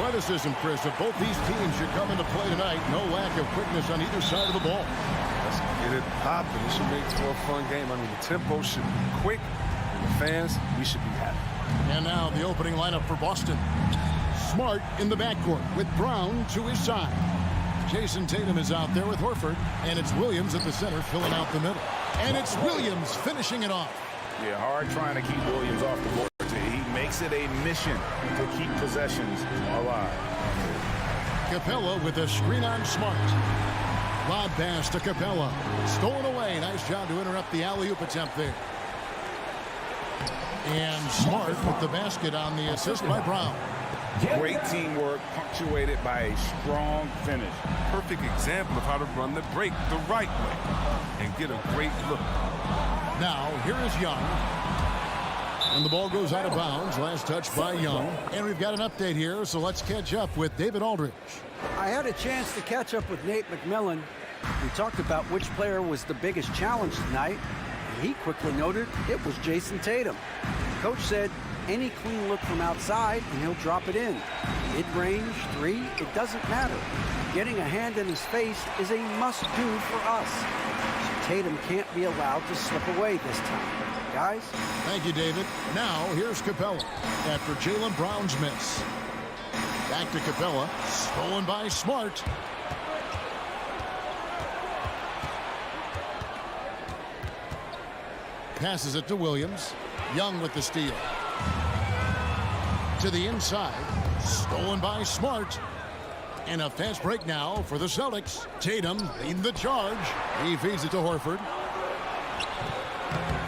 athleticism, Chris, of both these teams should come into play tonight. No lack of quickness on either side of the ball. Let's get it popping. This should make for a fun game. I mean, the tempo should be quick, and the fans, we should be happy. And now the opening lineup for Boston. Smart in the backcourt with Brown to his side. Jason Tatum is out there with Horford, and it's Williams at the center filling out the middle. And it's Williams finishing it off. Yeah, hard trying to keep Williams off the board. He makes it a mission to keep possessions alive. Capella with a screen on Smart. Lob pass to Capella. Stolen away. Nice job to interrupt the alley-oop attempt there. And Smart with the basket on the assist by Brown. Great teamwork punctuated by a strong finish. Perfect example of how to run the break the right way and get a great look. Now, here is Young. And the ball goes out of bounds. Last touch by Young. And we've got an update here, so let's catch up with David Aldridge. I had a chance to catch up with Nate McMillan. We talked about which player was the biggest challenge tonight, and he quickly noted it was Jason Tatum. Coach said any clean look from outside and he'll drop it in. Mid-range, three, it doesn't matter. Getting a hand in his face is a must-do for us. Tatum can't be allowed to slip away this time. Guys? Thank you, David. Now, here's Capella after Jaylen Brown's miss. Back to Capella. Stolen by Smart. Passes it to Williams. Young with the steal. To the inside. Stolen by Smart. And a fast break now for the Celtics. Tatum leading the charge. He feeds it to Horford.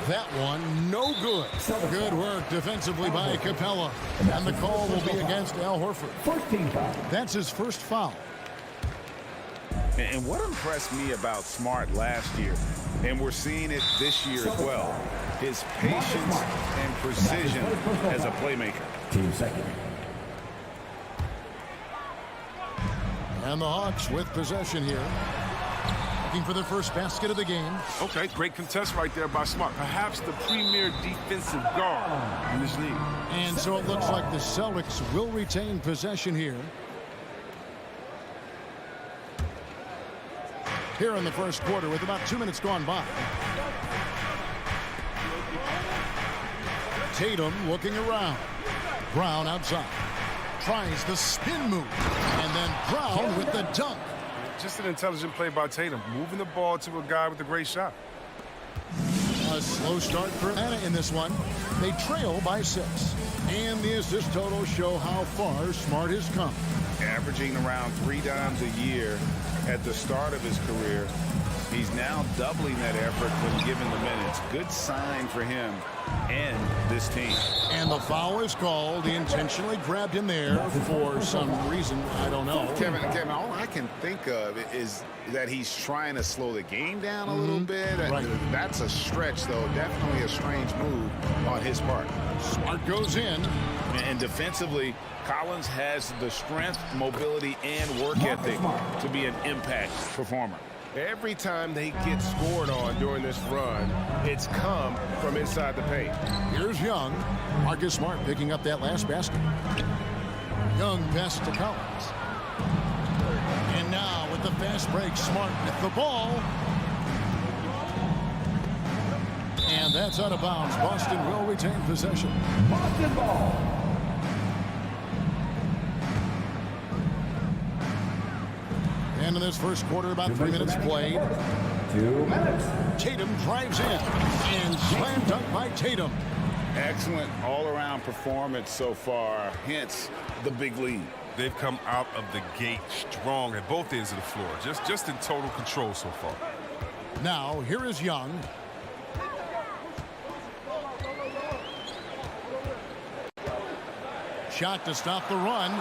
That one, no good. Good work defensively by Capella. And the call will be against Al Horford. That's his first foul. And what impressed me about Smart last year, and we're seeing it this year as well, his patience and precision as a playmaker. Team second. And the Hawks with possession here. Looking for their first basket of the game. Okay, great contest right there by Smart. Perhaps the premier defensive guard in this league. And so it looks like the Celtics will retain possession here. Here in the first quarter with about 2 minutes gone by. Tatum looking around. Brown outside. Tries the spin move. And then Brown with the dunk. Just an intelligent play by Tatum, moving the ball to a guy with a great shot. A slow start for Atlanta in this one. They trail by 6. And the assist totals show how far Smart has come. Averaging around 3 dimes a year at the start of his career. He's now doubling that effort when given the minutes. Good sign for him and this team. And the foul is called. He intentionally grabbed him there for some reason. I don't know. Kevin, all I can think of is that he's trying to slow the game down a little bit. Right. That's a stretch, though. Definitely a strange move on his part. Smart goes in. And defensively, Collins has the strength, mobility, and work ethic to be an impact performer. Every time they get scored on during this run, it's come from inside the paint. Here's Young. Marcus Smart picking up that last basket. Young pass to Collins. And now with the fast break, Smart with the ball. And that's out of bounds. Boston will retain possession. Boston ball. And in this first quarter, about 3 minutes played. 2 minutes. Tatum drives in. And slam dunk by Tatum. Excellent all-around performance so far, hence the big lead. They've come out of the gate strong at both ends of the floor. Just in total control so far. Now, here is Young. Shot to stop the run.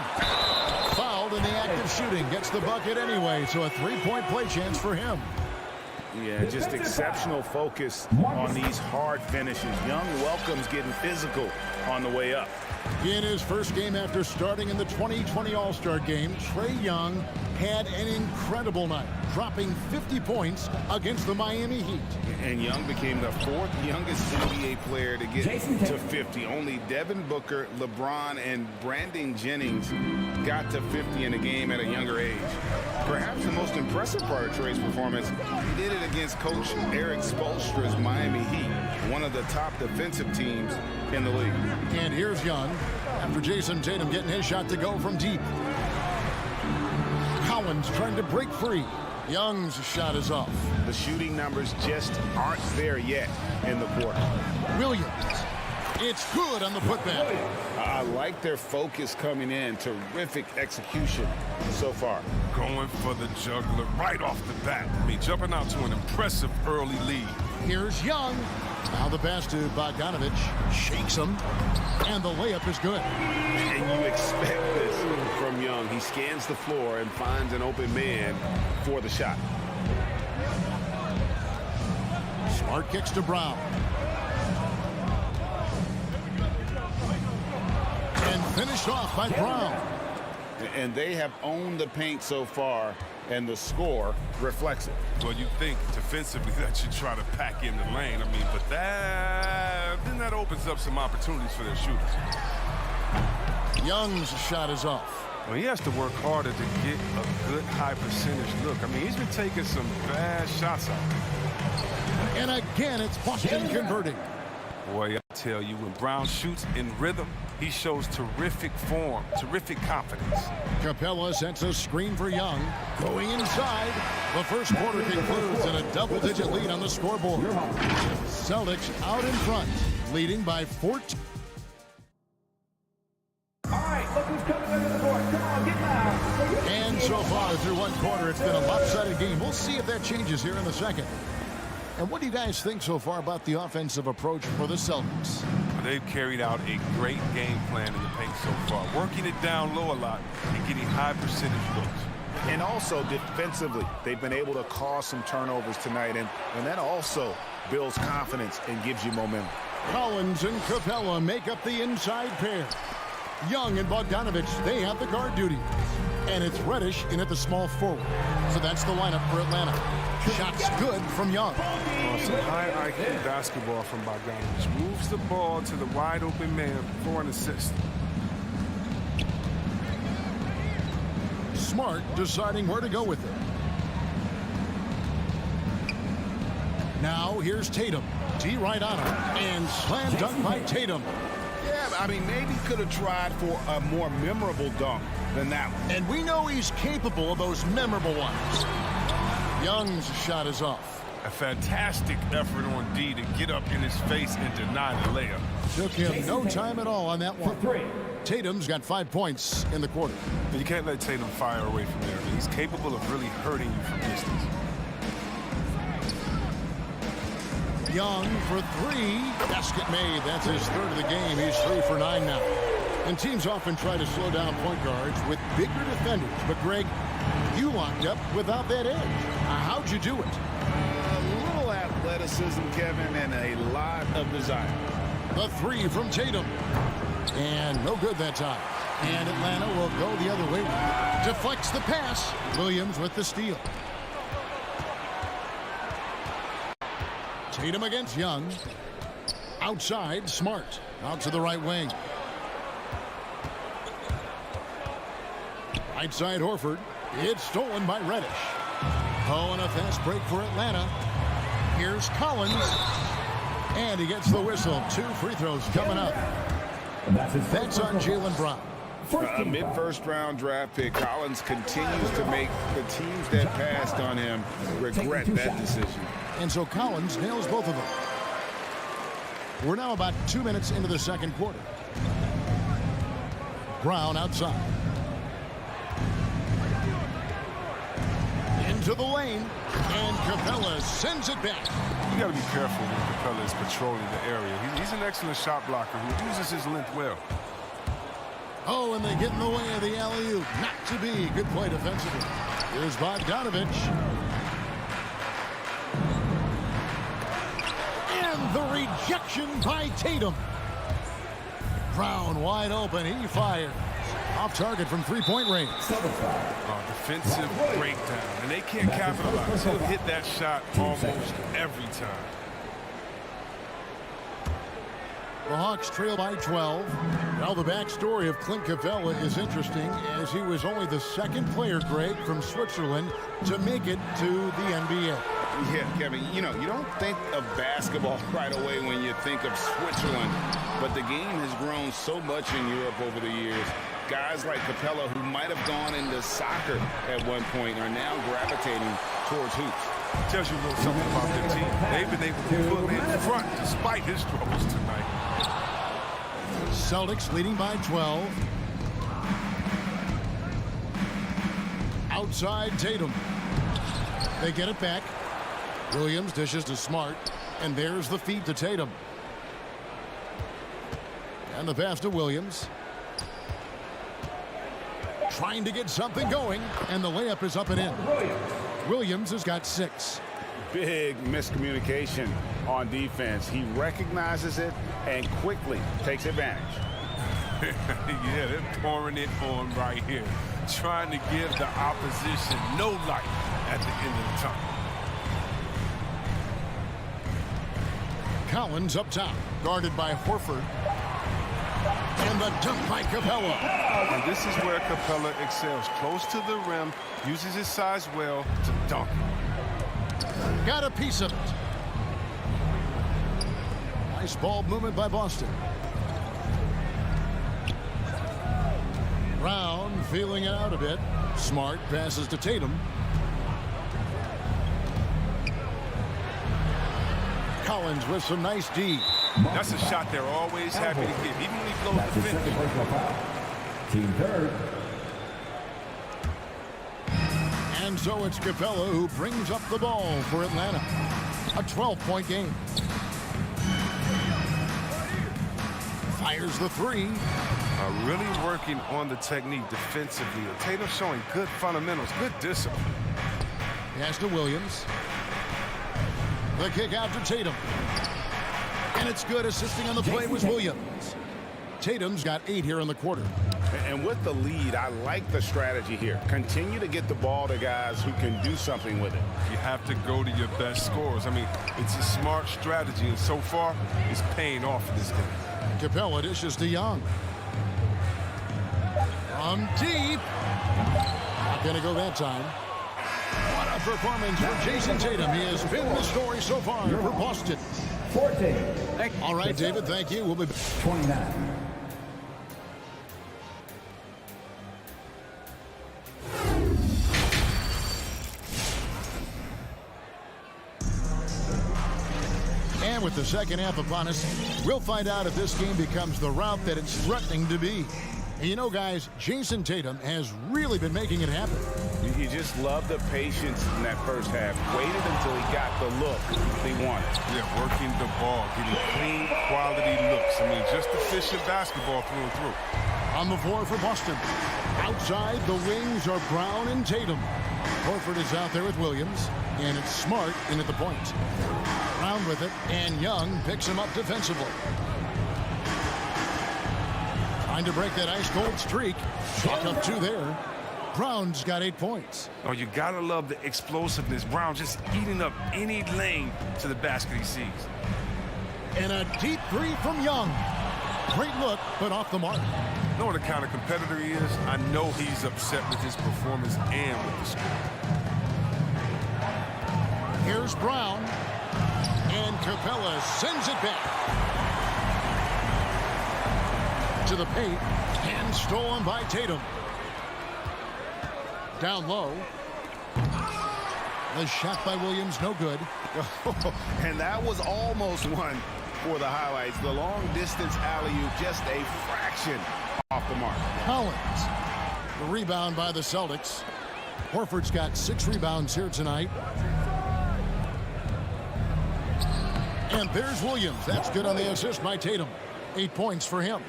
Fouled in the act of shooting. Gets the bucket anyway, so a three-point play chance for him. Yeah, just exceptional focus on these hard finishes. Young welcomes getting physical on the way up. In his first game after starting in the 2020 All-Star Game, Trae Young had an incredible night, dropping 50 points against the Miami Heat. And Young became the fourth youngest NBA player to get to 50. Only Devin Booker, LeBron, and Brandon Jennings got to 50 in a game at a younger age. Perhaps the most impressive part of Trae's performance, he did it against Coach Eric Spoelstra's Miami Heat, one of the top defensive teams in the league. And here's Young after Jason Tatum getting his shot to go from deep. Collins trying to break free. Young's shot is off. The shooting numbers just aren't there yet in the quarter. Williams. It's good on the putback. I like their focus coming in. Terrific execution so far. Going for the juggler right off the bat. I mean, jumping out to an impressive early lead. Here's Young. Now the pass to Bogdanovich. Shakes him. And the layup is good. And you expect this from Young. He scans the floor and finds an open man for the shot. Smart kicks to Brown. And finished off by Brown. And they have owned the paint so far, and the score reflects it. Well, you think defensively that you try to pack in the lane. I mean, but then that opens up some opportunities for their shooters. Young's shot is off. Well, he has to work harder to get a good high percentage look. I mean, he's been taking some bad shots out there. And again, it's Boston converting. Boy, I tell you, when Brown shoots in rhythm, he shows terrific form, terrific confidence. Capella sets a screen for Young. Going inside. The first quarter concludes in a double-digit lead on the scoreboard. Celtics out in front, leading by 14. All right, look who's coming into the court. Come on, get loud. And so far through one quarter, it's been a lopsided game. We'll see if that changes here in the second. And what do you guys think so far about the offensive approach for the Celtics? They've carried out a great game plan in the paint so far, working it down low a lot and getting high percentage looks. And also defensively, they've been able to cause some turnovers tonight, and that also builds confidence and gives you momentum. Collins and Capella make up the inside pair. Young and Bogdanovich, they have the guard duty. And it's Reddish in at the small forward. So that's the lineup for Atlanta. Shots good from Young. Some high IQ basketball from Bogdanovich. Moves the ball to the wide open man for an assist. Smart deciding where to go with it. Now here's Tatum. D right on him. And slam dunk by Tatum. Yeah, I mean, maybe could have tried for a more memorable dunk than that one. And we know he's capable of those memorable ones. Young's shot is off. A fantastic effort on D to get up in his face and deny the layup. Took him no time at all on that one. Tatum's got 5 points in the quarter. You can't let Tatum fire away from there. He's capable of really hurting you from distance. Young for three. Basket made. That's his third of the game. He's 3 for 9 now. And teams often try to slow down point guards with bigger defenders. But, Greg, you locked up without that edge. How'd you do it? A little athleticism, Kevin, and a lot of desire. The three from Tatum. And no good that time. And Atlanta will go the other way. Deflects the pass. Williams with the steal. Tatum against Young. Outside, Smart. Out to the right wing. Right side, Horford. It's stolen by Reddish. Oh, and a fast break for Atlanta. Here's Collins. And he gets the whistle. 2 free throws coming up. That's on Jaylen Brown. A mid-first round draft pick. Collins continues to make the teams that passed on him regret that decision. And so Collins nails both of them. We're now about 2 minutes into the second quarter. Brown outside. Into the lane. And Capella sends it back. You got to be careful when Capella is patrolling the area. He's an excellent shot blocker who uses his length well. Oh, and they get in the way of the alley-oop. Not to be. Good play defensively. Here's Bogdanovich. And the rejection by Tatum. Brown wide open. He fires. Off target from three-point range. Defensive breakdown, and they can't capitalize. He'll hit that shot almost every time. The Hawks trail by 12. Now the backstory of Clint Capella is interesting, as he was only the second player, Greg, from Switzerland to make it to the NBA. Yeah, Kevin, you know, you don't think of basketball right away when you think of Switzerland, but the game has grown so much in Europe over the years. Guys like Capella, who might have gone into soccer at one point, are now gravitating towards hoops. Tells you a little something about their team. They've been able to put him in front despite his troubles tonight. Celtics leading by 12. Outside Tatum. They get it back. Williams dishes to Smart, and there's the feed to Tatum. And the pass to Williams. Trying to get something going, and the layup is up and in. Williams has got 6. Big miscommunication on defense. He recognizes it and quickly takes advantage. Yeah, they're pouring it on right here, trying to give the opposition no light at the end of the tunnel. Collins up top, guarded by Horford. And the dunk by Capella. And this is where Capella excels. Close to the rim, uses his size well to dunk. Got a piece of it. Nice ball movement by Boston. Brown feeling it out a bit. Smart passes to Tatum. Collins with some nice D. That's a shot they're always happy to get, even when he blows the finish. Team third. And so it's Capella who brings up the ball for Atlanta. A 12-point game. Fires the three. Really working on the technique defensively. Tatum showing good fundamentals, good discipline. Pass to Williams. The kick out to Tatum. And it's good. Assisting on the play was Williams. Tatum's got 8 here in the quarter. And with the lead, I like the strategy here. Continue to get the ball to guys who can do something with it. You have to go to your best scorers. I mean, it's a smart strategy, and so far, it's paying off in this game. Capella dishes to Young. From deep. Not going to go that time. What a performance for Jason Tatum. He has been the story so far for Boston. 14. All right, David, thank you. We'll be back. 29. And with the second half upon us, we'll find out if this game becomes the route that it's threatening to be. And you know, guys, Jason Tatum has really been making it happen. You just love the patience in that first half. Waited until he got the look he wanted. Yeah, working the ball, getting clean, quality looks. I mean, just efficient basketball through and through. On the floor for Boston. Outside, the wings are Brown and Tatum. Horford is out there with Williams, and it's Smart in at the point. Brown with it, and Young picks him up defensively. Trying to break that ice-cold streak. Chalk up 2 there. Brown's got 8 points. Oh, you gotta love the explosiveness. Brown just eating up any lane to the basket he sees. And a deep 3 from Young. Great look, but off the mark. You know what the kind of competitor he is? I know he's upset with his performance and with the score. Here's Brown. And Capella sends it back. To the paint. And stolen by Tatum. Down low. The shot by Williams, no good. And that was almost one for the highlights. The long-distance alley-oop, just a fraction off the mark. Collins. The rebound by the Celtics. Horford's got 6 rebounds here tonight. And there's Williams. That's good on the assist by Tatum. 8 points for him.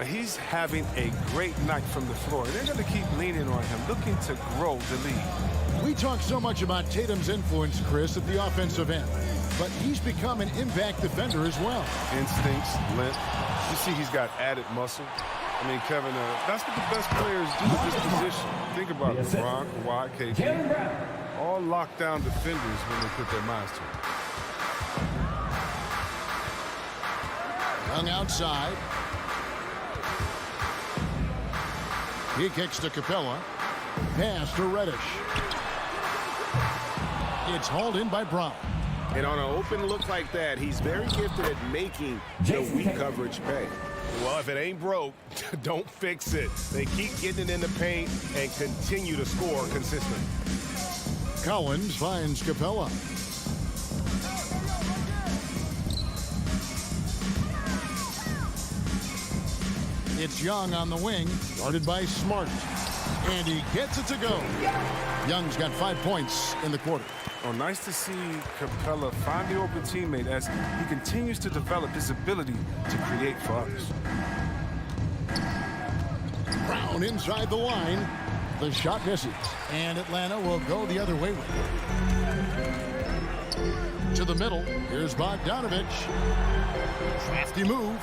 He's having a great night from the floor. They're going to keep leaning on him, looking to grow the lead. We talk so much about Tatum's influence, Chris, at the offensive end. But he's become an impact defender as well. Instincts, length, You see he's got added muscle. I mean, Kevin, that's what the best players do at this position. Think about it. Ron, Kawhi, KD, all lockdown defenders when they put their minds to it. Young outside. He kicks to Capella. Pass to Reddish. It's hauled in by Brown. And on an open look like that, he's very gifted at making the weak coverage pay. Well, if it ain't broke, don't fix it. They keep getting it in the paint and continue to score consistently. Collins finds Capella. It's Young on the wing, guarded by Smart. And he gets it to go. Young's got 5 points in the quarter. Oh, nice to see Capella find the open teammate as he continues to develop his ability to create for others. Brown inside the line. The shot misses. And Atlanta will go the other way with it. To the middle. Here's Bogdanovich. Crafty move.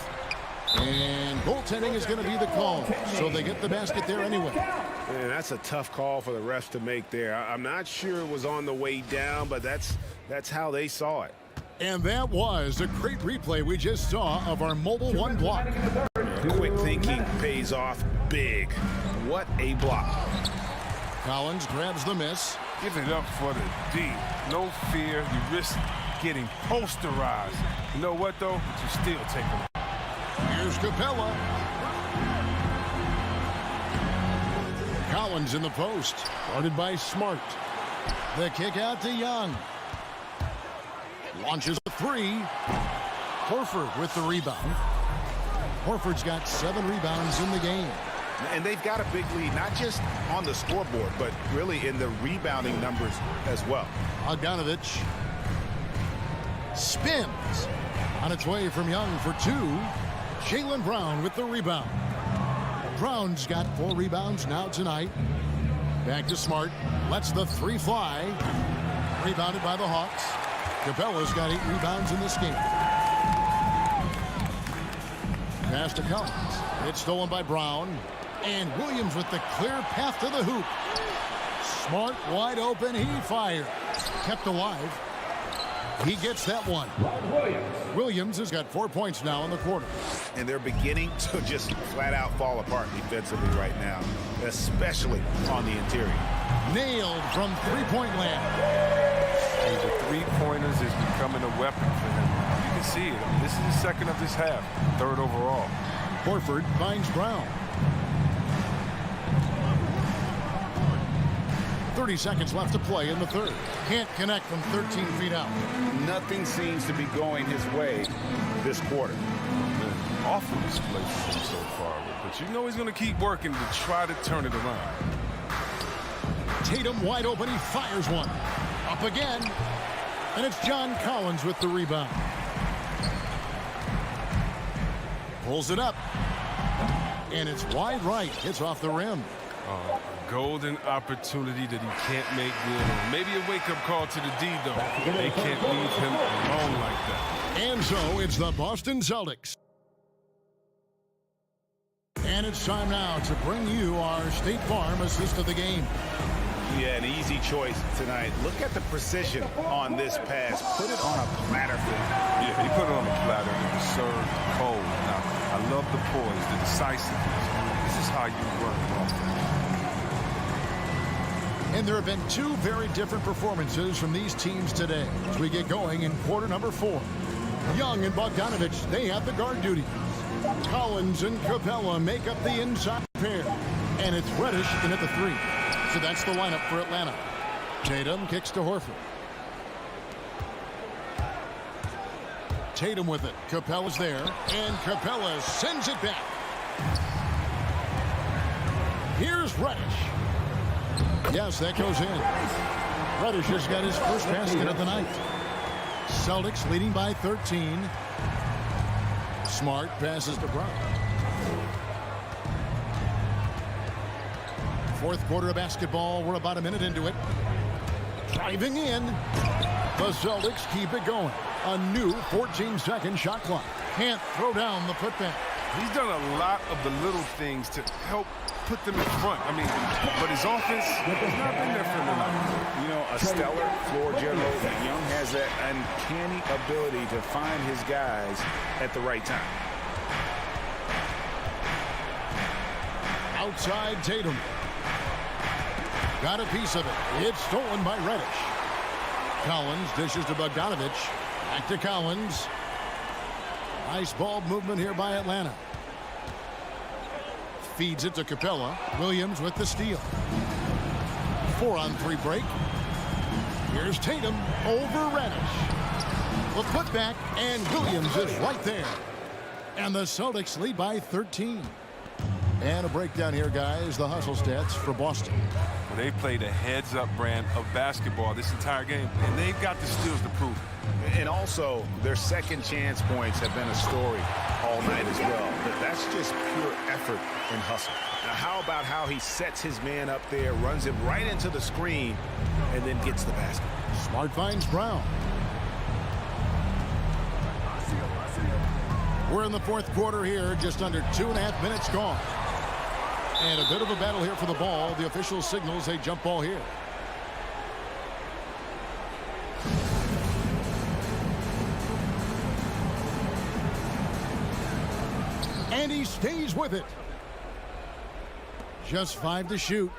And goaltending is going to be the call. So they get the basket there anyway. Man, that's a tough call for the refs to make there. I'm not sure it was on the way down, but that's how they saw it. And that was a great replay we just saw of our mobile one block. Quick thinking pays off big. What a block. Collins grabs the miss. Give it up for the D. No fear. You risk getting posterized. You know what, though? But you still take it. Here's Capella. Collins in the post, guarded by Smart. The kick out to Young. Launches a three. Horford with the rebound. Horford's got 7 rebounds in the game. And they've got a big lead, not just on the scoreboard, but really in the rebounding numbers as well. Bogdanovich spins. On its way from Young for 2. Jaylen Brown with the rebound. Brown's got 4 rebounds now tonight. Back to Smart. Lets the 3 fly. Rebounded by the Hawks. Capella's got 8 rebounds in this game. Pass to Collins. It's stolen by Brown. And Williams with the clear path to the hoop. Smart wide open. He fires. Kept alive. He gets that one. Williams has got 4 points now in the quarter. And they're beginning to just flat out fall apart defensively right now, especially on the interior. Nailed from three-point land. The three-pointers is becoming a weapon for him. You can see it. I mean, this is the second of this half, 3rd overall. Horford finds Brown. 30 seconds left to play in the third. Can't connect from 13 feet out. Nothing seems to be going his way this quarter. Awful display for him so far, but you know he's going to keep working to try to turn it around. Tatum wide open. He fires one. Up again. And it's John Collins with the rebound. Pulls it up. And it's wide right. Hits off the rim. Golden opportunity that he can't make good on. Maybe a wake-up call to the D, though. They can't leave him alone like that. And so it's the Boston Celtics. And it's time now to bring you our State Farm assist of the game. Yeah, an easy choice tonight. Look at the precision on this pass. Put it on a platter. Yeah, he put it on a platter and it was served cold. Now, I love the poise, the decisiveness. This is how you run an offense. And there have been 2 very different performances from these teams today as we get going in quarter number 4. Young and Bogdanovich, they have the guard duties. Collins and Capella make up the inside pair. And it's Reddish in at the 3. So that's the lineup for Atlanta. Tatum kicks to Horford. Tatum with it. Capella's there. And Capella sends it back. Here's Reddish. Yes, that goes in. Reddish has got his first basket of the night. Celtics leading by 13. Smart passes to Brown. 4th quarter of basketball. We're about a minute into it. Driving in. The Celtics keep it going. A new 14-second shot clock. Can't throw down the putback. He's done a lot of the little things to help put them in front. I mean, but his offense has not been there for him tonight. You know, a stellar floor general. Young has that uncanny ability to find his guys at the right time. Outside Tatum. Got a piece of it. It's stolen by Reddish. Collins dishes to Bogdanovich. Back to Collins. Nice ball movement here by Atlanta. Feeds it to Capella. Williams with the steal. 4-on-3 break. Here's Tatum over Reddish. The putback, and Williams is right there. And the Celtics lead by 13. And a breakdown here, guys. The hustle stats for Boston. Well, they played a heads-up brand of basketball this entire game, and they've got the skills to prove it. And also, their second chance points have been a story all night as well. But that's just pure effort and hustle. Now, how about how he sets his man up there, runs him right into the screen, and then gets the basket? Smart finds Brown. We're in the fourth quarter here, just under 2.5 minutes gone. And a bit of a battle here for the ball. The official signals a jump ball here. And he stays with it. Just 5 to shoot.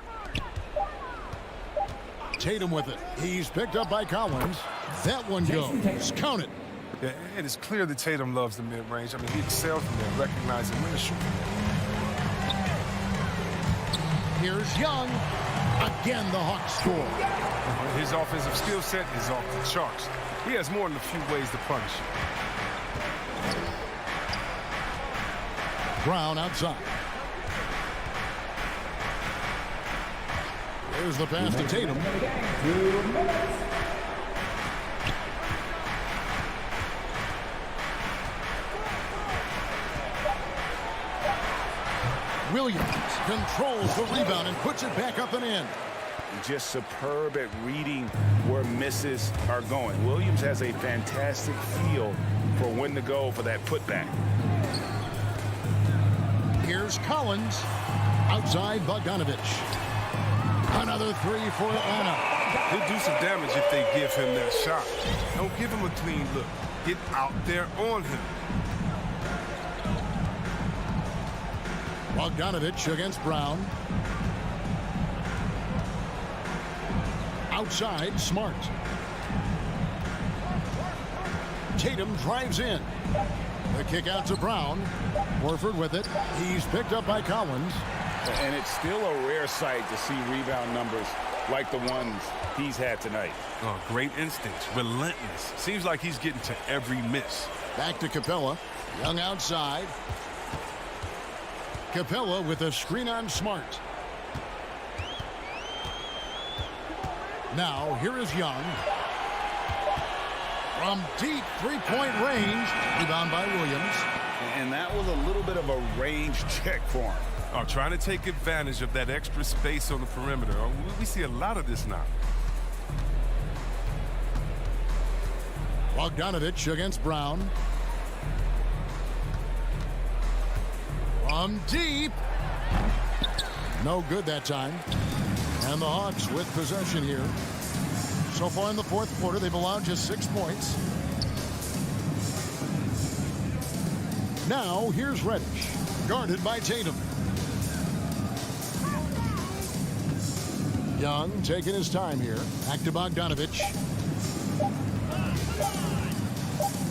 Tatum with it. He's picked up by Collins. That one goes. Count it. Yeah, and it's clear that Tatum loves the mid-range. I mean, he excels from there, recognizing when to shoot. Here's Young. Again, the Hawks score. His offensive skill set is off the charts. He has more than a few ways to punish. Brown outside. There's the pass to Tatum. Williams controls the rebound and puts it back up and in. Just superb at reading where misses are going. Williams has a fantastic feel for when to go for that putback. Here's Collins. Outside Bogdanovich. Another 3 for Atlanta. He'll do some damage if they give him that shot. Don't give him a clean look. Get out there on him. Bogdanovich against Brown. Outside, Smart. Tatum drives in. The kick out to Brown. Horford with it. He's picked up by Collins. And it's still a rare sight to see rebound numbers like the ones he's had tonight. Oh, great instincts, relentless. Seems like he's getting to every miss. Back to Capella. Young outside. Capella with a screen on Smart. Now, here is Young. From deep three-point range. Rebound by Williams. And that was a little bit of a range check for him. Oh, trying to take advantage of that extra space on the perimeter. We see a lot of this now. Bogdanovich against Brown. From deep. No good that time. And the Hawks with possession here. So far in the fourth quarter, they've allowed just 6 points. Now, here's Reddish, guarded by Tatum. Young taking his time here. Back to Bogdanovich.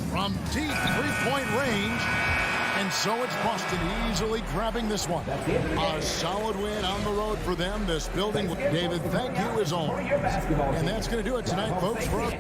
From deep three-point range. And so it's Boston easily grabbing this one. A solid win on the road for them. This building, David, thank you as always. And that's going to do it tonight, folks. For us.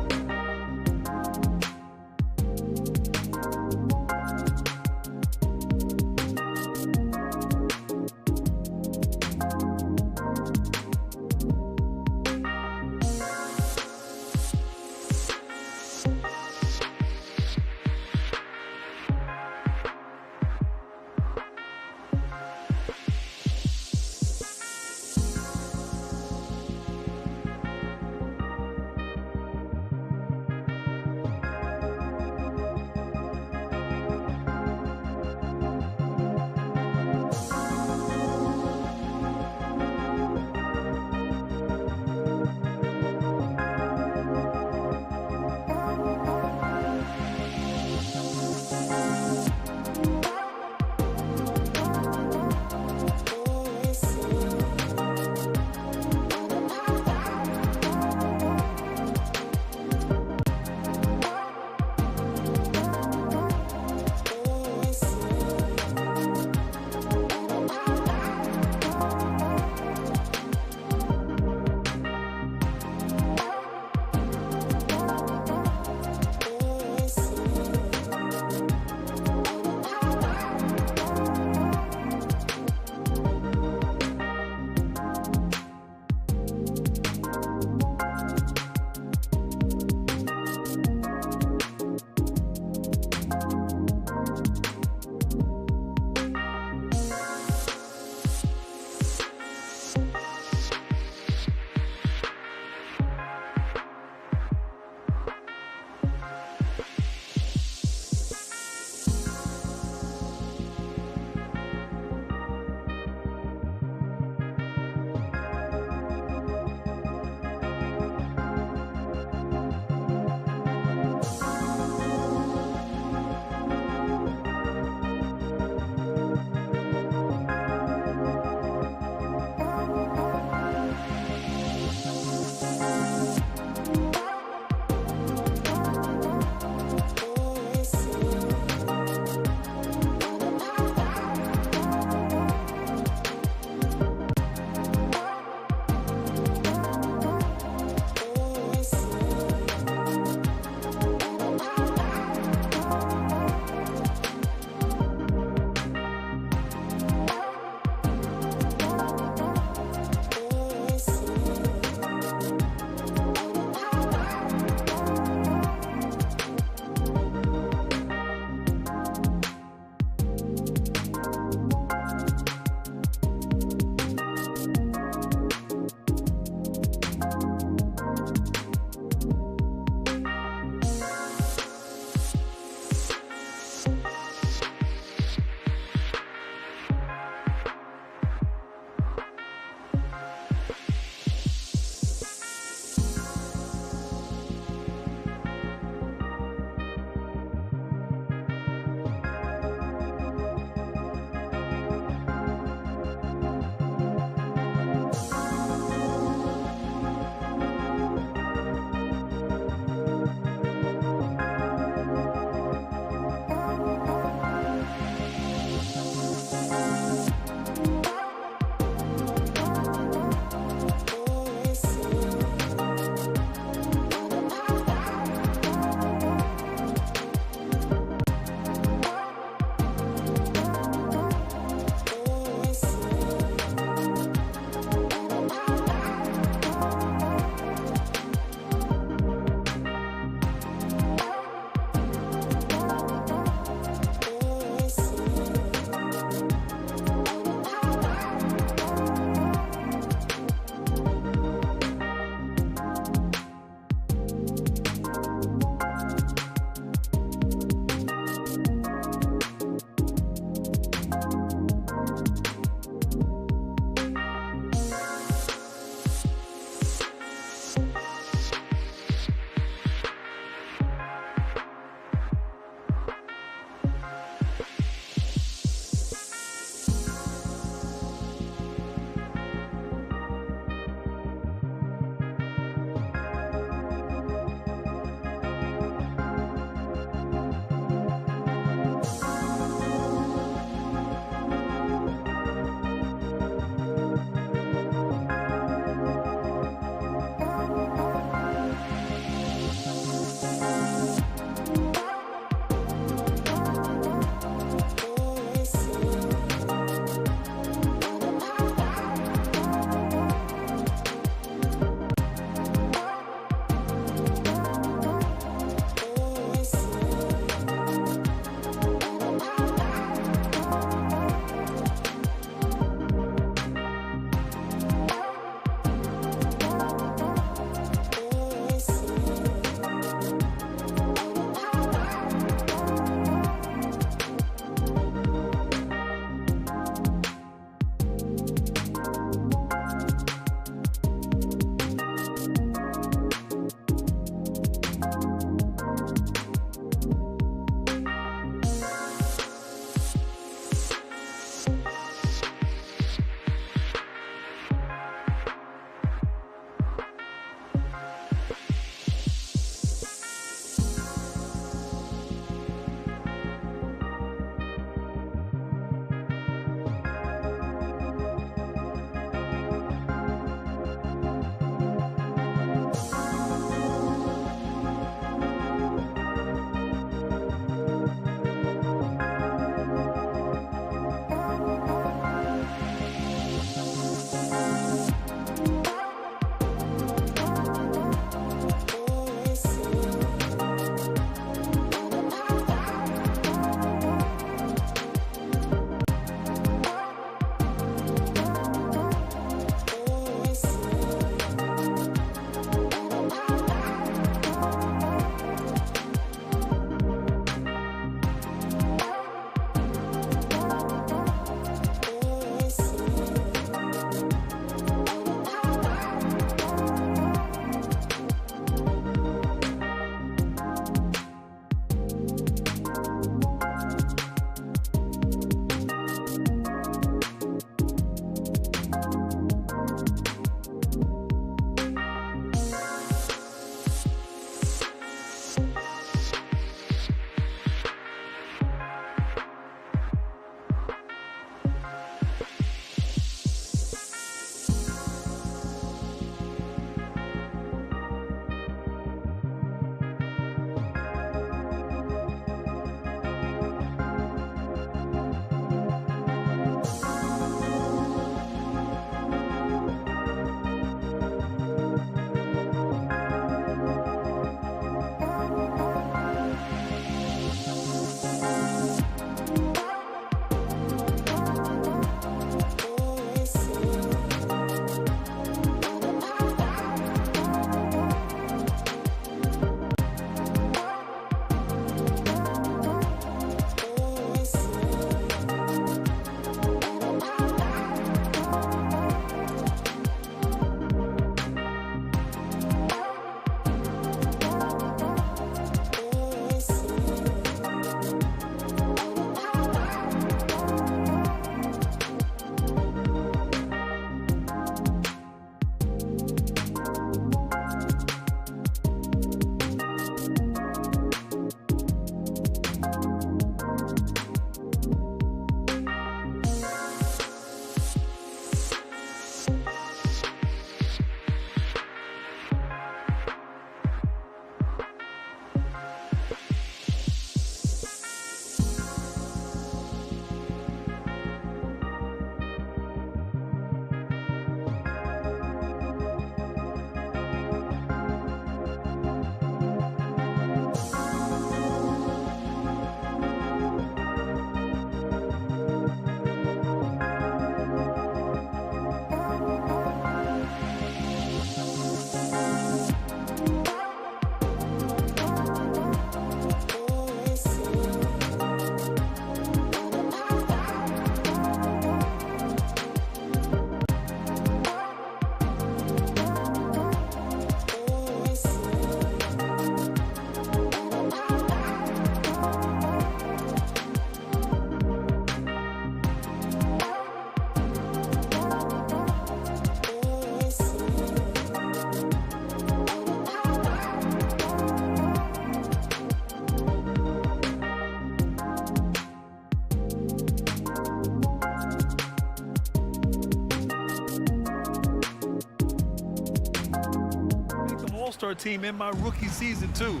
all-star team in my rookie season, too.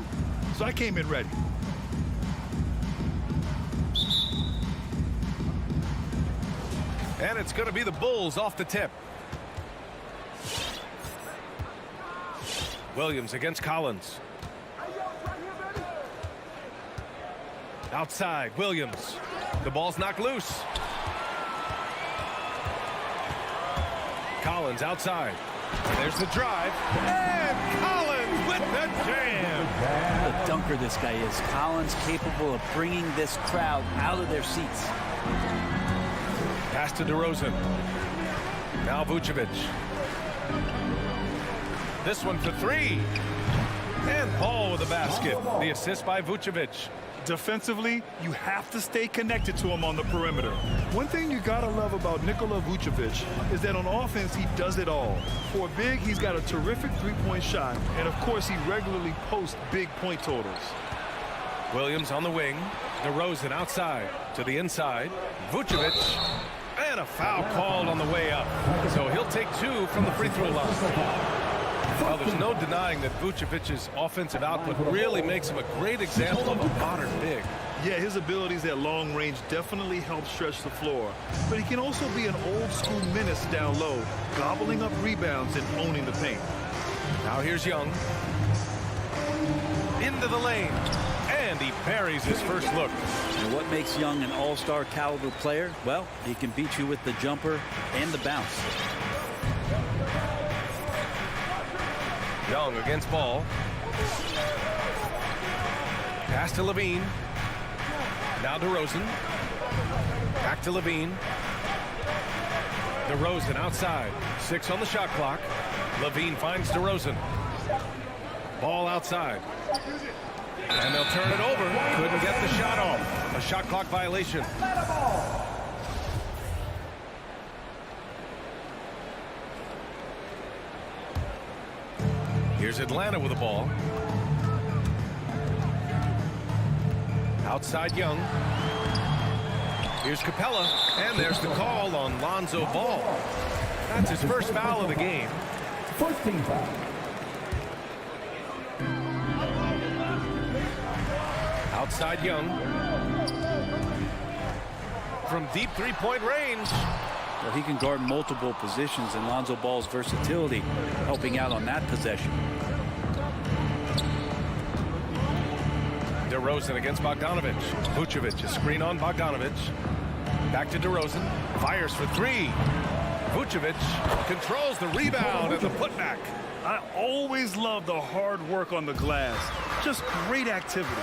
So I came in ready. And it's going to be the Bulls off the tip. Williams against Collins. Outside, Williams. The ball's knocked loose. Collins outside. There's the drive. And Collins with the jam. What a dunker this guy is. Collins capable of bringing this crowd out of their seats. Pass to DeRozan. Now Vucevic. This one for three. And Paul with the basket. The assist by Vucevic. Defensively, you have to stay connected to him on the perimeter. One thing you gotta love about Nikola Vucevic is that on offense, he does it all. For a big, he's got a terrific three-point shot, and of course, he regularly posts big point totals. Williams on the wing. DeRozan outside to the inside. Vucevic. And a foul called on the way up. So he'll take two from the free throw line. Well, there's no denying that Vucevic's offensive output really makes him a great example of a modern big. Yeah, his abilities at long range definitely help stretch the floor. But he can also be an old-school menace down low, gobbling up rebounds and owning the paint. Now here's Young. Into the lane. And he buries his first look. And what makes Young an all-star caliber player? Well, he can beat you with the jumper and the bounce. Young against Ball. Pass to Levine. Now DeRozan. Back to Levine. DeRozan outside. 6 on the shot clock. Levine finds DeRozan. Ball outside. And they'll turn it over. Couldn't get the shot off. A shot clock violation. Here's Atlanta with the ball. Outside Young. Here's Capella. And there's the call on Lonzo Ball. That's his first foul of the game. First team foul. Outside Young. From deep three-point range. Well, he can guard multiple positions, and Lonzo Ball's versatility helping out on that possession. DeRozan against Bogdanovic. Vucevic, a screen on Bogdanovic. Back to DeRozan. Fires for three. Vucevic controls the rebound and the putback. I always love the hard work on the glass. Just great activity.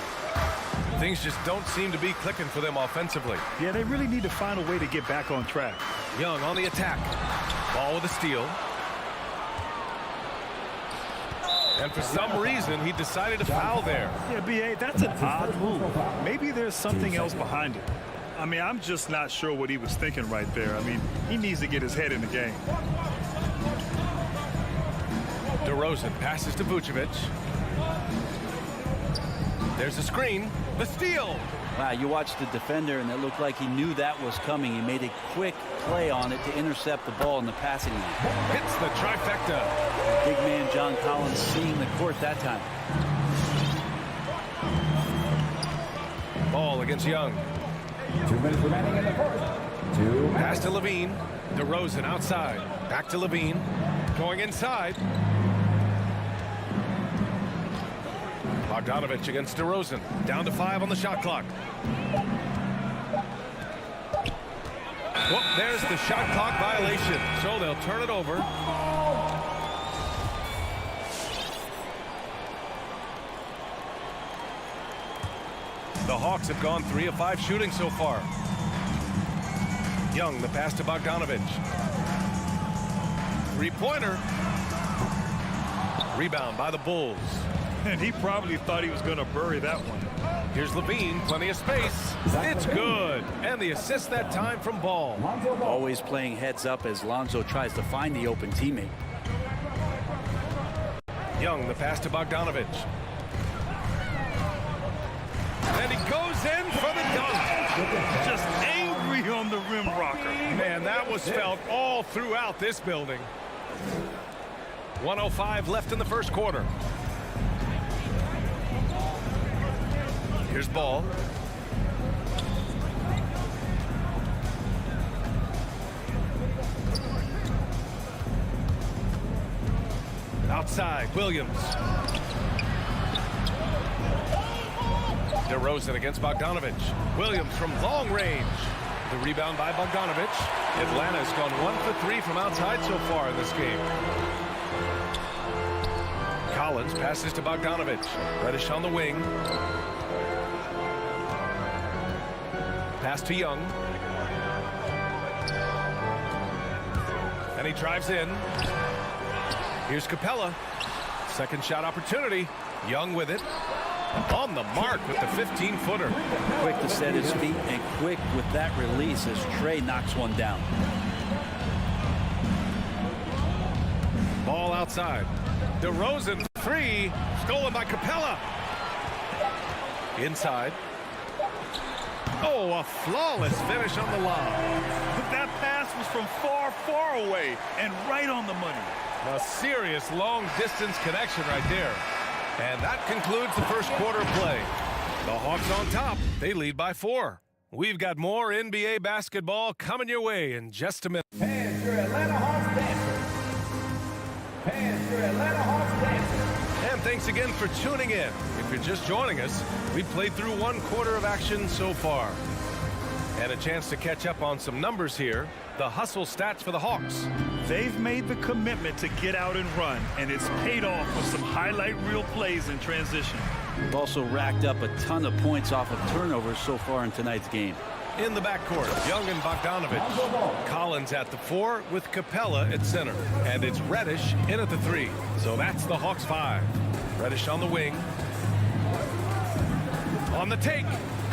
Things just don't seem to be clicking for them offensively. Yeah, they really need to find a way to get back on track. Young on the attack. Ball with a steal. And for some reason, he decided to foul there. Yeah, B.A., that's an odd move. Maybe there's something else behind it. I mean, I'm just not sure what he was thinking right there. I mean, he needs to get his head in the game. DeRozan passes to Vucevic. There's a screen. The steal. Wow, you watched the defender, and it looked like he knew that was coming. He made a quick play on it to intercept the ball in the passing lane. Hits the trifecta. Big man John Collins seeing the court that time. Ball against Young. 2 minutes remaining in the first. Pass to Levine. DeRozan outside. Back to Levine. Going inside. Bogdanovic against DeRozan. Down to 5 on the shot clock. Well, there's the shot clock violation. So they'll turn it over. The Hawks have gone 3 of 5 shooting so far. Young, the pass to Bogdanovic. Three-pointer. Rebound by the Bulls. And he probably thought he was going to bury that one. Here's Levine, plenty of space. It's good. And the assist that time from Ball. Always playing heads up as Lonzo tries to find the open teammate. Young, the pass to Bogdanovic. And he goes in for the dunk. Just angry on the rim rocker. Man, that was felt all throughout this building. 1:05 left in the first quarter. Here's ball. Outside, Williams. DeRozan against Bogdanovich. Williams from long range. The rebound by Bogdanovich. Atlanta's gone 1 for 3 from outside so far in this game. Collins passes to Bogdanovich. Reddish on the wing. Pass to Young. And he drives in. Here's Capella. Second shot opportunity. Young with it. On the mark with the 15-footer. Quick to set his feet and quick with that release as Trey knocks one down. Ball outside. DeRozan, 3. Stolen by Capella. Inside. Oh, a flawless finish on the line. That pass was from far, far away and right on the money. A serious long-distance connection right there. And that concludes the first quarter of play. The Hawks on top. They lead by 4. We've got more NBA basketball coming your way in just a minute. Fans, your Atlanta Hawks dancers. Fans, your Atlanta Hawks dancers. And thanks again for tuning in. If you're just joining us, we've played through 1 quarter of action so far. And a chance to catch up on some numbers here. The hustle stats for the Hawks. They've made the commitment to get out and run, and it's paid off with some highlight reel plays in transition. They've also racked up a ton of points off of turnovers so far in tonight's game. In the backcourt, Young and Bogdanovich. Collins at the 4 with Capella at center. And it's Reddish in at the 3. So that's the Hawks 5. Reddish on the wing. On the take.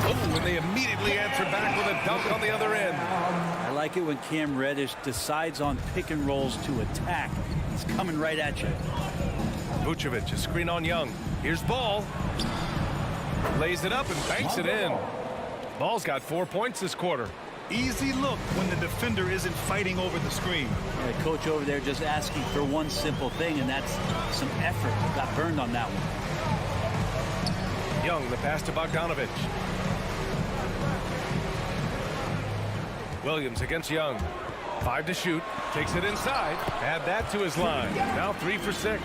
Oh, and they immediately answer back with a dunk on the other end. I like it when Cam Reddish decides on pick and rolls to attack. He's coming right at you. Vucevic, a screen on Young. Here's Ball. Lays it up and banks it in. Ball's got 4 points this quarter. Easy look when the defender isn't fighting over the screen. Yeah, the coach over there just asking for one simple thing, and that's some effort. Got burned on that one. Young, the pass to Bogdanovich. Williams against Young. 5 to shoot. Takes it inside. Add that to his line. Now 3 for 6.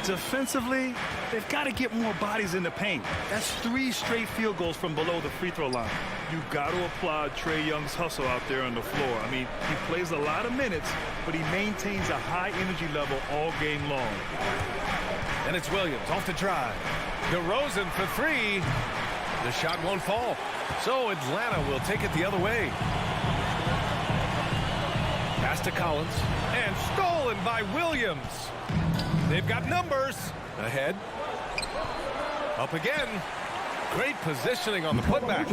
Defensively, they've got to get more bodies in the paint. That's 3 straight field goals from below the free throw line. You've got to applaud Trae Young's hustle out there on the floor. I mean, he plays a lot of minutes, but he maintains a high energy level all game long. And it's Williams off the drive. DeRozan for 3. The shot won't fall. So Atlanta will take it the other way. Pass to Collins. And stolen by Williams. They've got numbers. Ahead. Up again. Great positioning on the putback.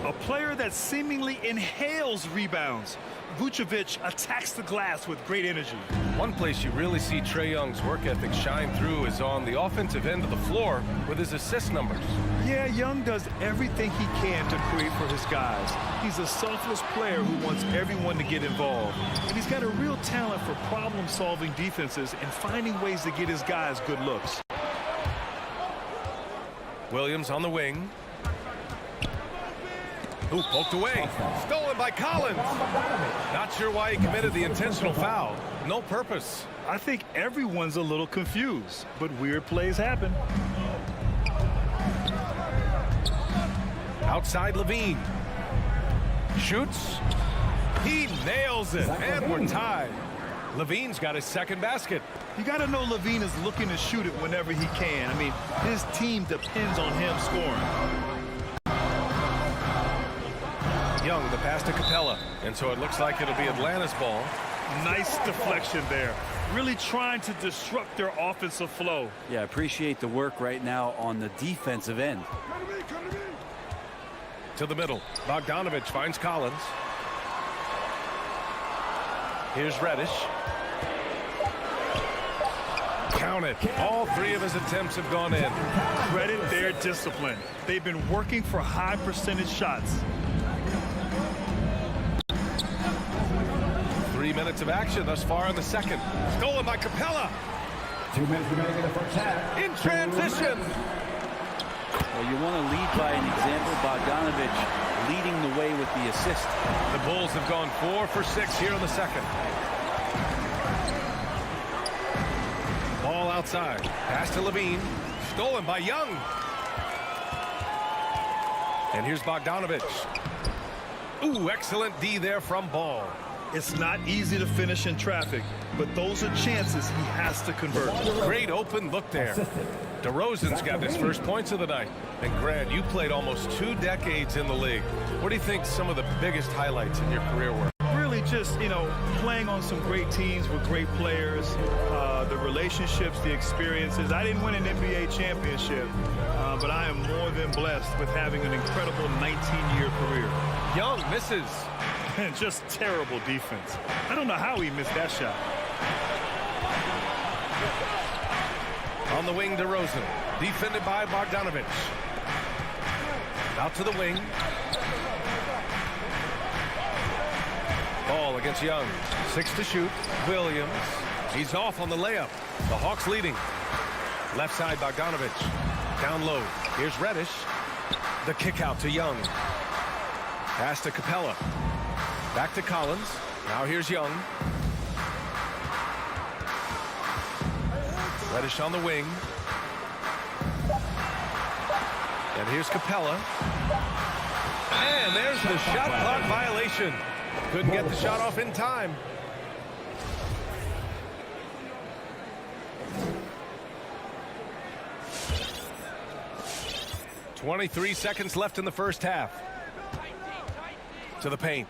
A player that seemingly inhales rebounds. Vucevic attacks the glass with great energy. One place you really see Trae Young's work ethic shine through is on the offensive end of the floor with his assist numbers. Yeah, Young does everything he can to create for his guys. He's a selfless player who wants everyone to get involved. And he's got a real talent for problem-solving defenses and finding ways to get his guys good looks. Williams on the wing. Ooh, poked away. Stolen by Collins. Not sure why he committed the intentional foul. No purpose. I think everyone's a little confused, but weird plays happen. Outside Levine. Shoots. He nails it. And we're tied. Levine's got his second basket. You got to know Levine is looking to shoot it whenever he can. I mean, his team depends on him scoring. Young, the pass to Capella. And so it looks like it'll be Atlanta's ball. Nice deflection there. Really trying to disrupt their offensive flow. Yeah, appreciate the work right now on the defensive end. To the middle. Bogdanovich finds Collins. Here's Reddish. Count it. All 3 of his attempts have gone in. Credit their discipline. They've been working for high percentage shots. 3 minutes of action thus far in the second. Stolen by Capella. 2 minutes remaining in the first half. In transition. Well, you want to lead by an example. Bogdanovich leading the way with the assist. The Bulls have gone 4 for 6 here in the second. Ball outside. Pass to Levine. Stolen by Young. And here's Bogdanovich. Ooh, excellent D there from Ball. It's not easy to finish in traffic, but those are chances he has to convert. Great open look there. DeRozan's got his first points of the night. And Grant, you played almost 2 decades in the league. What do you think some of the biggest highlights in your career were? Really just, playing on some great teams with great players, the relationships, the experiences. I didn't win an NBA championship, but I am more than blessed with having an incredible 19-year career. Young misses. And just terrible defense. I don't know how he missed that shot. On the wing, DeRozan. Defended by Bogdanovich. Out to the wing. Ball against Young. 6 to shoot. Williams. He's off on the layup. The Hawks leading. Left side, Bogdanovich. Down low. Here's Reddish. The kick out to Young. Pass to Capella. Back to Collins. Now here's Young. Reddish on the wing. And here's Capella. And there's the shot clock violation. Couldn't get the shot off in time. .23 seconds left in the first half. To the paint.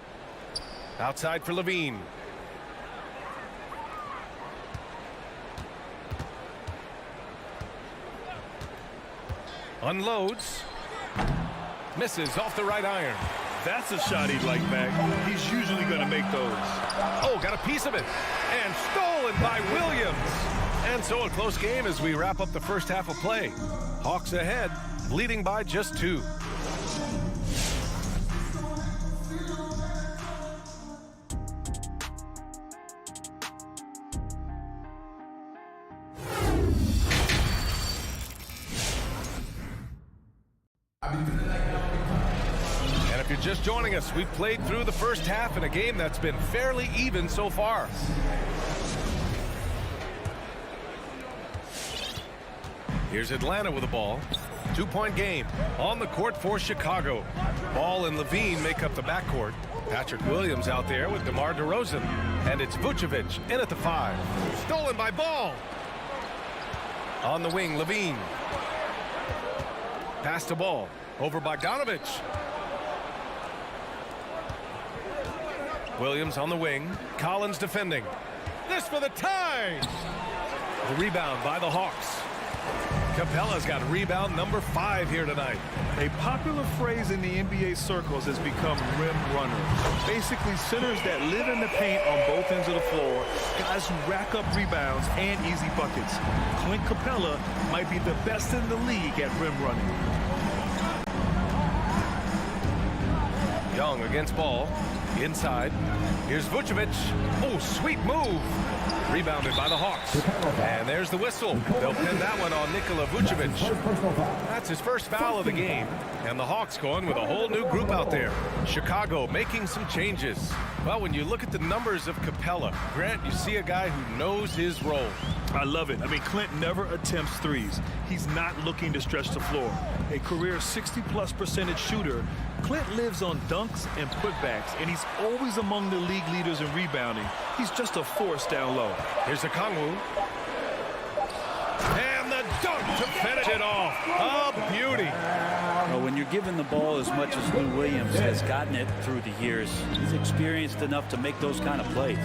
Outside for Levine. Unloads. Misses off the right iron. That's a shot he'd like back. He's usually going to make those. Oh, got a piece of it. And stolen by Williams. And so a close game as we wrap up the first half of play. Hawks ahead, leading by just 2. And if you're just joining us, we've played through the first half in a game that's been fairly even so far. Here's Atlanta with the ball. 2-point game on the court for Chicago. Ball and Levine make up the backcourt. Patrick Williams out there with DeMar DeRozan. And it's Vucevic in at the 5. Stolen by Ball. On the wing, Levine. Pass to Ball. Over Bogdanovich. Williams on the wing. Collins defending. This for the tie. The rebound by the Hawks. Capella's got rebound number 5 here tonight. A popular phrase in the NBA circles has become rim runner. Basically, centers that live in the paint on both ends of the floor, guys who rack up rebounds and easy buckets. Clint Capella might be the best in the league at rim running. Young against Ball. Inside. Here's Vucevic. Oh, sweet move. Rebounded by the Hawks. And there's the whistle. They'll pin that one on Nikola Vucevic. That's his first foul of the game. And the Hawks going with a whole new group out there. Chicago making some changes. Well, when you look at the numbers of Capella, Grant, you see a guy who knows his role. I love it. I mean, Clint never attempts threes. He's not looking to stretch the floor. A career 60+% shooter, Clint lives on dunks and putbacks, and he's always among the league leaders in rebounding. He's just a force down low. Here's a Kongwu. And the dunk to finish it off. A beauty. Well, when you're given the ball as much as Lou Williams has gotten it through the years, he's experienced enough to make those kind of plays.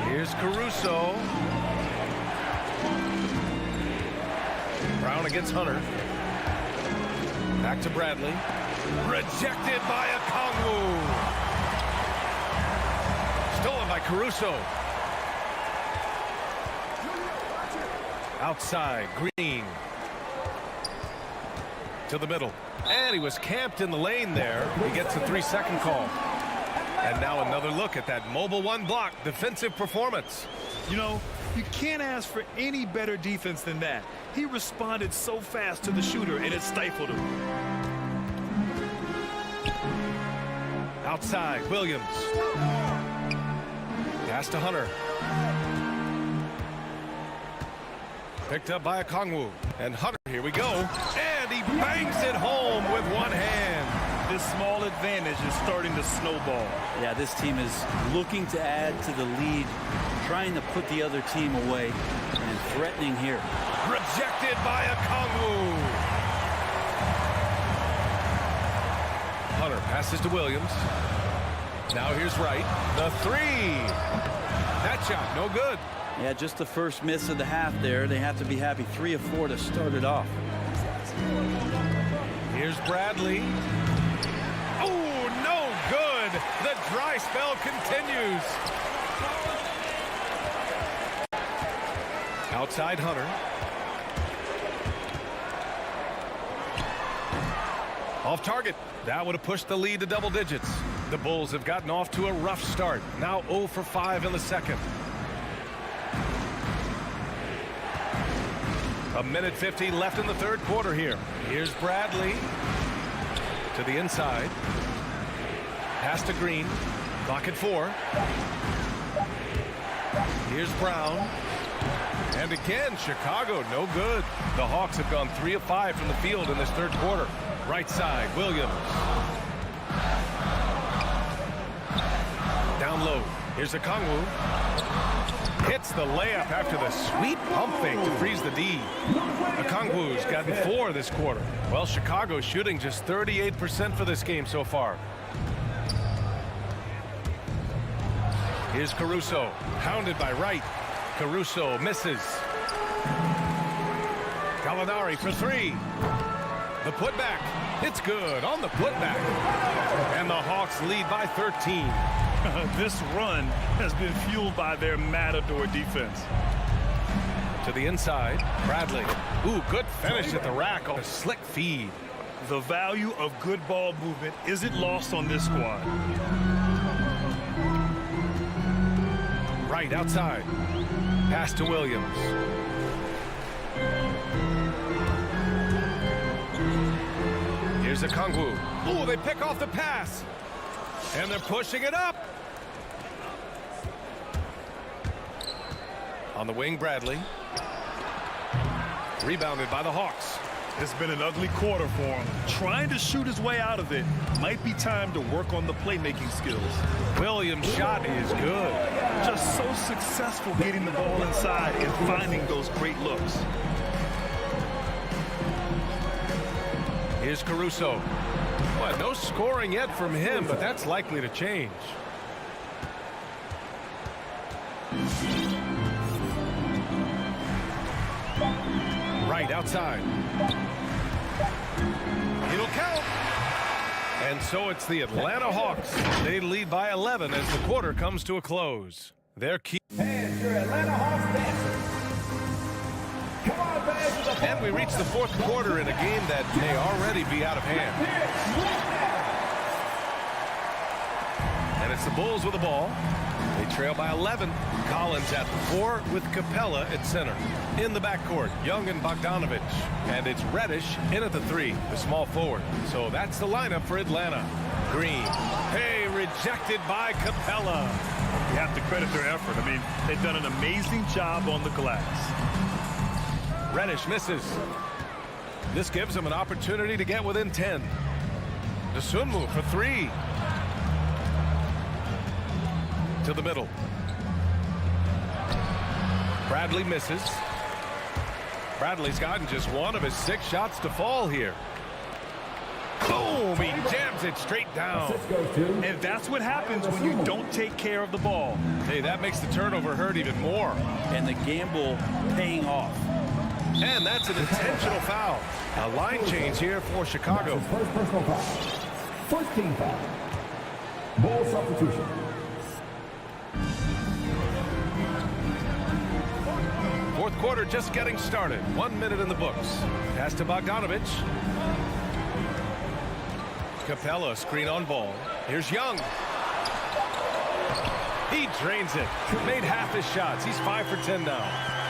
Here's Caruso. Brown against Hunter. Back to Bradley. Rejected by a Kongwu. Stolen by Caruso. Outside, Green. To the middle. And he was camped in the lane there. He gets a 3-second call. And now another look at that mobile 1 block defensive performance. You know, You can't ask for any better defense than that. He responded so fast to the shooter, and it stifled him. Outside, Williams. Pass to Hunter. Picked up by Okongwu. And Hunter, here we go. And he bangs it home with one hand. This small advantage is starting to snowball. Yeah, this team is looking to add to the lead, trying to put the other team away, and threatening here. Rejected by Okongwu. Hunter passes to Williams. Now here's Wright. The three. That shot, no good. Yeah, just the first miss of the half there. They have to be happy. 3 of 4 to start it off. Here's Bradley. Oh, no good. The dry spell continues. Outside Hunter. Off target. That would have pushed the lead to double digits. The Bulls have gotten off to a rough start. Now 0 for 5 in the second. A minute 50 left in the third quarter here. Here's Bradley to the inside. Pass to Green. Clock at 4. Here's Brown. And again, Chicago, no good. The Hawks have gone 3 of 5 from the field in this third quarter. Right side, Williams. Down low. Here's Okongwu. Hits the layup after the sweet pump fake to freeze the D. Okongwu's gotten 4 this quarter. Well, Chicago's shooting just 38% for this game so far. Here's Caruso. Hounded by Wright. Caruso misses. Gallinari for 3. The putback. It's good on the putback. And the Hawks lead by 13. This run has been fueled by their matador defense. To the inside, Bradley. Ooh, good finish at the rack on a slick feed. The value of good ball movement isn't lost on this squad. Right outside. Pass to Williams. Here's Okongwu. Ooh, they pick off the pass. And they're pushing it up. On the wing, Bradley. Rebounded by the Hawks. It's been an ugly quarter for him. Trying to shoot his way out of it. Might be time to work on the playmaking skills. Williams' shot is good. Just so successful getting the ball inside and finding those great looks. Here's Caruso. Well, no scoring yet from him, but that's likely to change. Right outside. It'll count. And so it's the Atlanta Hawks. They lead by 11 as the quarter comes to a close. Their key. And your Atlanta Hawks dancers. Come on, fans, to the And we reach the fourth quarter in a game that may already be out of hand. And it's the Bulls with the ball. They trail by 11. Collins at the 4 with Capella at center. In the backcourt, Young and Bogdanovich. And it's Reddish in at the 3, the small forward. So that's the lineup for Atlanta. Green. Hey, rejected by Capella. You have to credit their effort. I mean, they've done an amazing job on the glass. Reddish misses. This gives him an opportunity to get within 10. Dosunmu for 3. To the middle. Bradley misses. Bradley's gotten just 1 of his 6 shots to fall here. Boom! He jams it straight down. And that's what happens when you don't take care of the ball. Hey, that makes the turnover hurt even more. And the gamble paying off. And that's an intentional foul. A line change here for Chicago. first personal foul. First team foul. Ball substitution. Fourth quarter just getting started. 1 minute in the books. Pass to Bogdanovich. Capella screen on ball. Here's Young. He drains it. Made half his shots. He's 5 for 10 now.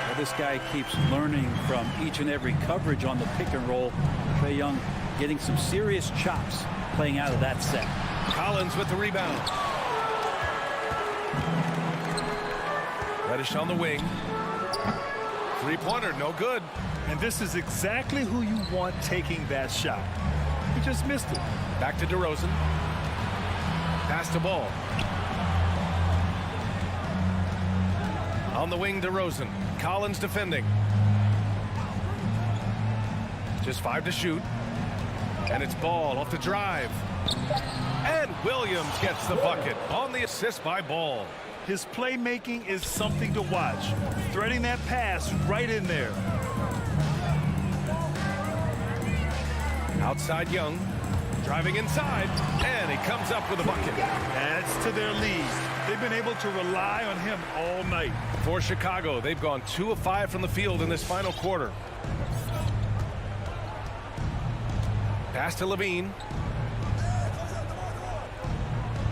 Well, this guy keeps learning from each and every coverage on the pick and roll. Trae Young getting some serious chops playing out of that set. Collins with the rebound. Reddish on the wing. Three-pointer, no good. And this is exactly who you want taking that shot. He just missed it. Back to DeRozan. Pass the ball. On the wing, DeRozan. Collins defending. Just 5 to shoot. And it's Ball off the drive. And Williams gets the bucket on the assist by Ball. His playmaking is something to watch. Threading that pass right in there. Outside Young. Driving inside. And he comes up with a bucket. Adds to their lead. They've been able to rely on him all night. For Chicago, they've gone 2 of 5 from the field in this final quarter. Pass to Levine.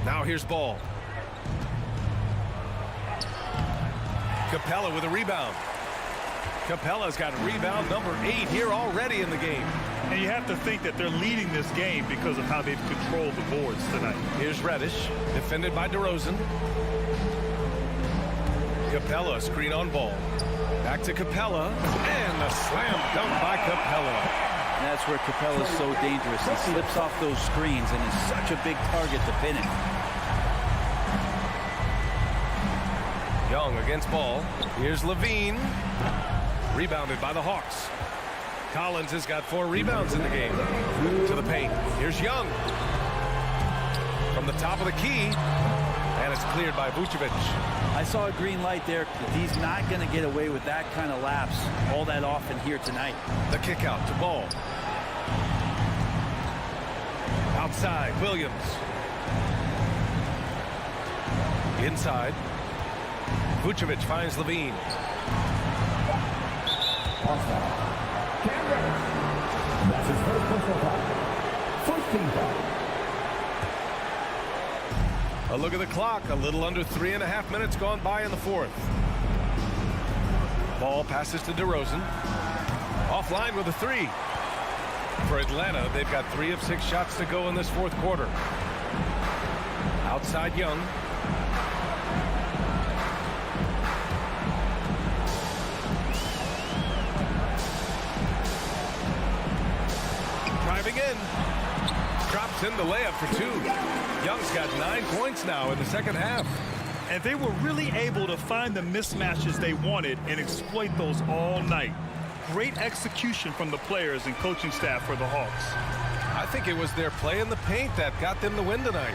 Now here's Ball. Capella with a rebound. Capella's got rebound number 8 here already in the game. And you have to think that they're leading this game because of how they've controlled the boards tonight. Here's Reddish, defended by DeRozan. Capella, screen on Ball. Back to Capella, and the slam dunk by Capella. And that's where Capella's so dangerous. He slips off those screens and is such a big target to pin him. Young against Ball. Here's Levine. Rebounded by the Hawks. Collins has got 4 rebounds in the game. To the paint. Here's Young. From the top of the key. And it's cleared by Vucevic. I saw a green light there. He's not going to get away with that kind of lapse all that often here tonight. The kick out to Ball. Outside, Williams. Inside. Vucevic finds Levine. That's his first personal foul. First team foul. A look at the clock. A little under 3.5 minutes gone by in the fourth. Ball passes to DeRozan. Offline with a 3. For Atlanta, they've got 3 of 6 shots to go in this fourth quarter. Outside Young. Driving in. Drops in the layup for 2. Young's got 9 points now in the second half. And they were really able to find the mismatches they wanted and exploit those all night. Great execution from the players and coaching staff for the Hawks. I think it was their play in the paint that got them the win tonight.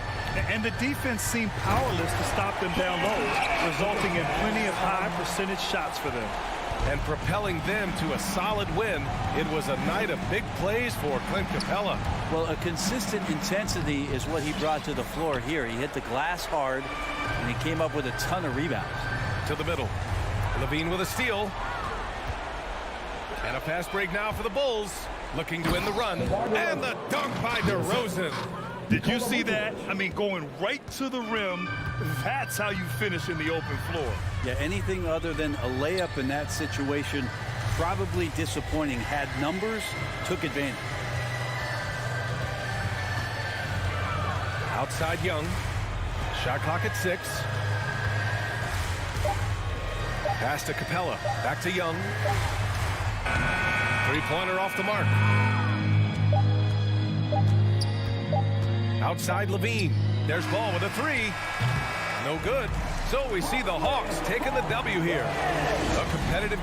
And the defense seemed powerless to stop them down low, resulting in plenty of high percentage shots for them. And propelling them to a solid win. It was a night of big plays for Clint Capella. Well, a consistent intensity is what he brought to the floor here. He hit the glass hard, and he came up with a ton of rebounds. To the middle. Levine with a steal. And a fast break now for the Bulls. Looking to win the run. And the dunk by DeRozan. Did you see that? I mean, going right to the rim. That's how you finish in the open floor. Yeah, anything other than a layup in that situation, probably disappointing. Had numbers, took advantage. Outside Young. Shot clock at 6. Pass to Capella. Back to Young. Three-pointer off the mark. Outside Levine. There's Ball with a 3. No good. So we see the Hawks taking the W here. A competitive...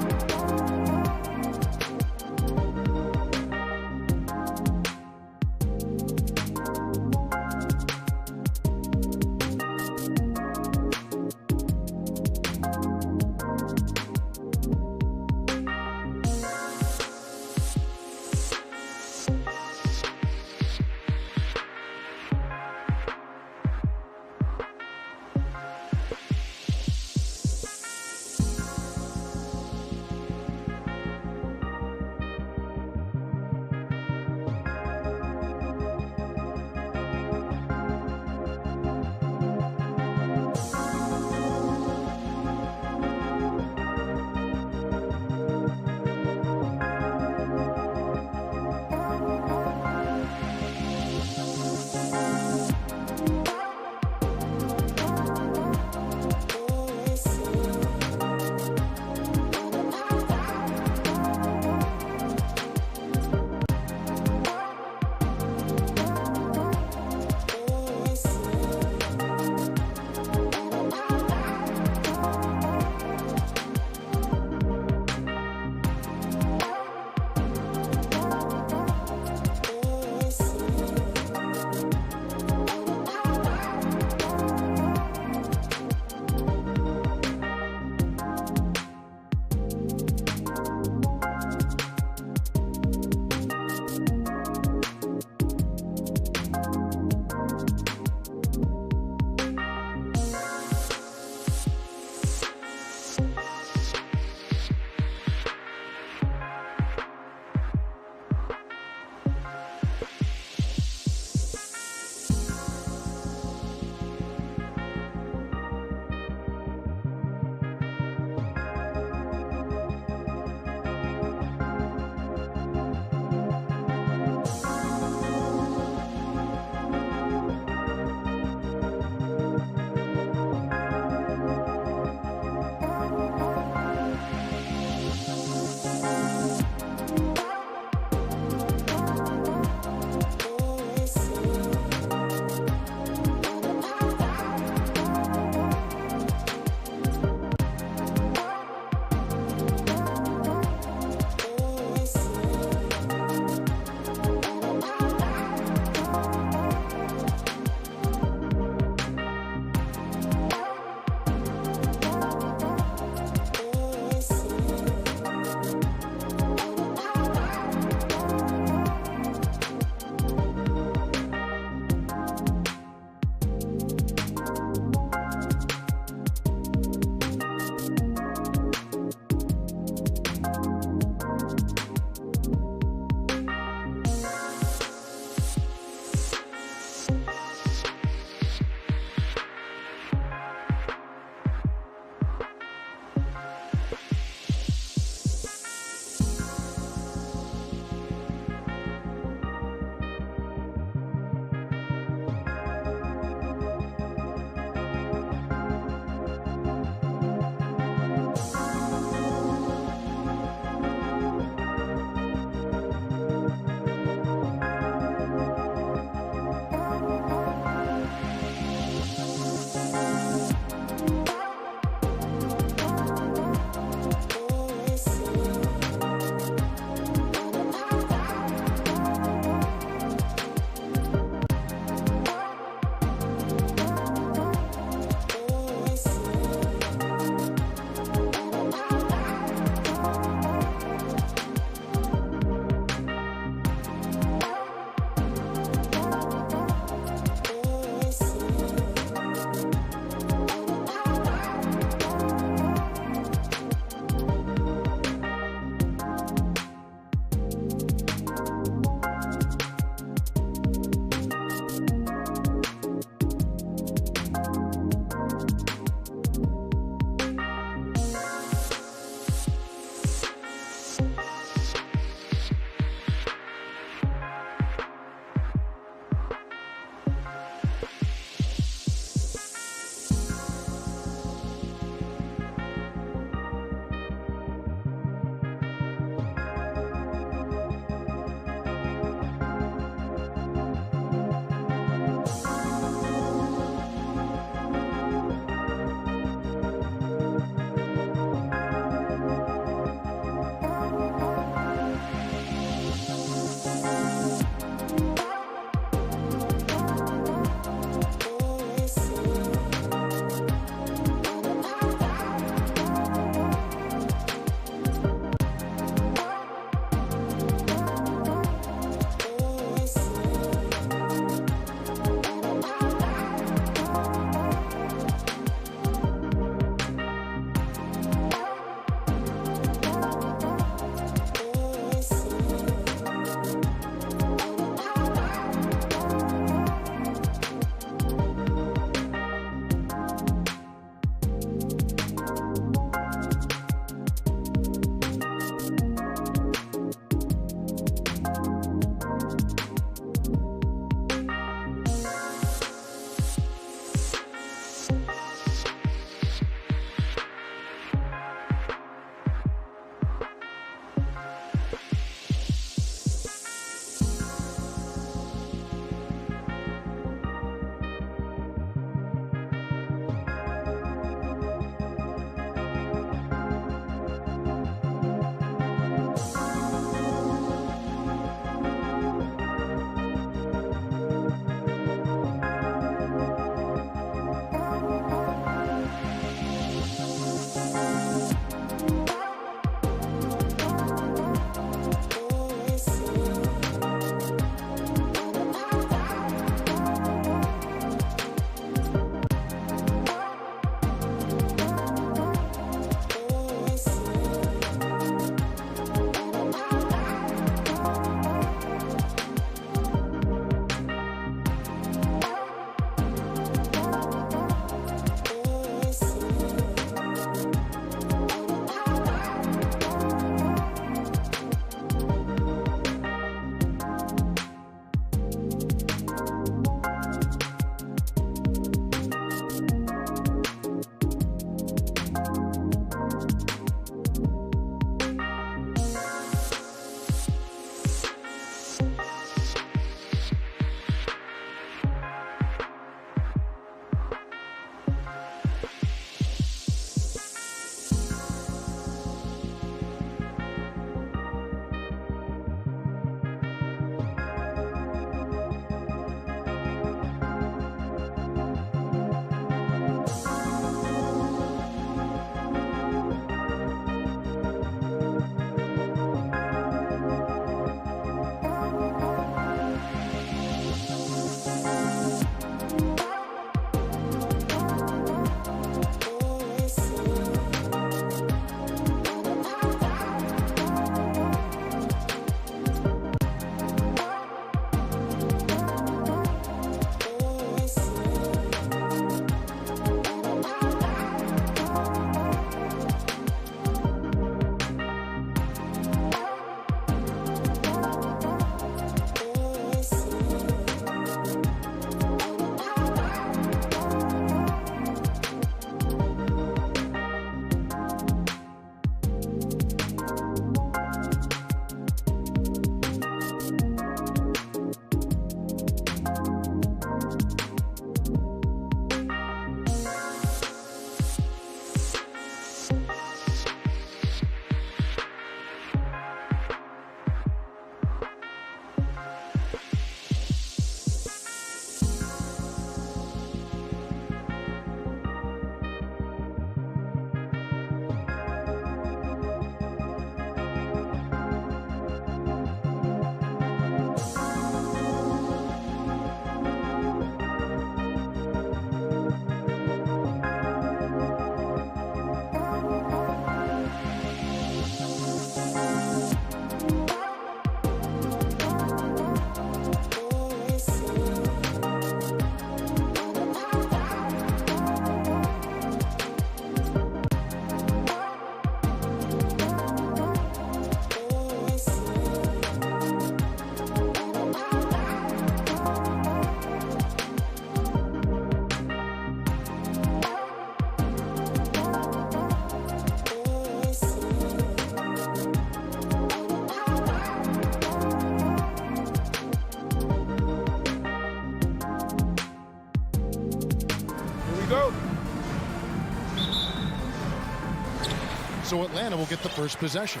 So Atlanta will get the first possession.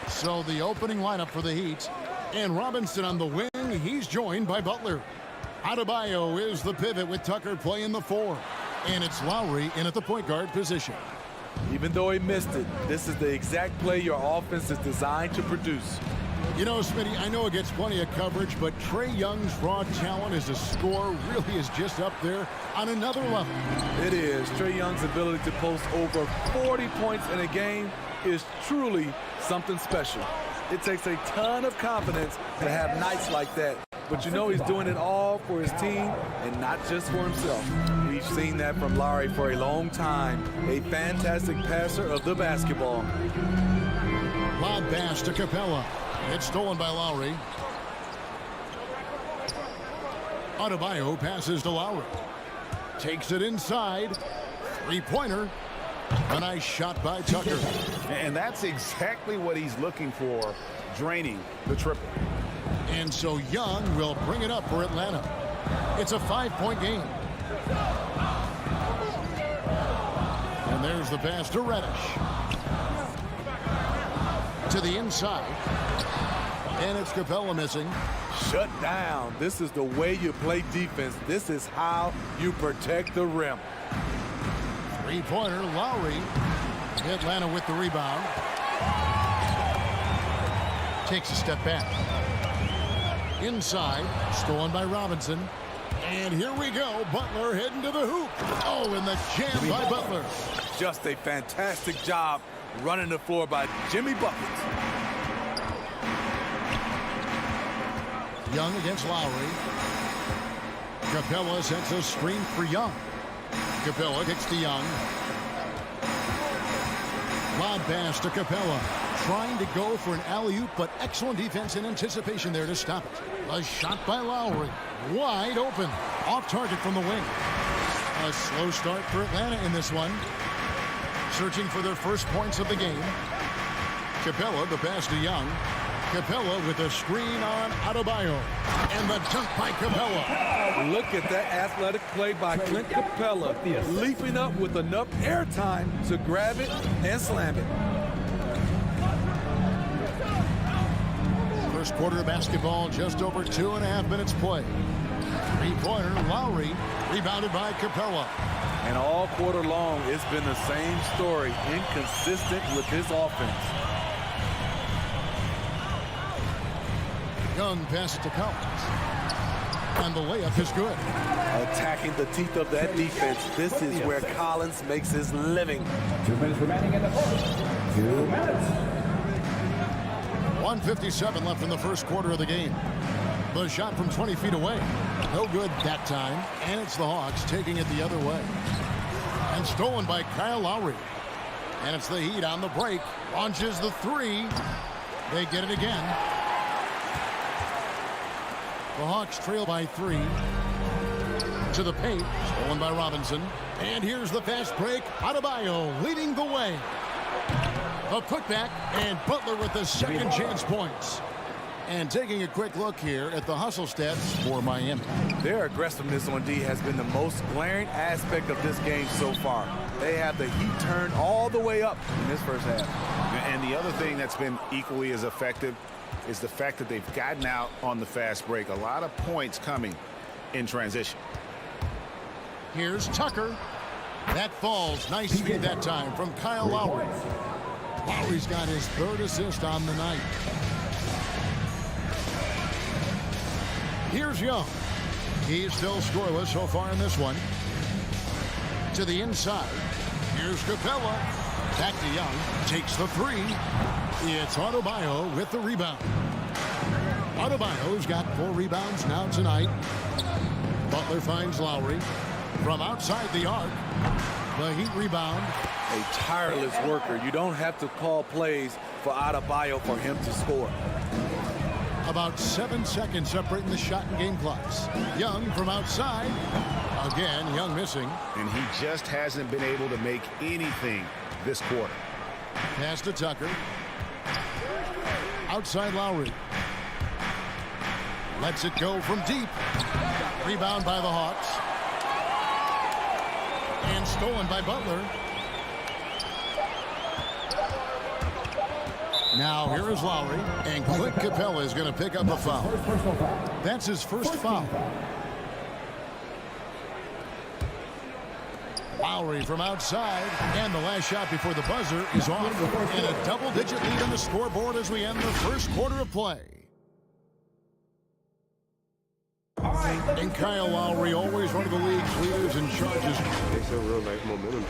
So the opening lineup for the Heat. And Robinson on the wing. He's joined by Butler. Adebayo is the pivot with Tucker playing the 4. And it's Lowry in at the point guard position. Even though he missed it, this is the exact play your offense is designed to produce. You know, Smitty, I know it gets plenty of coverage, but Trae Young's raw talent as a scorer really is just up there on another level. It is. Trae Young's ability to post over 40 points in a game is truly something special. It takes a ton of confidence to have nights like that. But you know he's doing it all for his team and not just for himself. We've seen that from Lowry for a long time. A fantastic passer of the basketball. Lob pass to Capella. It's stolen by Lowry. Adebayo passes to Lowry. Takes it inside. Three-pointer. A nice shot by Tucker. And that's exactly what he's looking for, draining the triple. And so Young will bring it up for Atlanta. It's a 5-point game. And there's the pass to Reddish. To the inside. And it's Capella missing. Shut down. This is the way you play defense. This is how you protect the rim. Three-pointer, Lowry. Atlanta with the rebound. Takes a step back. Inside, stolen by Robinson. And here we go. Butler heading to the hoop. Oh, and the jam by Butler. Just a fantastic job running the floor by Jimmy Buckets. Young against Lowry. Capella sets a screen for Young. Capella kicks to Young. Lob pass to Capella. Trying to go for an alley-oop, but excellent defense and anticipation there to stop it. A shot by Lowry. Wide open. Off target from the wing. A slow start for Atlanta in this one. Searching for their first points of the game. Capella, the pass to Young. Capella with a screen on Adebayo. And the dunk by Capella. Look at that athletic play by Clint Capella. Leaping up with enough airtime to grab it and slam it. First quarter of basketball, just over 2.5 minutes play. Three-pointer, Lowry, rebounded by Capella. And all quarter long, it's been the same story, inconsistent with his offense. Young passes to Collins. And the layup is good. Attacking the teeth of that defense. This is where Collins makes his living. 2 minutes remaining in the fourth. 2 minutes. 1:57 left in the first quarter of the game. The shot from 20 feet away. No good that time. And it's the Hawks taking it the other way. And stolen by Kyle Lowry. And it's the Heat on the break. Launches the three. They get it again. The Hawks trail by 3. To the paint. Stolen by Robinson. And here's the fast break. Adebayo leading the way. A putback, and Butler with the second chance points. And taking a quick look here at the hustle stats for Miami. Their aggressiveness on D has been the most glaring aspect of this game so far. They have the heat turned all the way up in this first half. And the other thing that's been equally as effective is the fact that they've gotten out on the fast break. A lot of points coming in transition. Here's Tucker. That falls. Nice speed that time from Kyle Lowry. Lowry's got his third assist on the night. Here's Young. He's still scoreless so far in this one. To the inside. Here's Capella. Back to Young. Takes the three. It's Adebayo with the rebound. Adebayo's got 4 rebounds now tonight. Butler finds Lowry. From outside the arc. The Heat rebound. A tireless worker. You don't have to call plays for Adebayo for him to score. About 7 seconds separating the shot and game clocks. Young from outside. Again, Young missing. And he just hasn't been able to make anything this quarter. Pass to Tucker. Outside Lowry. Lets it go from deep. Rebound by the Hawks. And stolen by Butler. Now here is Lowry, and Clint Capella is going to pick up a foul. That's his first foul. Lowry from outside, and the last shot before the buzzer is off. And a double-digit lead on the scoreboard as we end the first quarter of play. And Kyle Lowry, always one of the league's leaders in charges. Makes a real nice momentum.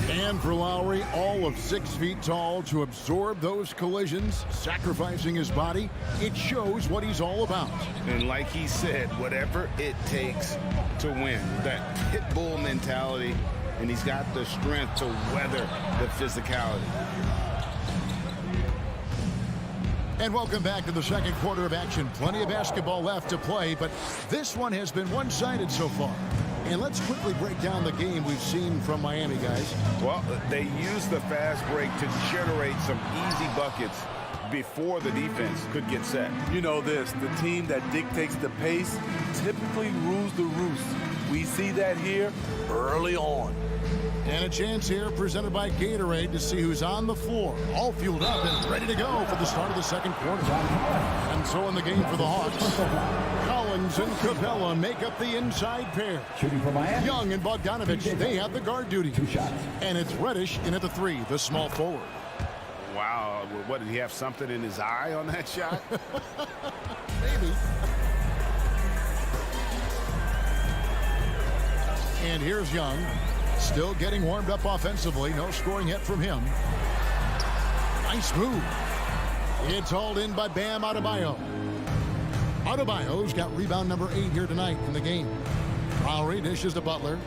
And for Lowry, all of 6 feet tall, to absorb those collisions, sacrificing his body, it shows what he's all about. And like he said, whatever it takes to win. That pit bull mentality, and he's got the strength to weather the physicality. And welcome back to the second quarter of action. Plenty of basketball left to play, but this one has been one-sided so far. And let's quickly break down the game we've seen from Miami, guys. Well, they used the fast break to generate some easy buckets before the defense could get set. You know this, the team that dictates the pace typically rules the roost. We see that here early on. And a chance here presented by Gatorade to see who's on the floor. All fueled up and ready to go for the start of the second quarter. And so in the game for the Hawks, Collins and Capella make up the inside pair. Shooting for Miami. Young and Bogdanovich, they have the guard duty. 2 shots. And it's Reddish in at the 3, the small forward. Wow, what, did he have something in his eye on that shot? Maybe. And here's Young, still getting warmed up offensively. No scoring yet from him. Nice move. It's hauled in by Bam Adebayo. Adebayo's got rebound number 8 here tonight in the game. Lowry dishes to Butler.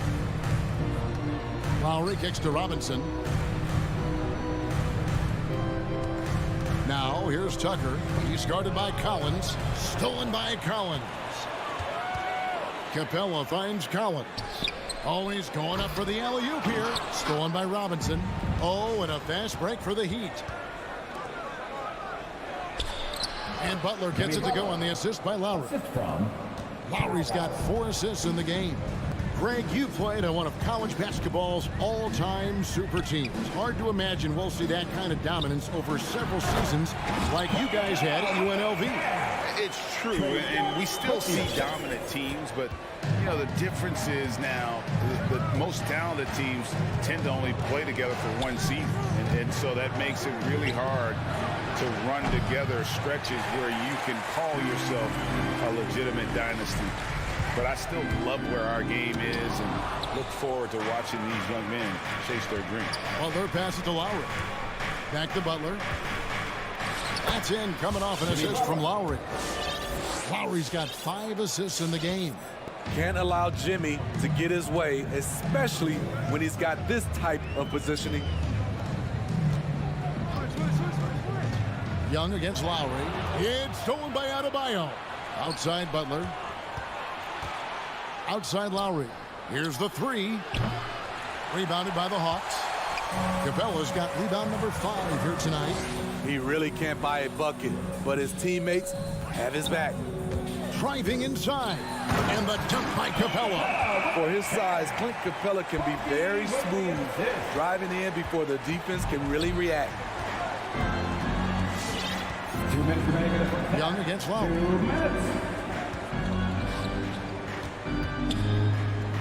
Lowry kicks to Robinson. Now here's Tucker. He's guarded by Collins. Stolen by Collins. Capella finds Collins. Oh, he's going up for the alley-oop here. Stolen by Robinson. Oh, and a fast break for the Heat. And Butler gets it to go on the assist by Lowry. Lowry's got 4 assists in the game. Greg, you played on one of college basketball's all-time super teams. Hard to imagine we'll see that kind of dominance over several seasons like you guys had at UNLV. It's true, and we still see dominant teams, but you know, the difference is now the most talented teams tend to only play together for one season, and so that makes it really hard to run together stretches where you can call yourself a legitimate dynasty. But I still love where our game is and look forward to watching these young men chase their dreams. Butler passes to Lowry. Back to Butler. That's in, coming off an assist from Lowry. Lowry's got 5 assists in the game. Can't allow Jimmy to get his way, especially when he's got this type of positioning. Young against Lowry. It's stolen by Adebayo. Outside Butler. Outside Lowry. Here's the 3. Rebounded by the Hawks. Capella's got rebound number 5 here tonight. He really can't buy a bucket, but his teammates have his back. Driving inside. And the dunk by Capella. For his size, Clint Capella can be very smooth, driving in before the defense can really react. 2 minutes remaining in the first half. Young against Lowry. 2 minutes.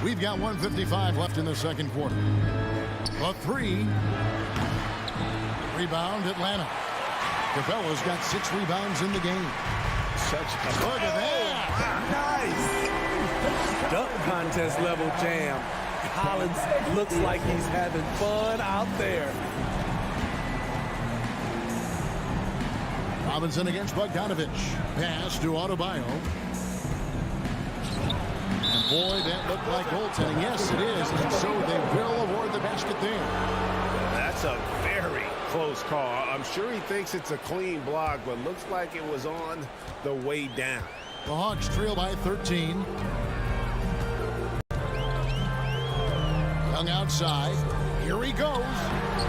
We've got 1:55 left in the second quarter. A 3. Rebound Atlanta. Capella's got 6 rebounds in the game. Look at that. Nice. Dunk contest level jam. Collins looks like he's having fun out there. Robinson against Bogdanovich. Pass to Adebayo. And boy, that looked like goaltending. Yes, it is. And so they will award the basket there. That's a very close call. I'm sure he thinks it's a clean block, but looks like it was on the way down. The Hawks trail by 13. Young outside. Here he goes.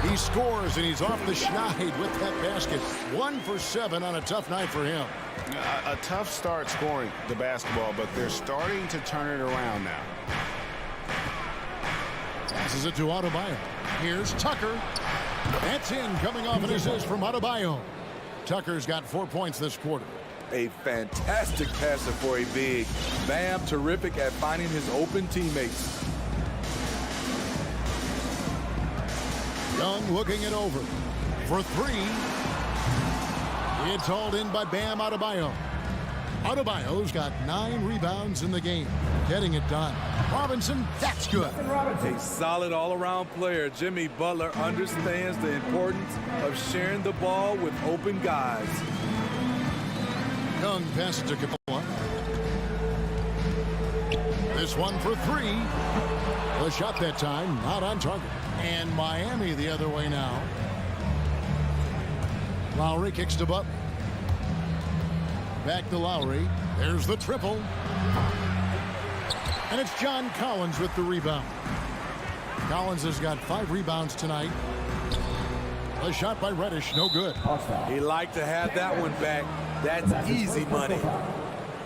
He scores, and he's off the schneid with that basket. 1 for 7 on a tough night for him. A tough start scoring the basketball, but they're starting to turn it around now. Passes it to Adebayo. Here's Tucker. That's in, coming off an assist from Adebayo. Tucker's got 4 points this quarter. A fantastic passer for a big. Bam, terrific at finding his open teammates. Young looking it over for three. It's hauled in by Bam Adebayo. Adebayo's got 9 rebounds in the game, getting it done. Robinson, that's good. A solid all-around player. Jimmy Butler understands the importance of sharing the ball with open guys. Young passes to Capella. This one for three. The shot that time, not on target. And Miami the other way now. Lowry kicks to Butler. Back to Lowry. There's the triple. And it's John Collins with the rebound. Collins has got 5 rebounds tonight. A shot by Reddish, no good. He liked to have that one back. That's easy money.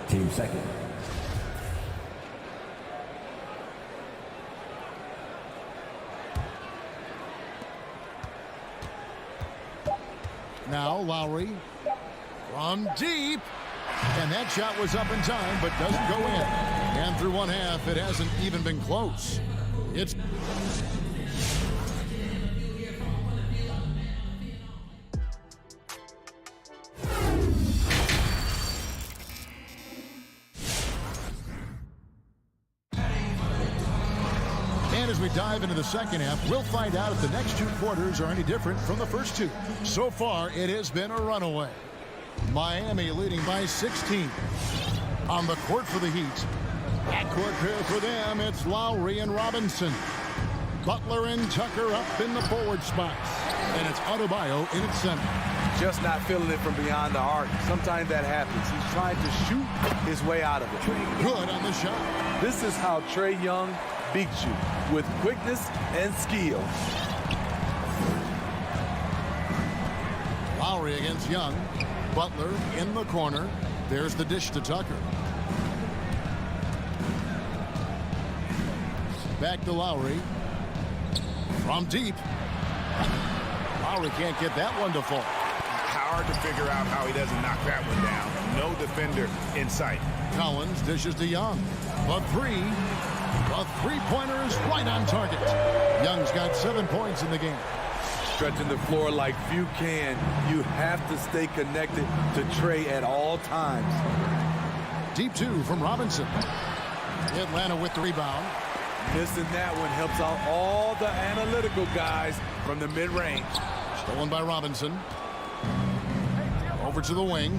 Team second. Now Lowry from deep. And that shot was up in time, but doesn't go in. And through one half, it hasn't even been close. It's... And as we dive into the second half, we'll find out if the next 2 quarters are any different from the first 2. So far, it has been a runaway. Miami leading by 16. On the court for the Heat. Backcourt pair for them, it's Lowry and Robinson. Butler and Tucker up in the forward spots. And it's Adebayo in its center. Just not feeling it from beyond the arc. Sometimes that happens. He's trying to shoot his way out of it. Good on the shot. This is how Trae Young beats you, with quickness and skill. Lowry against Young. Butler in the corner. There's the dish to Tucker. Back to Lowry. From deep. Lowry can't get that one to fall. Hard to figure out how he doesn't knock that one down. No defender in sight. Collins dishes to Young. The three. The three-pointer is right on target. Young's got 7 points in the game. Stretching the floor like few can. You have to stay connected to Trae at all times. Deep 2 from Robinson. Atlanta with the rebound. Missing that one helps out all the analytical guys from the mid-range. Stolen by Robinson. Over to the wing.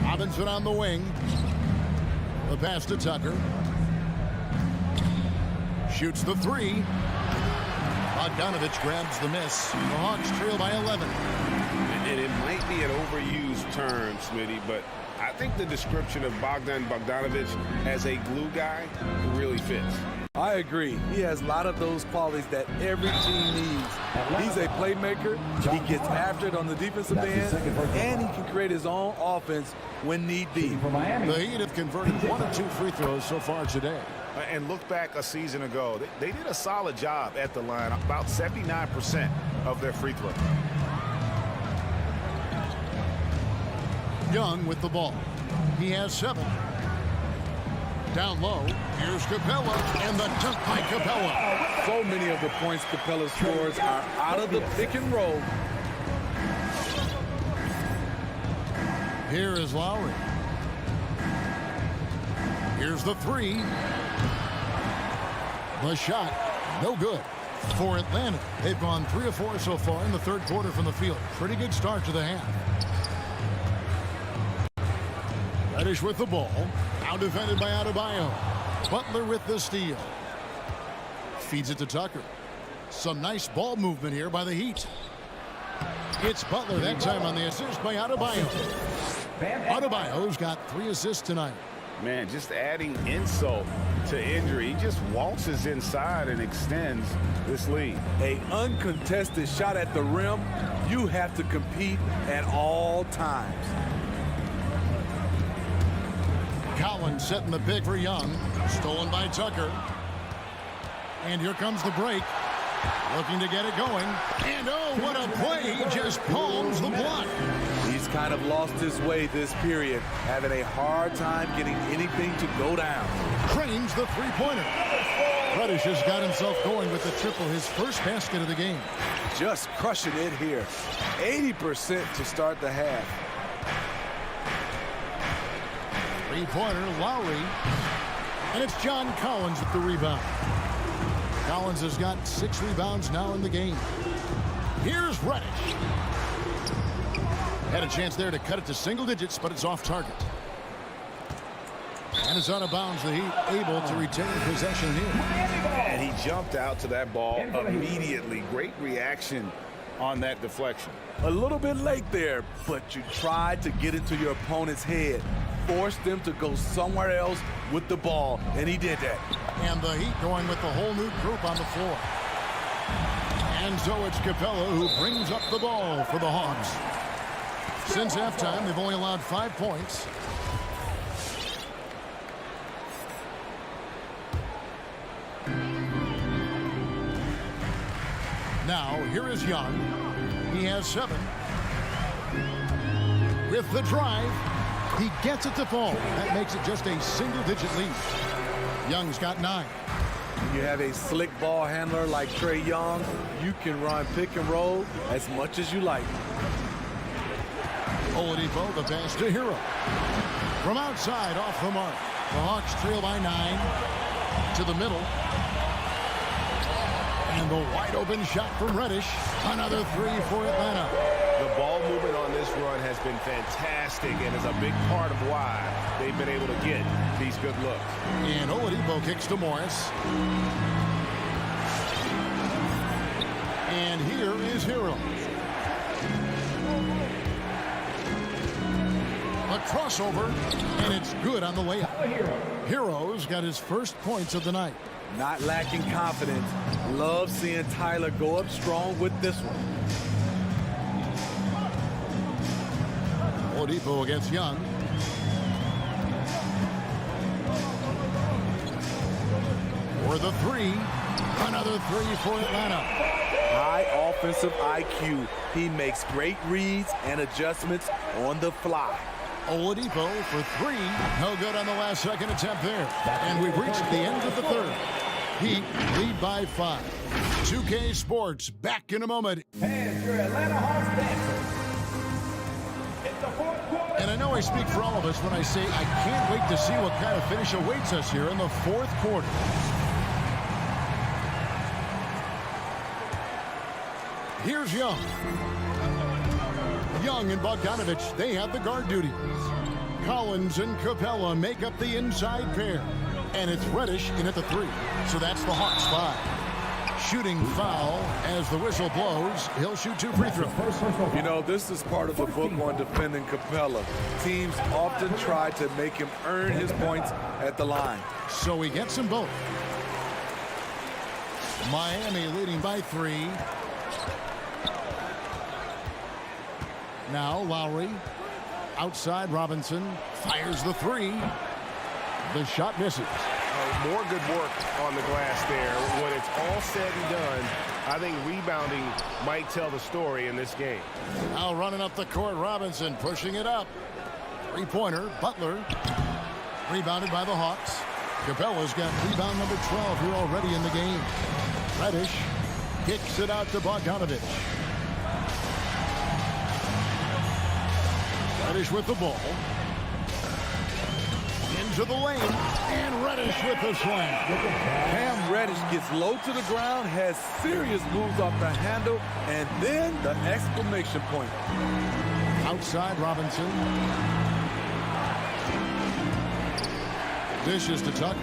Robinson on the wing. The pass to Tucker. Shoots the three. Bogdanovich grabs the miss. The Hawks trail by 11. And it might be an overused term, Smitty, but I think the description of Bogdanovich as a glue guy really fits. I agree. He has a lot of those qualities that every team needs. He's a playmaker. He gets after it on the defensive end, and he can create his own offense when need be. The Heat have converted 1 of 2 free throws so far today. And look back a season ago. They did a solid job at the line, about 79% of their free throws. Young with the ball. He has 7. Down low, here's Capella, and the dunk by Capella. So many of the points Capella scores are out of the pick and roll. Here is Lowry. Here's the three. The shot, no good. For Atlanta, they've gone 3 of 4 so far in the third quarter from the field. Pretty good start to the half. Reddish with the ball. Now defended by Adebayo. Butler with the steal. Feeds it to Tucker. Some nice ball movement here by the Heat. It's Butler that time on the assist by Adebayo. Adebayo's got 3 assists tonight. Man, just adding insult to injury. He just waltzes inside and extends this lead. An uncontested shot at the rim. You have to compete at all times. Collins setting the pick for Young. Stolen by Tucker. And here comes the break. Looking to get it going. And oh, what a play. He just palms the block. He's kind of lost his way this period, having a hard time getting anything to go down. Cranes the three-pointer. Prettiest has got himself going with the triple, his first basket of the game. Just crushing it here. 80% to start the half. Three-pointer, Lowry. And it's John Collins with the rebound. Collins has got 6 rebounds now in the game. Here's Reddish. Had a chance there to cut it to single digits, but it's off target. And it's out of bounds. The Heat able to retain possession here. And he jumped out to that ball immediately. Great reaction on that deflection. A little bit late there, but you tried to get into your opponent's head. Force them to go somewhere else with the ball, and he did that. And the Heat going with the whole new group on the floor. And so it's Capella who brings up the ball for the Hawks. Since halftime, they've only allowed 5 points. Now, here is Young. He has 7. With the drive, he gets it to fall. That makes it just a single-digit lead. Young's got 9. When you have a slick ball handler like Trae Young, you can run pick and roll as much as you like. Oladipo, the pass to Hero. From outside, off the mark. The Hawks trail by 9. To the middle. And the wide open shot from Reddish. Another 3 for Atlanta. The ball movement on this run has been fantastic and is a big part of why they've been able to get these good looks. And Oladipo kicks to Morris. And here is Hero. A crossover, and it's good on the way up. Hero's got his first points of the night. Not lacking confidence. Love seeing Tyler go up strong with this one. Oladipo against Young. For the 3. Another 3 for Atlanta. High offensive IQ. He makes great reads and adjustments on the fly. Oladipo for 3. No good on the last second attempt there. And we've reached the end of the third. Heat lead by 5. 2K Sports back in a moment. And your Atlanta Hawks dancers. It's the fourth quarter. And I know I speak for all of us when I say I can't wait to see what kind of finish awaits us here in the fourth quarter. Here's Young. Young and Bogdanovich, they have the guard duties. Collins and Capella make up the inside pair. And it's Reddish in at the 3. So that's the Hawks 5. Shooting foul as the whistle blows. He'll shoot 2 free throws. You know, this is part of the book on defending Capella. Teams often try to make him earn his points at the line. So he gets them both. Miami leading by 3. Now Lowry. Outside Robinson. Fires the 3. The shot misses. More good work on the glass there. When it's all said and done, I think rebounding might tell the story in this game. Now running up the court, Robinson pushing it up. Three-pointer, Butler. Rebounded by the Hawks. Capella's got rebound number 12 here already in the game. Reddish kicks it out to Bogdanovich. Reddish with the ball. Into the lane, and Reddish with the slam. Cam Reddish gets low to the ground, has serious moves off the handle, and then the exclamation point. Outside Robinson. Dishes to Tucker.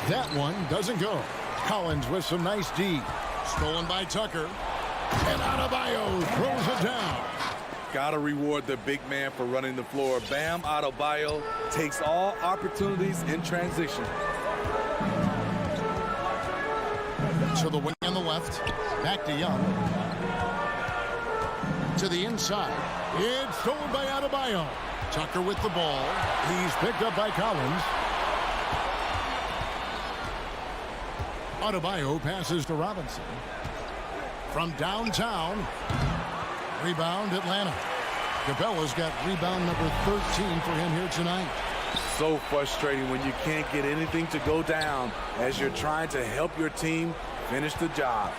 That one doesn't go. Collins with some nice D. Stolen by Tucker. And Adebayo throws it down. Gotta reward the big man for running the floor. Bam Adebayo takes all opportunities in transition. To the wing on the left. Back to Young. To the inside. It's stolen by Adebayo. Tucker with the ball. He's picked up by Collins. Adebayo passes to Robinson. From downtown, rebound Atlanta. Capella's got rebound number 13 for him here tonight. So frustrating when you can't get anything to go down as you're trying to help your team finish the job.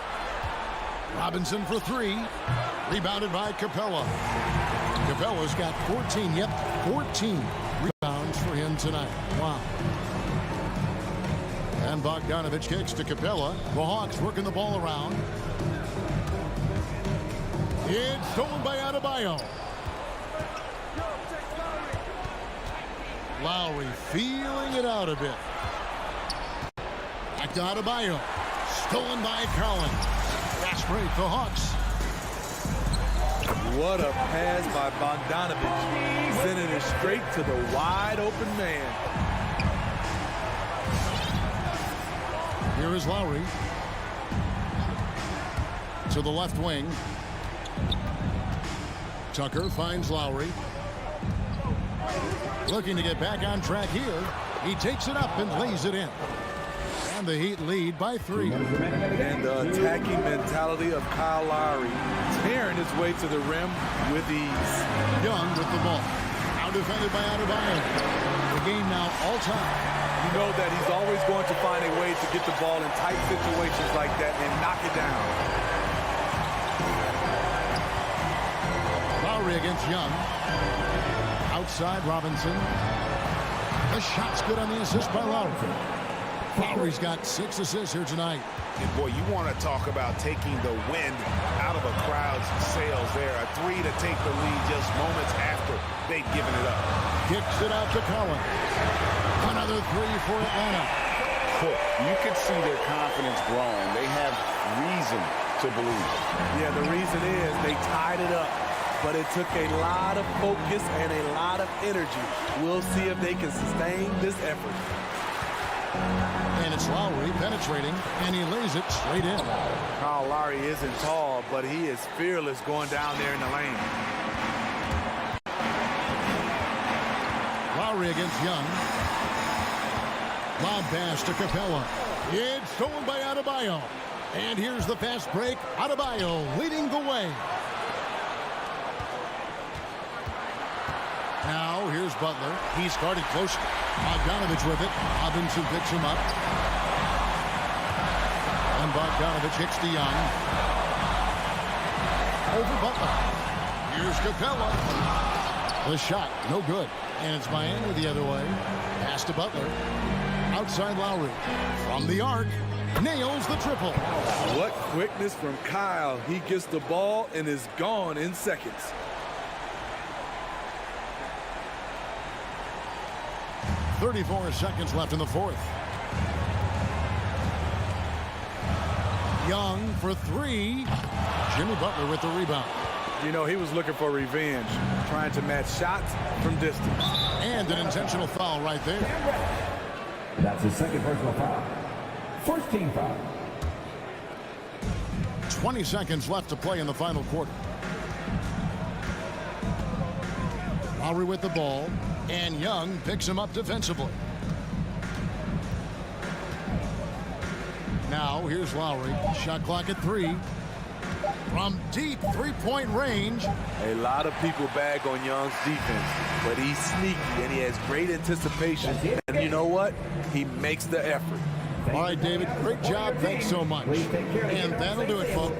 Robinson for three. Rebounded by Capella. Capella's got 14. Yep, 14 rebounds for him tonight. Wow. And Bogdanovich kicks to Capella. The Hawks working the ball around. It's stolen by Adebayo. Lowry feeling it out a bit. Back to Adebayo. Stolen by Collins. Fast break, the Hawks. What a pass by Bogdanovich. Sending it straight to the wide open man. Here is Lowry. To the left wing. Tucker finds Lowry. Looking to get back on track here. He takes it up and lays it in. And the Heat lead by 3. And the attacking mentality of Kyle Lowry, tearing his way to the rim with ease. Young with the ball. Now defended by Adebayo. The game now all time. You know that he's always going to find a way to get the ball in tight situations like that and knock it down. Lowry against Young. Outside Robinson. The shot's good on the assist by Lowry. Lowry's got 6 assists here tonight. And boy, you want to talk about taking the wind out of a crowd's sails there. A three to take the lead just moments after they'd given it up. Kicks it out to Collins. Another three for Atlanta. You can see their confidence growing. They have reason to believe. Yeah, the reason is they tied it up. But it took a lot of focus and a lot of energy. We'll see if they can sustain this effort. And it's Lowry penetrating, and he lays it straight in. Kyle Lowry isn't tall, but he is fearless going down there in the lane. Lowry against Young. Lob pass to Capella. It's stolen by Adebayo. And here's the fast break. Adebayo leading the way. Now, here's Butler. He's guarded closely. Bogdanovich with it. Robinson picks him up. And Bogdanovich kicks to Young. Over Butler. Here's Capella. The shot, no good. And it's Miami the other way. Pass to Butler. Outside Lowry. From the arc. Nails the triple. What quickness from Kyle. He gets the ball and is gone in seconds. .34 seconds left in the fourth. Young for three. Jimmy Butler with the rebound. You know, he was looking for revenge, trying to match shots from distance. And an intentional foul right there. That's his second personal foul. First team foul. 20 seconds left to play in the final quarter. Lowry with the ball. And Young picks him up defensively. Now, here's Lowry. Shot clock at 3. From deep three-point range. A lot of people bag on Young's defense, but he's sneaky and he has great anticipation. And you know what? He makes the effort. All right, David, great job. Thanks so much. And that'll do it, folks.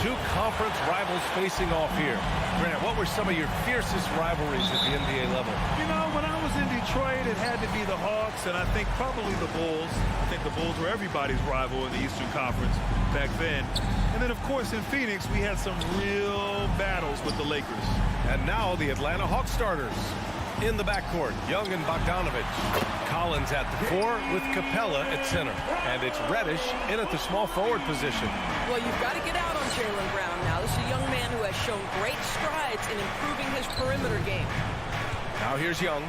two conference rivals facing off here. Grant, what were some of your fiercest rivalries at the NBA level? You know, when I was in Detroit, it had to be the Hawks, and I think probably the Bulls. I think the Bulls were everybody's rival in the Eastern Conference back then. And then, of course, in Phoenix, we had some real battles with the Lakers. And now the Atlanta Hawks starters. In the backcourt, Young and Bogdanovich. Collins at the 4 with Capella at center. And it's Reddish in at the small forward position. Well, you've got to get out on Jaylen Brown now. This is a young man who has shown great strides in improving his perimeter game. Now here's Young.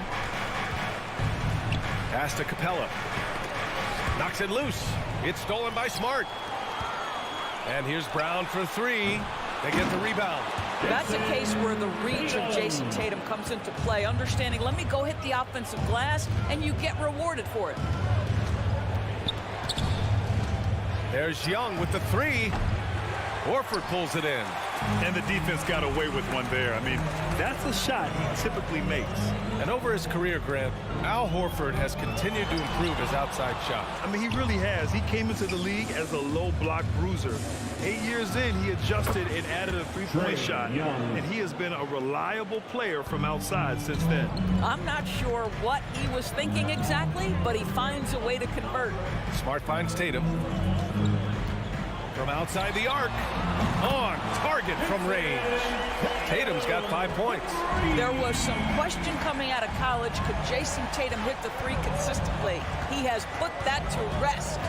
Pass to Capella. Knocks it loose. It's stolen by Smart. And here's Brown for 3. They get the rebound. That's a case where the reach of Jason Tatum comes into play. Understanding, let me go hit the offensive glass, and you get rewarded for it. There's Young with the 3. Horford pulls it in. And the defense got away with one there. I mean, that's a shot he typically makes. And over his career, Grant, Al Horford has continued to improve his outside shot. I mean, he really has. He came into the league as a low block bruiser. 8 years in, he adjusted and added a three-point shot. And he has been a reliable player from outside since then. I'm not sure what he was thinking exactly, but he finds a way to convert. Smart finds Tatum. From outside the arc. On target from range. Tatum's got 5 points. There was some question coming out of college. Could Jason Tatum hit the 3 consistently? He has put that to rest.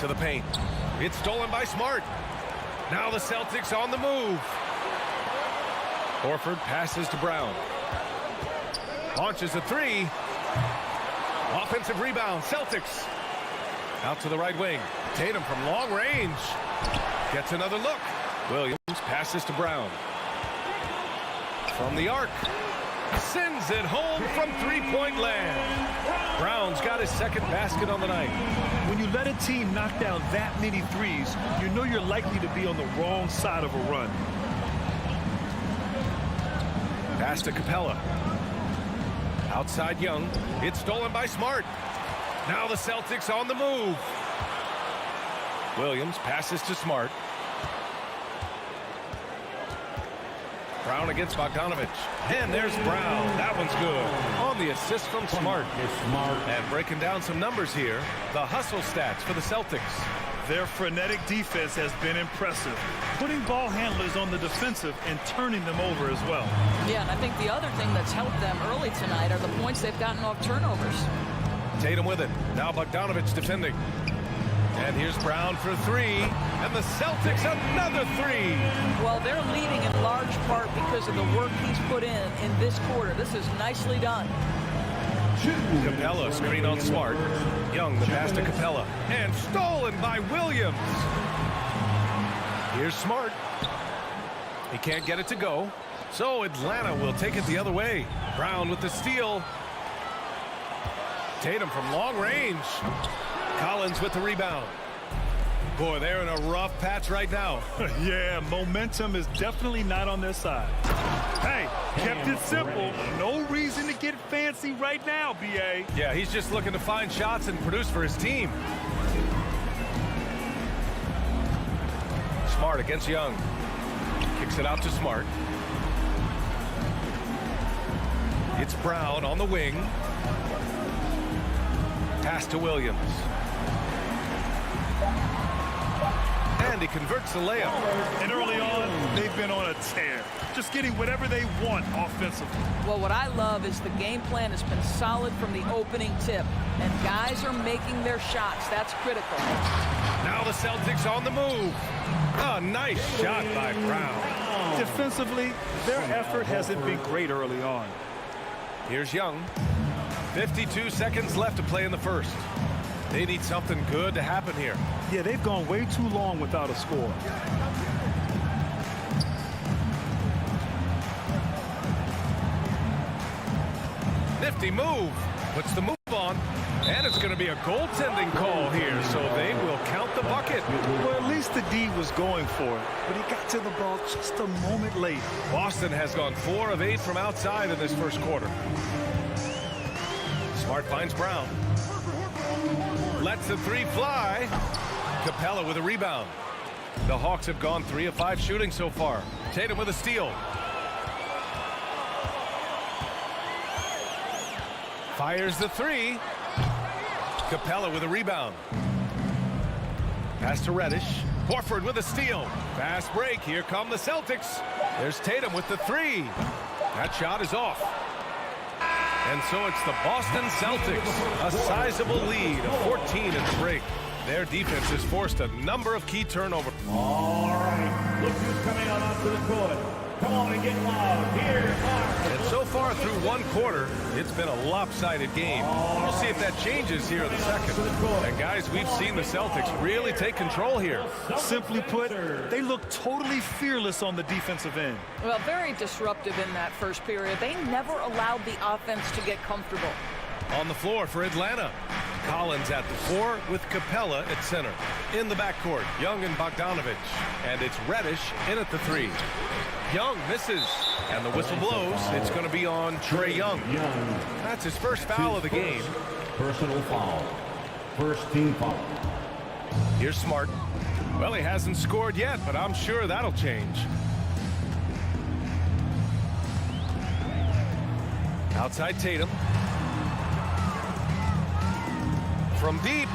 To the paint. It's stolen by Smart. Now the Celtics on the move. Horford passes to Brown. Launches a 3. Offensive rebound. Celtics. Out to the right wing. Tatum from long range. Gets another look. Williams passes to Brown. From the arc. Sends it home from three-point land. Brown's got his second basket on the night. When you let a team knock down that many threes, you know you're likely to be on the wrong side of a run. Pass to Capella. Outside Young. It's stolen by Smart. Now the Celtics on the move. Williams passes to Smart. Brown against Bogdanovich. And there's Brown. That one's good. On the assist from Smart. And breaking down some numbers here. The hustle stats for the Celtics. Their frenetic defense has been impressive. Putting ball handlers on the defensive and turning them over as well. Yeah, and I think the other thing that's helped them early tonight are the points they've gotten off turnovers. Tatum with it. Now Bogdanovich defending. And here's Brown for 3. And the Celtics another 3. Well, they're leading in large part because of the work he's put in this quarter. This is nicely done. Capella screen on Smart. Young the pass to Capella. And stolen by Williams. Here's Smart. He can't get it to go. So Atlanta will take it the other way. Brown with the steal. Tatum from long range. Collins with the rebound. Boy, they're in a rough patch right now. Yeah, momentum is definitely not on their side. Hey, kept it simple. No reason to get fancy right now, B.A. Yeah, he's just looking to find shots and produce for his team. Smart against Young. Kicks it out to Smart. It's Brown on the wing. Pass to Williams. And he converts the layup. And early on, they've been on a tear. Just getting whatever they want offensively. Well, what I love is the game plan has been solid from the opening tip. And guys are making their shots. That's critical. Now the Celtics on the move. A nice shot by Brown. Defensively, their effort hasn't been great early on. Here's Young. 52 seconds left to play in the first. They need something good to happen here. Yeah, they've gone way too long without a score. Nifty move. Puts the move on. And it's going to be a goaltending call here, so they will count the bucket. Well, at least the D was going for it, but he got to the ball just a moment late. Boston has gone 4 of 8 from outside in this first quarter. Smart finds Brown. Lets the 3 fly. Capella with a rebound. The Hawks have gone 3 of 5 shooting so far. Tatum with a steal. Fires the 3. Capella with a rebound. Pass to Reddish. Horford with a steal. Fast break. Here come the Celtics. There's Tatum with the 3. That shot is off. And so it's the Boston Celtics. A sizable lead of 14 in the break. Their defense has forced a number of key turnovers. All right, look who's coming out onto the court. Come on and get loud. Here are... And so far through one quarter, it's been a lopsided game. We'll see if that changes here in the second. And guys, we've seen the Celtics really take control here. Simply put, they look totally fearless on the defensive end. Well, very disruptive in that first period. They never allowed the offense to get comfortable. On the floor for Atlanta, Collins at the 4 with Capella at center. In the backcourt, Young and Bogdanovich. And it's Reddish in at the 3. Young misses, and the whistle blows. It's going to be on Trae Young. That's his first foul of the game. Personal foul. First team foul. Here's Smart. Well, he hasn't scored yet, but I'm sure that'll change. Outside Tatum. From deep.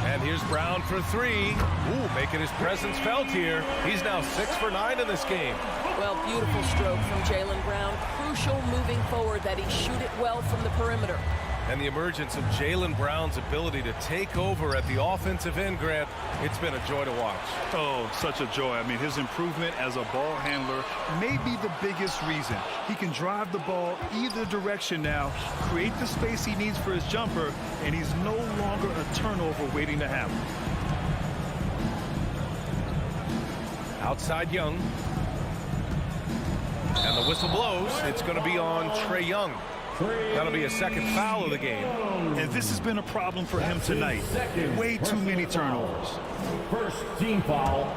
And here's Brown for 3. Ooh, making his presence felt here. He's now 6 for 9 in this game. Well, beautiful stroke from Jaylen Brown. Crucial moving forward that he shoot it well from the perimeter. And the emergence of Jaylen Brown's ability to take over at the offensive end, Grant, it's been a joy to watch. Oh, such a joy. I mean, his improvement as a ball handler may be the biggest reason. He can drive the ball either direction now, create the space he needs for his jumper, and he's no longer a turnover waiting to happen. Outside Young. And the whistle blows. It's going to be on Trae Young. That'll be a second foul of the game. And this has been a problem for him tonight. Way too many turnovers. First team foul.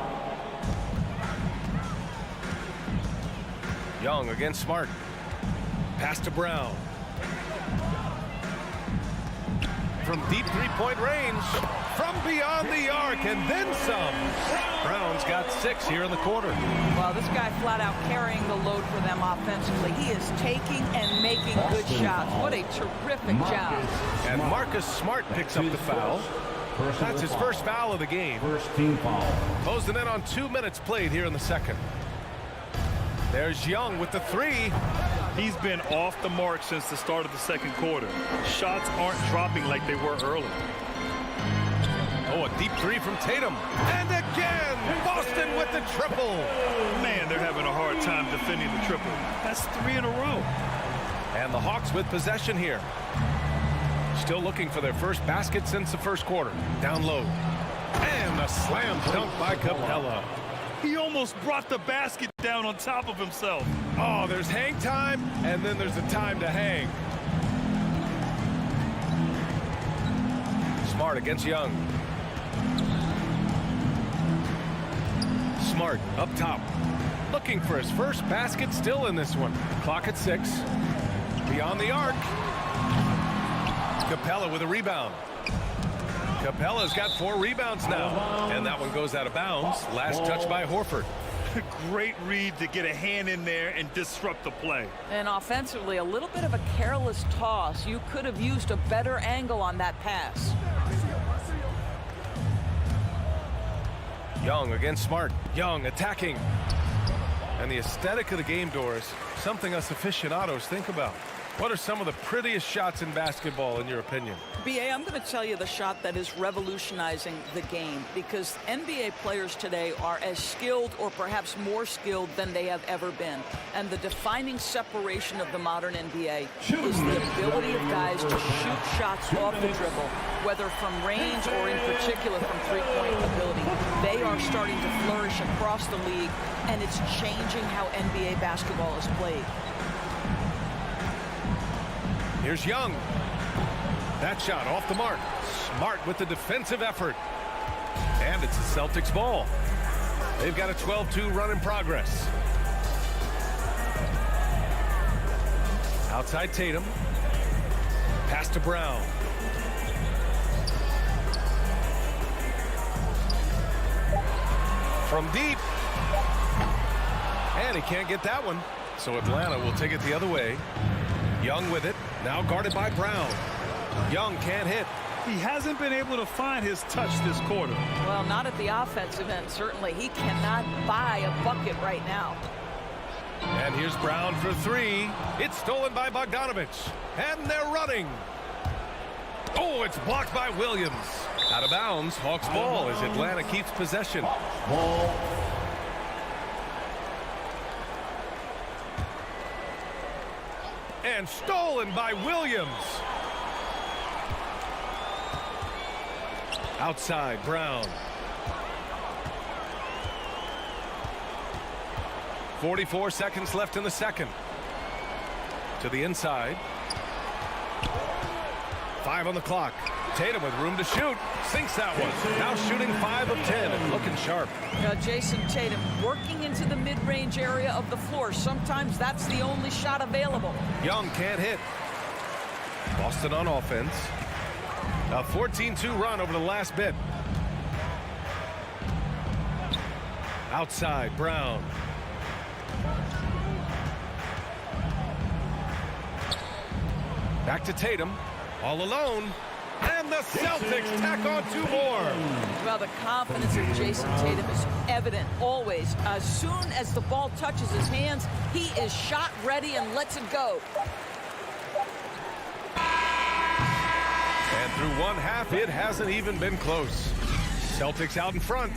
Young against Smart. Pass to Brown. From deep three-point range. From beyond the arc and then some. Brown's got 6 here in the quarter. Well, this guy flat out carrying the load for them offensively. He is taking and making good shots. What a terrific job. And Marcus Smart picks up the foul. That's his first foul of the game. First team foul. Closing in on 2 minutes played here in the second. There's Young with the 3. He's been off the mark since the start of the second quarter. Shots aren't dropping like they were early. Oh, a deep 3 from Tatum. And again, Boston with the triple. Man, they're having a hard time defending the triple. That's 3 in a row. And the Hawks with possession here. Still looking for their first basket since the first quarter. Down low. And a slam dunk by Capella. He almost brought the basket down on top of himself. Oh, there's hang time, and then there's a time to hang. Smart against Young. Smart up top. Looking for his first basket still in this one. Clock at 6. Beyond the arc. Capella with a rebound. Capella's got 4 rebounds now. And that one goes out of bounds. Last touch by Horford. Great read to get a hand in there and disrupt the play. And offensively, a little bit of a careless toss. You could have used a better angle on that pass. Young against Smart. Young attacking. And the aesthetic of the game, Doris, something us aficionados think about. What are some of the prettiest shots in basketball, in your opinion? B.A., I'm going to tell you the shot that is revolutionizing the game, because NBA players today are as skilled or perhaps more skilled than they have ever been. And the defining separation of the modern NBA is the ability of guys to shoot shots off the dribble, whether from range or in particular from three-point ability. They are starting to flourish across the league, and it's changing how NBA basketball is played. Here's Young. That shot off the mark. Smart with the defensive effort. And it's the Celtics ball. They've got a 12-2 run in progress. Outside Tatum. Pass to Brown. From deep. And he can't get that one. So Atlanta will take it the other way. Young with it. Now guarded by Brown. Young can't hit. He hasn't been able to find his touch this quarter. Well, not at the offensive end. Certainly, he cannot buy a bucket right now. And here's Brown for three. It's stolen by Bogdanovich. And they're running. Oh, it's blocked by Williams. Out of bounds, Hawks ball as Atlanta keeps possession. And stolen by Williams. Outside, Brown. 44 seconds left in the second. To the inside. 5 on the clock. Tatum with room to shoot. Sinks that one. Now shooting 5 of 10 and looking sharp. Jason Tatum working into the mid-range area of the floor. Sometimes that's the only shot available. Young can't hit. Boston on offense. A 14-2 run over the last bit. Outside, Brown. Back to Tatum. All alone. And the Celtics tack on 2 more. Well, the confidence of Jason Tatum is evident always. As soon as the ball touches his hands, he is shot ready and lets it go. And through one half, it hasn't even been close. Celtics out in front.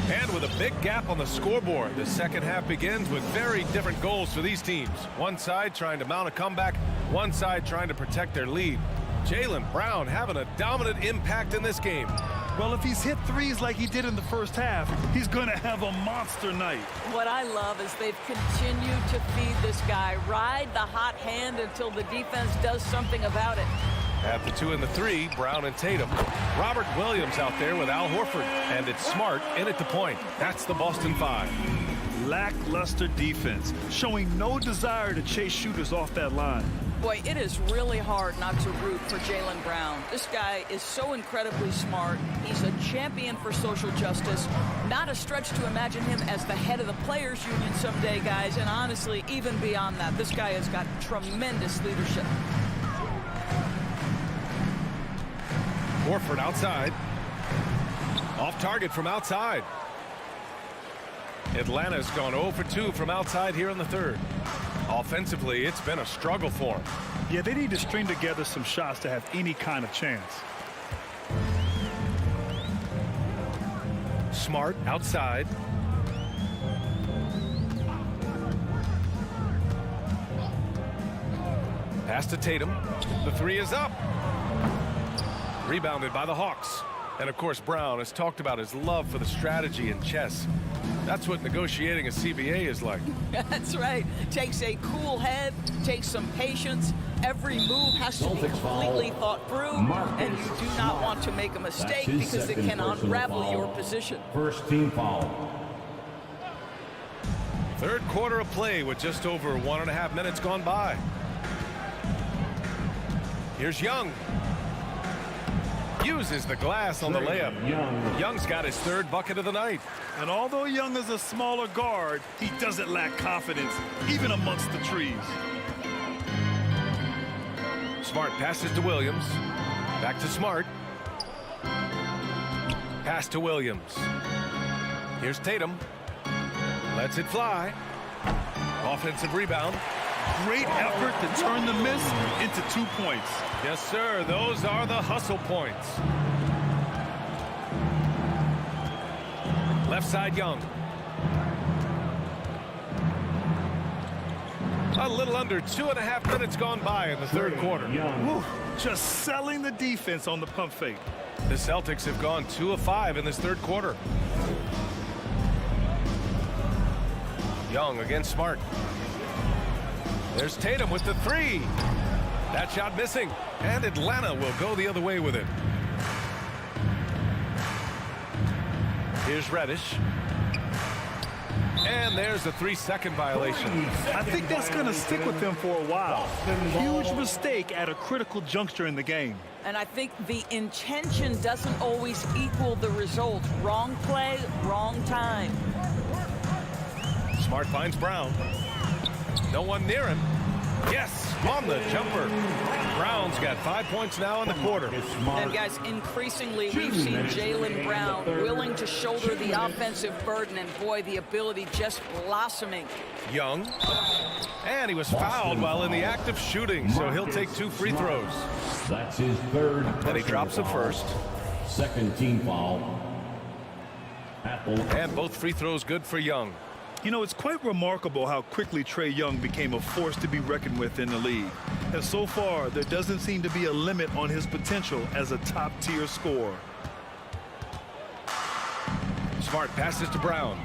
And with a big gap on the scoreboard, the second half begins with very different goals for these teams. One side trying to mount a comeback, one side trying to protect their lead. Jaylen Brown having a dominant impact in this game. Well, if he's hit threes like he did in the first half, he's going to have a monster night. What I love is they've continued to feed this guy. Ride the hot hand until the defense does something about it. At the 2 and the 3, Brown and Tatum. Robert Williams out there with Al Horford. And it's Smart in at the point. That's the Boston 5. Lackluster defense, showing no desire to chase shooters off that line. Boy, it is really hard not to root for Jaylen Brown. This guy is so incredibly smart. He's a champion for social justice. Not a stretch to imagine him as the head of the Players Union someday, guys. And honestly, even beyond that, this guy has got tremendous leadership. Horford outside. Off target from outside. Atlanta's gone 0 for 2 from outside here in the third. Offensively, it's been a struggle for them. Yeah, they need to string together some shots to have any kind of chance. Smart outside. Pass to Tatum. The 3 is up. Rebounded by the Hawks. And of course, Brown has talked about his love for the strategy in chess. That's what negotiating a CBA is like. That's right. Takes a cool head, takes some patience. Every move has to be completely thought through, and you do not want to make a mistake because it can unravel your position. First team foul. Third quarter of play with just over 1.5 minutes gone by. Here's Young. Uses the glass on the layup. Young's got his 3rd bucket of the night. And although Young is a smaller guard, he doesn't lack confidence, even amongst the trees. Smart passes to Williams. Back to Smart. Pass to Williams. Here's Tatum. Lets it fly. Offensive rebound. Great effort to turn the miss into 2 points. Yes, sir. Those are the hustle points. Left side, Young. A little under 2.5 minutes gone by in the third quarter. Woo, just selling the defense on the pump fake. The Celtics have gone 2 of 5 in this third quarter. Young against Smart. There's Tatum with the 3. That shot missing. And Atlanta will go the other way with it. Here's Reddish. And there's a 3-second violation. I think that's going to stick with him for a while. Huge mistake at a critical juncture in the game. And I think the intention doesn't always equal the result. Wrong play, wrong time. Smart finds Brown. No one near him. Yes, on the jumper. Brown's got 5 points now in the quarter. And guys, increasingly we've seen Jaylen Brown willing to shoulder the offensive burden, and boy, the ability just blossoming. Young. And he was fouled while in the act of shooting, so he'll take 2 free throws. That's his third. Then he drops the first. Second team foul. And both free throws good for Young. You know, it's quite remarkable how quickly Trae Young became a force to be reckoned with in the league. And so far, there doesn't seem to be a limit on his potential as a top-tier scorer. Smart passes to Brown.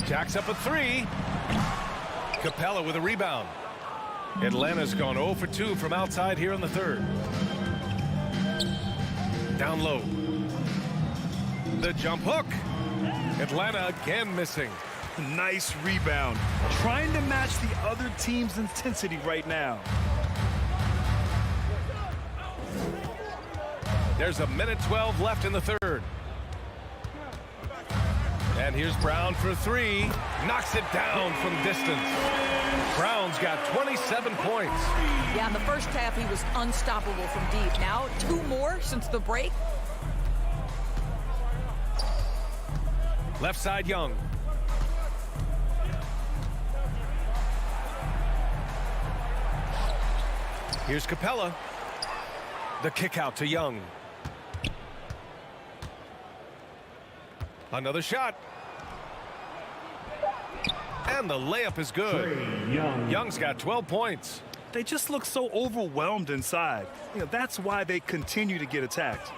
Jacks up a 3. Capella with a rebound. Atlanta's gone 0 for 2 from outside here in the third. Down low. The jump hook. Atlanta again missing. Nice rebound. Trying to match the other team's intensity right now. There's a minute 12 left in the third. And here's Brown for 3. Knocks it down from distance. Brown's got 27 points. Yeah, in the first half, he was unstoppable from deep. Now, 2 more since the break. Left side, Young. Here's Capella. The kick out to Young. Another shot. And the layup is good. Young's got 12 points. They just look so overwhelmed inside. You know, that's why they continue to get attacked.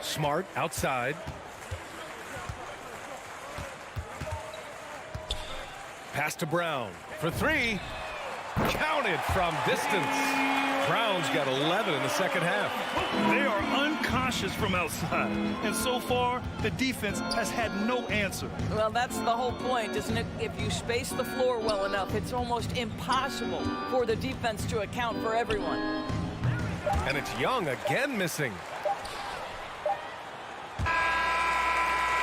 Smart outside. Pass to Brown for 3. Counted from distance. Brown's got 11 in the second half. They are unconscious from outside. And so far, the defense has had no answer. Well, that's the whole point, isn't it? If you space the floor well enough, it's almost impossible for the defense to account for everyone. And it's Young again missing.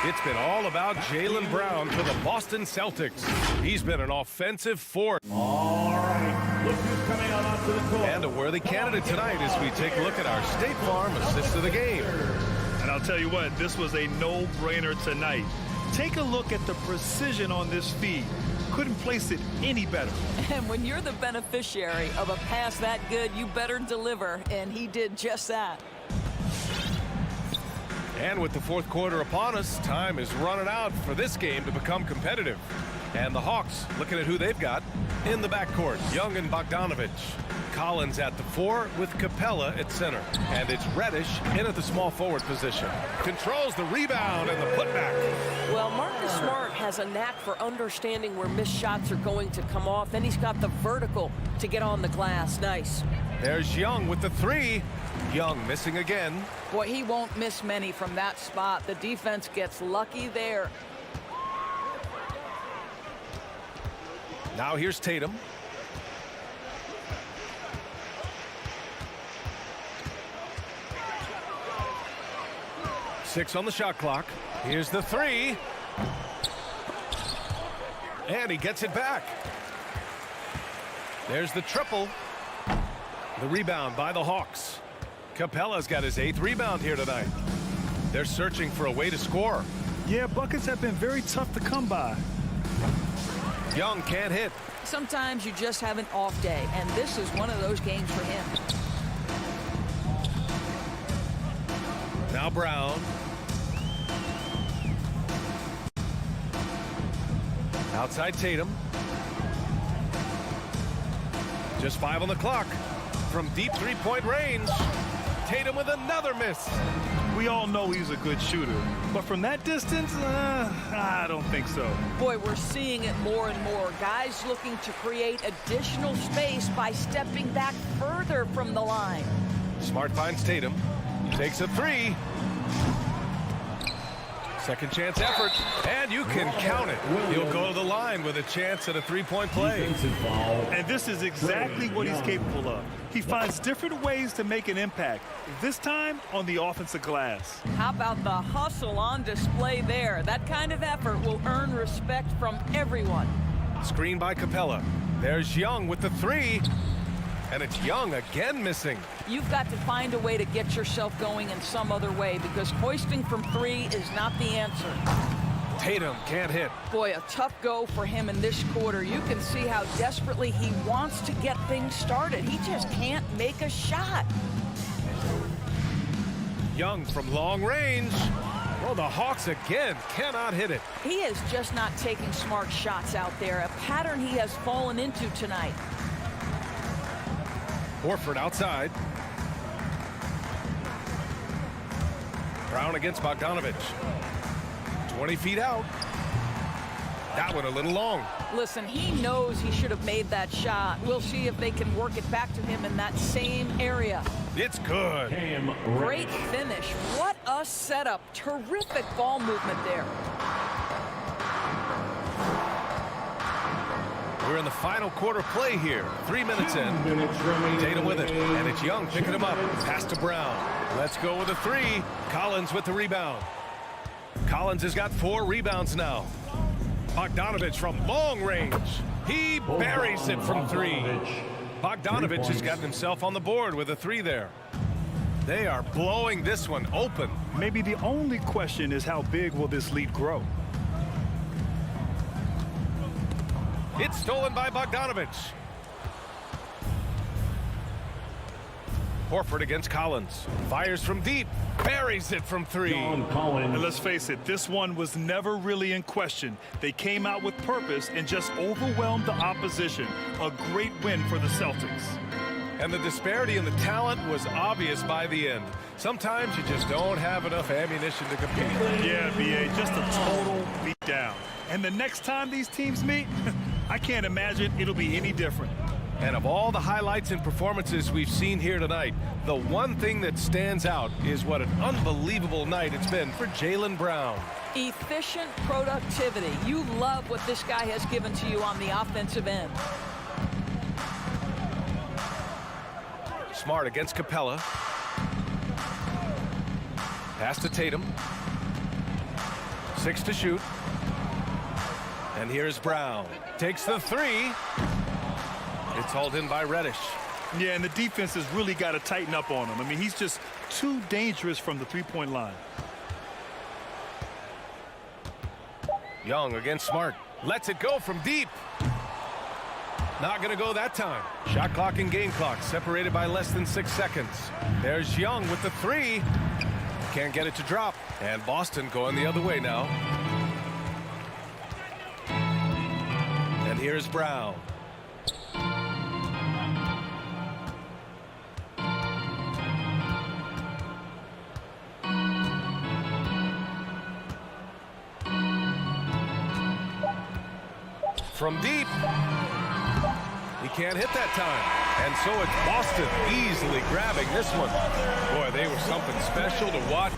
It's been all about Jaylen Brown for the Boston Celtics. He's been an offensive force. All right, look who's coming out onto the court. And a worthy candidate tonight as we take a look at our State Farm assist of the game. And I'll tell you what, this was a no-brainer tonight. Take a look at the precision on this feed. Couldn't place it any better. And when you're the beneficiary of a pass that good, you better deliver, and he did just that. And with the fourth quarter upon us, time is running out for this game to become competitive. And the Hawks looking at who they've got in the backcourt. Young and Bogdanovich. Collins at the 4 with Capella at center. And it's Reddish in at the small forward position. Controls the rebound and the putback. Well, Marcus Smart has a knack for understanding where missed shots are going to come off. Then he's got the vertical to get on the glass. Nice. There's Young with the 3. Young missing again. Boy, he won't miss many from that spot. The defense gets lucky there. Now here's Tatum. Six on the shot clock. Here's the 3. And he gets it back. There's the triple. The rebound by the Hawks. Capella's got his 8th rebound here tonight. They're searching for a way to score. Yeah, buckets have been very tough to come by. Young can't hit. Sometimes you just have an off day, and this is one of those games for him. Now Brown. Outside Tatum. Just 5 on the clock. From deep three-point range. Tatum with another miss. We all know he's a good shooter, but from that distance, I don't think so. Boy, we're seeing it more and more. Guys looking to create additional space by stepping back further from the line. Smart finds Tatum. Takes a three. Second chance effort, and you can count it. He'll go to the line with a chance at a three-point play. And this is exactly what he's capable of. He finds different ways to make an impact, this time on the offensive glass. How about the hustle on display there? That kind of effort will earn respect from everyone. Screen by Capella. There's Young with the three. And it's Young again missing. You've got to find a way to get yourself going in some other way, because hoisting from three is not the answer. Tatum can't hit. Boy, a tough go for him in this quarter. You can see how desperately he wants to get things started. He just can't make a shot. Young from long range. Oh, the Hawks again cannot hit it. He is just not taking smart shots out there, a pattern he has fallen into tonight. Horford outside. Brown against Bogdanovich. 20 feet out. That one a little long. Listen, he knows he should have made that shot. We'll see if they can work it back to him in that same area. It's good. Great finish. What a setup. Terrific ball movement there. We're in the final quarter play here. 3 minutes in. Tatum with it. And it's Young picking him up. Pass to Brown. Let's go with a three. Collins with the rebound. Collins has got 4 rebounds now. Bogdanovich from long range. He buries it from 3. Bogdanovich has gotten himself on the board with a 3 there. They are blowing this one open. Maybe the only question is how big will this lead grow? It's stolen by Bogdanovich. Horford against Collins. Fires from deep. Buries it from 3. And let's face it, this one was never really in question. They came out with purpose and just overwhelmed the opposition. A great win for the Celtics. And the disparity in the talent was obvious by the end. Sometimes you just don't have enough ammunition to compete. Yeah, B.A., just a total beatdown. And the next time these teams meet, I can't imagine it'll be any different. And of all the highlights and performances we've seen here tonight, the one thing that stands out is what an unbelievable night it's been for Jaylen Brown. Efficient productivity. You love what this guy has given to you on the offensive end. Smart against Capella. Pass to Tatum. 6 to shoot. And here's Brown. Takes the 3. It's hauled in by Reddish. Yeah, and the defense has really got to tighten up on him. I mean, he's just too dangerous from the three-point line. Young against Smart. Lets it go from deep. Not going to go that time. Shot clock and game clock separated by less than 6 seconds. There's Young with the 3. Can't get it to drop. And Boston going the other way now. And here's Brown. From deep. He can't hit that time. And so it's Boston easily grabbing this one. Boy, they were something special to watch.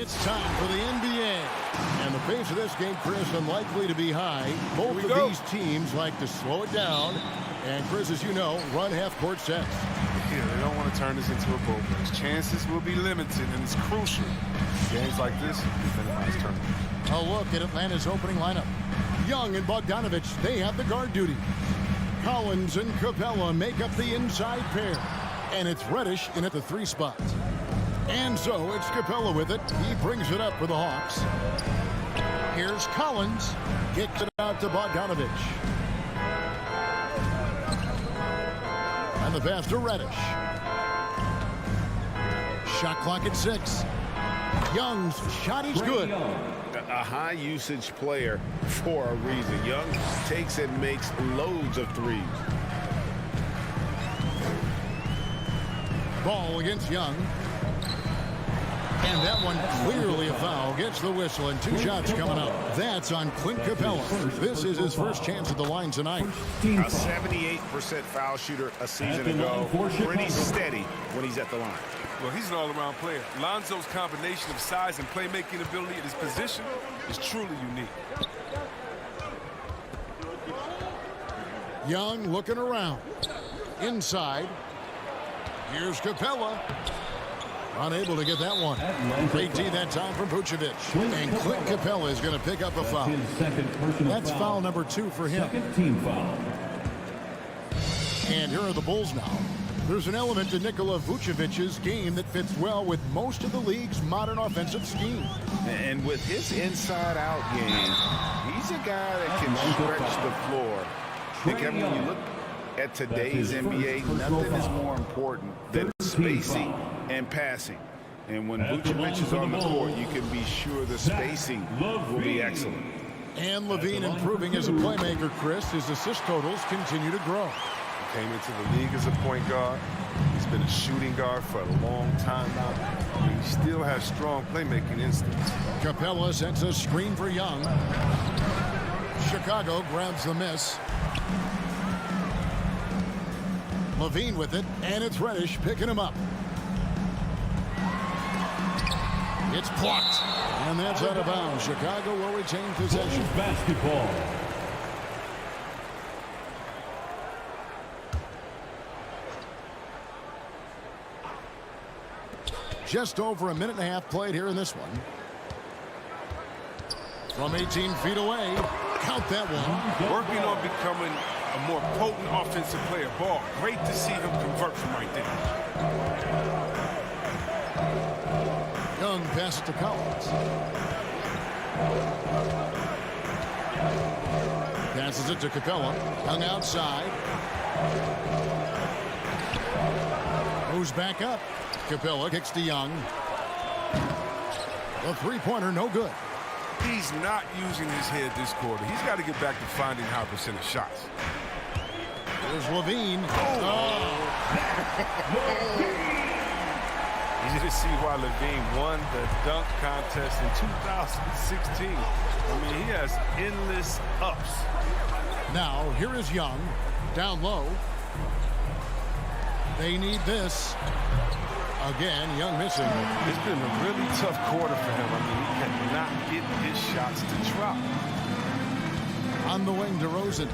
It's time for the NBA. And the pace of this game, Chris, unlikely to be high. Both of these teams like to slow it down. And, Chris, as you know, run half-court sets. Yeah, they don't want to turn this into a bowl race. Chances will be limited, and it's crucial. Games like this, minimize turnovers. A look at Atlanta's opening lineup. Young and Bogdanovich, they have the guard duty. Collins and Capella make up the inside pair. And it's Reddish in at the 3 spot. And so it's Capella with it. He brings it up for the Hawks. Here's Collins. Kicks it out to Bogdanovich. And the pass to Reddish. Shot clock at 6. Young's shot is good. A high-usage player for a reason. Young takes and makes loads of threes. Ball against Young. And that one clearly a foul. Gets the whistle and 2 shots coming up. That's on Clint Capella. This is his first chance at the line tonight. A 78% foul shooter a season ago. Pretty steady when he's at the line. Well, he's an all-around player. Lonzo's combination of size and playmaking ability at his position is truly unique. Young looking around. Inside. Here's Capella. Unable to get that one. Great D that time from Vucevic. And Clint Capella is going to pick up a foul. That's foul number 2 for him. Team foul. And here are the Bulls now. There's an element to Nikola Vucevic's game that fits well with most of the league's modern offensive scheme. And with his inside-out game, he's a guy that can stretch the floor. And Kevin, when you look at today's NBA, nothing is more important than spacing and passing. And when Vucevic is on the court, you can be sure the spacing will be excellent. And Levine improving as a playmaker, Chris. His assist totals continue to grow. Came into the league as a point guard. He's been a shooting guard for a long time now. He still has strong playmaking instincts. Capella sends a screen for Young. Chicago grabs the miss. Levine with it, and it's Reddish picking him up. It's blocked, and that's out of bounds. Chicago will retain possession. Basketball. Just over a minute and a half played here in this one. From 18 feet away, count that one. Working on becoming a more potent offensive player. Ball, great to see him convert from right there. Young passes to Collins. Passes it to Capella. Young outside. Moves back up. Capella kicks to Young. The three-pointer, no good. He's not using his head this quarter. He's got to get back to finding high percentage shots. There's Levine. Easy to see why Levine won the dunk contest in 2016. I mean, he has endless ups. Now, here is Young. Down low. They need this. Again, Young missing. It's been a really tough quarter for him. I mean, he cannot get his shots to drop. On the wing, DeRozan.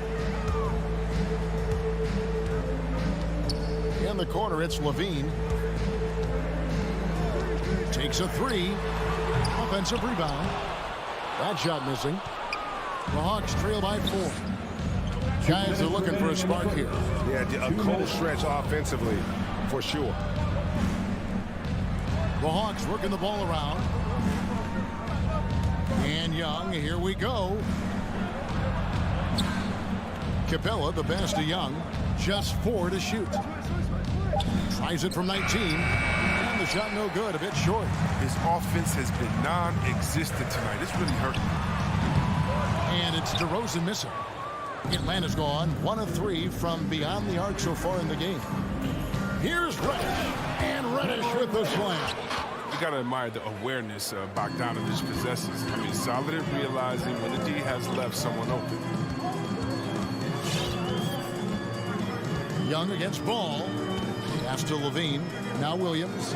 In the corner, it's Levine. Takes a 3. Offensive rebound. That shot missing. The Hawks trail by 4. Guys are looking for a spark here. Yeah, a cold stretch offensively, for sure. The Hawks working the ball around. And Young, here we go. Capella, the pass to Young. Just 4 to shoot. Tries it from 19. And the shot no good, a bit short. His offense has been non-existent tonight. It's really hurting. And it's DeRozan missing. Atlanta's gone 1 of 3 from beyond the arc so far in the game. Here's Reddish. And Reddish with the slam. You got to admire the awareness Bogdanovich possesses. I mean, solid at realizing when the D has left someone open. Young against Ball. Pass to Levine. Now Williams.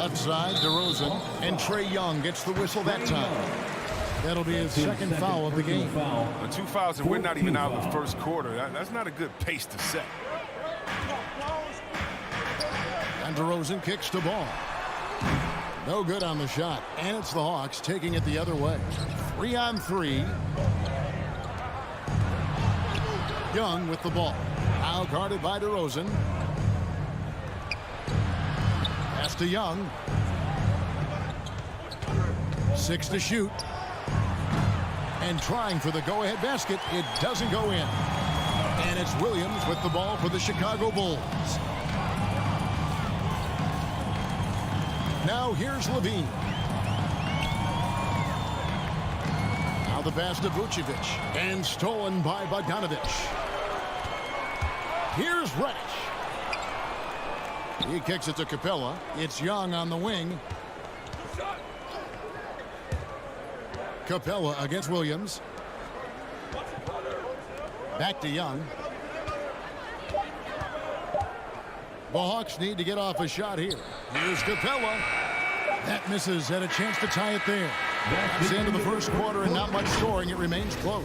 Left side, DeRozan. And Trae Young gets the whistle that time. That'll be his second foul of the game. 2 fouls, and we're not even out of the first quarter. That's not a good pace to set. And DeRozan kicks the ball. No good on the shot. And it's the Hawks taking it the other way. 3-on-3. Young with the ball. Now guarded by DeRozan. Pass to Young. 6 to shoot. And trying for the go-ahead basket. It doesn't go in. And it's Williams with the ball for the Chicago Bulls. Now here's Levine. Now the pass to Vucevic. And stolen by Bogdanovic. Here's Reddish. He kicks it to Capella. It's Young on the wing. Capella against Williams. Back to Young. The Hawks need to get off a shot here. Here's Capella. That misses. Had a chance to tie it there. That's the end of the first quarter and not much scoring. It remains close.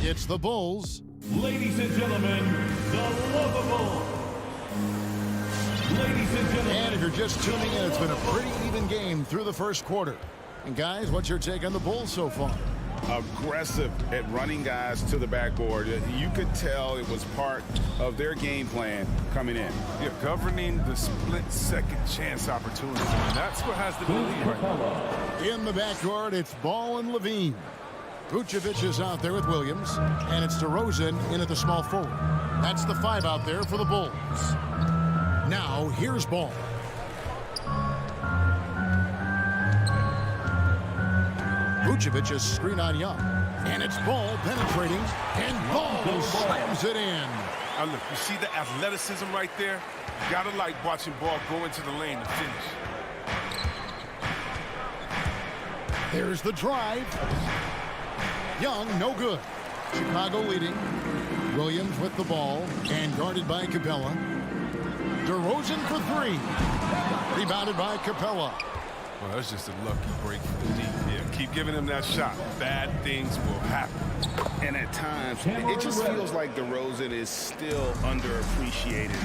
It's the Bulls. Ladies and gentlemen, the lovable. Ladies and gentlemen. And if you're just tuning in, it's been a pretty even game through the first quarter. And guys, what's your take on the Bulls so far? Aggressive at running guys to the backboard. You could tell it was part of their game plan coming in. Yeah, governing the split-second chance opportunity. And that's what has to be right now. In the backcourt, it's Ball and Levine. Vucevic is out there with Williams. And it's DeRozan in at the small forward. That's the 5 out there for the Bulls. Now, here's Ball. Vucevic's screen on Young. And it's Ball penetrating. And Ball slams it in. Now look, you see the athleticism right there? You gotta like watching Ball go into the lane to finish. There's the drive. Young, no good. Chicago leading. Williams with the ball. And guarded by Capella. DeRozan for 3. Rebounded by Capella. Well, that's just a lucky break for the D. Yeah, keep giving him that shot. Bad things will happen. And at times, it just feels like DeRozan is still underappreciated.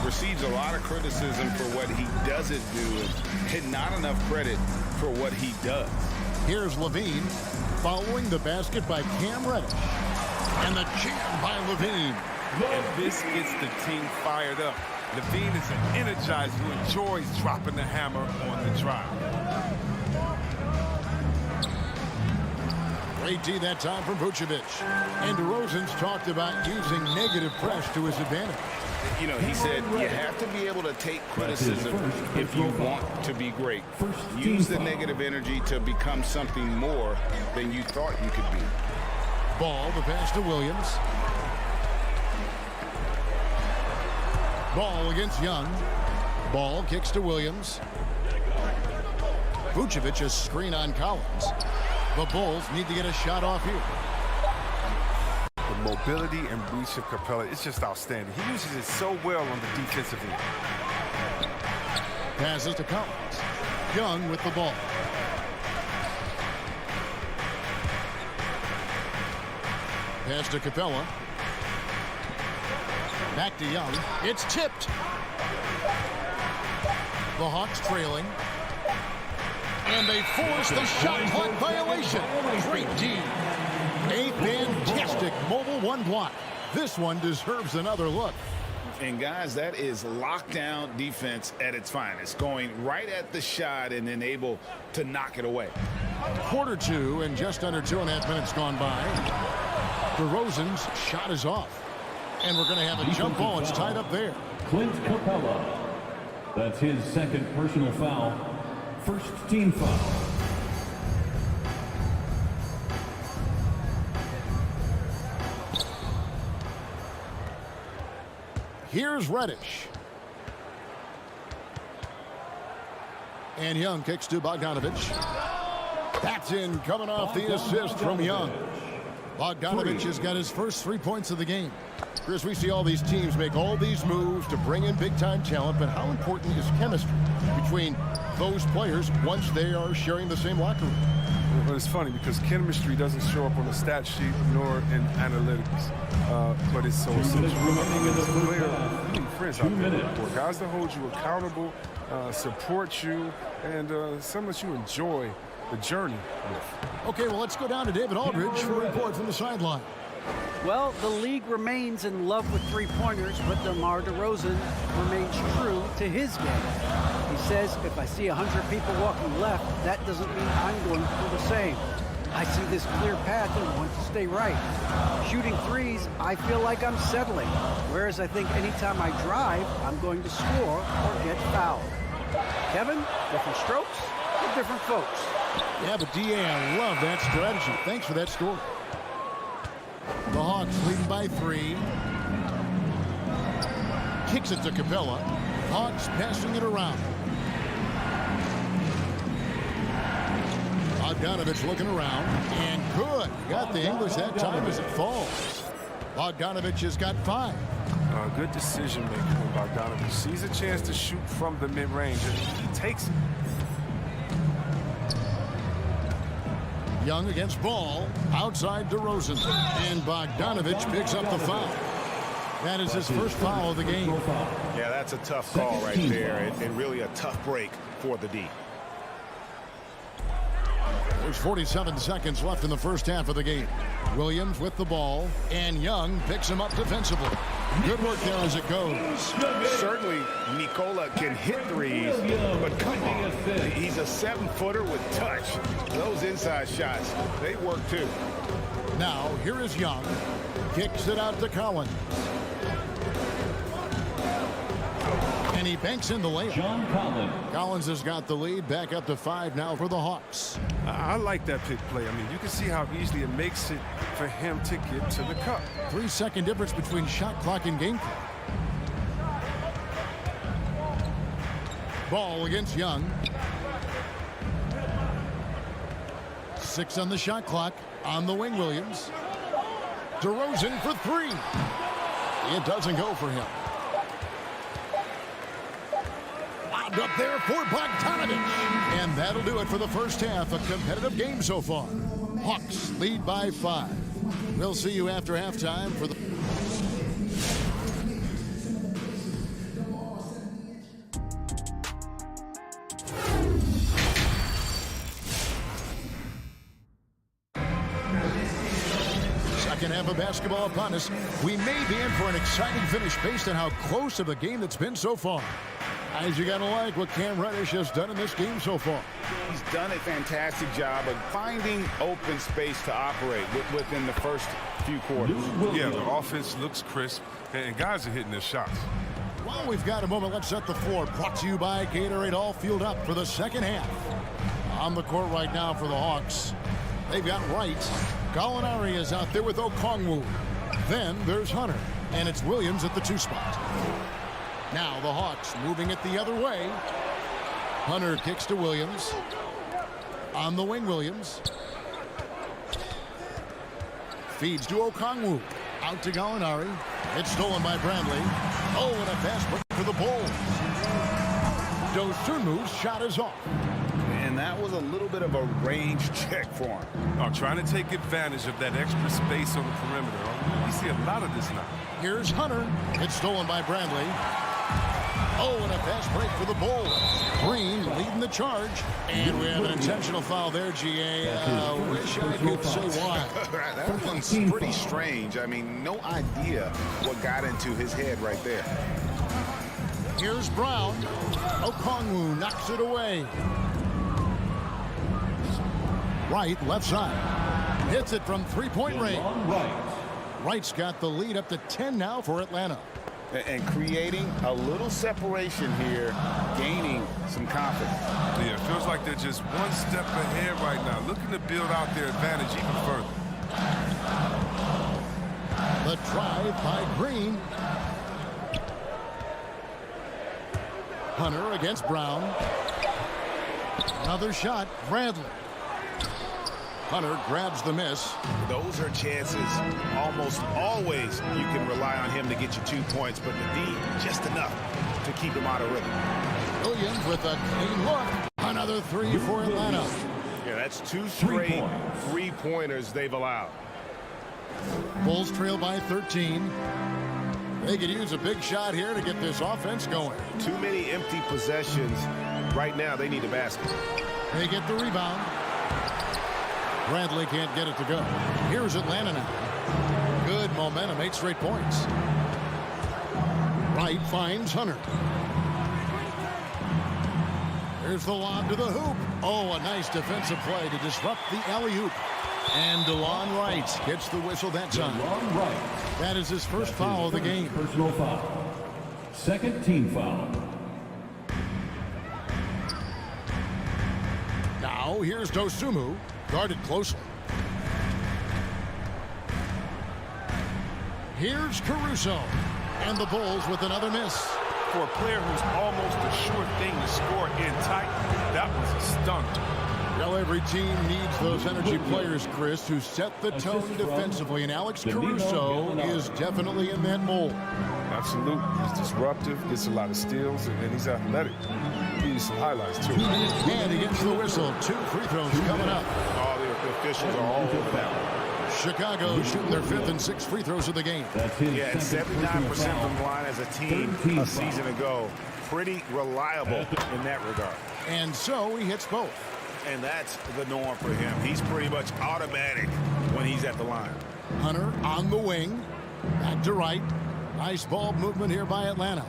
Receives a lot of criticism for what he doesn't do and not enough credit for what he does. Here's Levine following the basket by Cam Reddish. And the jam by Levine. And this gets the team fired up. Levine is an energizer who enjoys dropping the hammer on the drive. Great D that time from Vucevic. And DeRozan's talked about using negative press to his advantage. You know, he said you have to be able to take criticism if you want to be great. Use the negative energy to become something more than you thought you could be. Ball, the pass to Williams. Ball against Young. Ball kicks to Williams. Vucevic's screen on Collins. The Bulls need to get a shot off here. The mobility and reach of Capella is just outstanding. He uses it so well on the defensive end. Passes to Collins. Young with the ball. Pass to Capella. Back to Young. It's tipped. The Hawks trailing. And they force the shot clock violation. Great D. A fantastic mobile 1 block. This one deserves another look. And guys, that is lockdown defense at its finest. Going right at the shot and then able to knock it away. Quarter 2 and just under 2.5 minutes gone by. DeRozan's shot is off. And we're going to have a jump ball. It's tied up there. Clint Capella. That's his second personal foul. First team foul. Here's Reddish. And Young kicks to Bogdanovic. That's in, coming off the assist from Young. Bogdanovic has got his first 3 points of the game. Chris, we see all these teams make all these moves to bring in big-time talent, but how important is chemistry between those players once they are sharing the same locker room. Well, it's funny because chemistry doesn't show up on the stat sheet nor in analytics, but it's so essential. You need friends out there, guys that hold you accountable, support you, and some that you enjoy the journey with. Okay, well, let's go down to David Aldridge for a report from the sideline. Well, the league remains in love with three-pointers, but DeMar DeRozan remains true to his game. He says, if I see 100 people walking left, that doesn't mean I'm going to do the same. I see this clear path and want to stay right. Shooting threes, I feel like I'm settling, whereas I think anytime I drive, I'm going to score or get fouled. Kevin, different strokes for different folks. Yeah, but D.A., I love that strategy. Thanks for that story. The Hawks leading by 3. Kicks it to Capella. Hawks passing it around. Bogdanovich looking around. And good. Got the English that time as it falls. Bogdanovich has got 5. Good decision making from Bogdanovich. Sees a chance to shoot from the mid-range, and he takes it. Young against Ball, outside DeRozan, and Bogdanovich picks up the foul. That is his first foul of the game. Yeah, that's a tough call right there, and really a tough break for the D. There's 47 seconds left in the first half of the game. Williams with the ball, and Young picks him up defensively. Good work there as it goes. Certainly, Nikola can hit threes, but come on. He's a 7-footer with touch. Those inside shots, they work too. Now, here is Young. Kicks it out to Collins. And he banks in the layup. John Collins. Collins has got the lead, back up to 5 now for the Hawks. I like that pick play. I mean, you can see how easily it makes it for him to get to the cup. 3-second difference between shot clock and game clock. Ball against Young. 6 on the shot clock. On the wing, Williams. DeRozan for 3. It doesn't go for him. Lobbed up there for Bogdanovich. And that'll do it for the first half. A competitive game so far. Hawks lead by 5. We'll see you after halftime for the... Second half of basketball upon us. We may be in for an exciting finish based on how close of a game that's been so far. Guys, you got to like what Cam Reddish has done in this game so far. He's done a fantastic job of finding open space to operate within the first few quarters. Yeah, the offense looks crisp, and guys are hitting their shots. Well, we've got a moment. Let's set the floor. Brought to you by Gatorade, all fueled up for the second half. On the court right now for the Hawks. They've got Wright. Gallinari is out there with Okongwu. Then there's Hunter, and it's Williams at the 2 spot. Now the Hawks moving it the other way. Hunter kicks to Williams. On the wing, Williams. Feeds to Okongwu. Out to Gallinari. It's stolen by Bradley. Oh, and a pass break for the Bulls. Dosunmu's shot is off. And that was a little bit of a range check for him. Trying to take advantage of that extra space on the perimeter. We see a lot of this now. Here's Hunter. It's stolen by Bradley. Oh, and a pass break for the Bulls. Green leading the charge. And we have an intentional foul there, G.A. Wish I could say why. That one's pretty strange. I mean, no idea what got into his head right there. Here's Brown. Okongwu knocks it away. Wright, left side. Hits it from 3-point range. Wright's got the lead up to 10 now for Atlanta. And creating a little separation here, gaining some confidence. Yeah, it feels like they're just one step ahead right now, looking to build out their advantage even further. The drive by Green. Hunter against Brown. Another shot, Bradley. Hunter grabs the miss. Those are chances. Almost always you can rely on him to get you 2 points, but the D, just enough to keep him out of rhythm. Williams with a clean look. Another three for Atlanta. Yeah, that's 2 straight three-pointers they've allowed. Bulls trail by 13. They could use a big shot here to get this offense going. Too many empty possessions. Right now, they need a basket. They get the rebound. Bradley can't get it to go. Here's Atlanta now. Good momentum, 8 straight points. Wright finds Hunter. There's the lob to the hoop. Oh, a nice defensive play to disrupt the alley-oop. And DeLon Wright gets the whistle that time. That is his first foul of the game. Personal foul. Second team foul. Now here's Dosunmu, guarded closely. Here's Caruso. And the Bulls with another miss. For a player who's almost a sure thing to score in tight, that was a stunner. Well, every team needs those energy players, Chris, who set the tone defensively, and Alex Caruso is definitely in that mold. Absolutely. He's disruptive, gets a lot of steals, and he's athletic. He needs some highlights, too. And he gets the whistle. 2 free throws coming up. All the officials are all over that one. Chicago shooting their 5th and 6th free throws of the game. Yeah, and 79% from the line as a team a season ago. Pretty reliable in that regard. And so he hits both. And that's the norm for him. He's pretty much automatic when he's at the line. Hunter on the wing. Back to Wright. Nice ball movement here by Atlanta.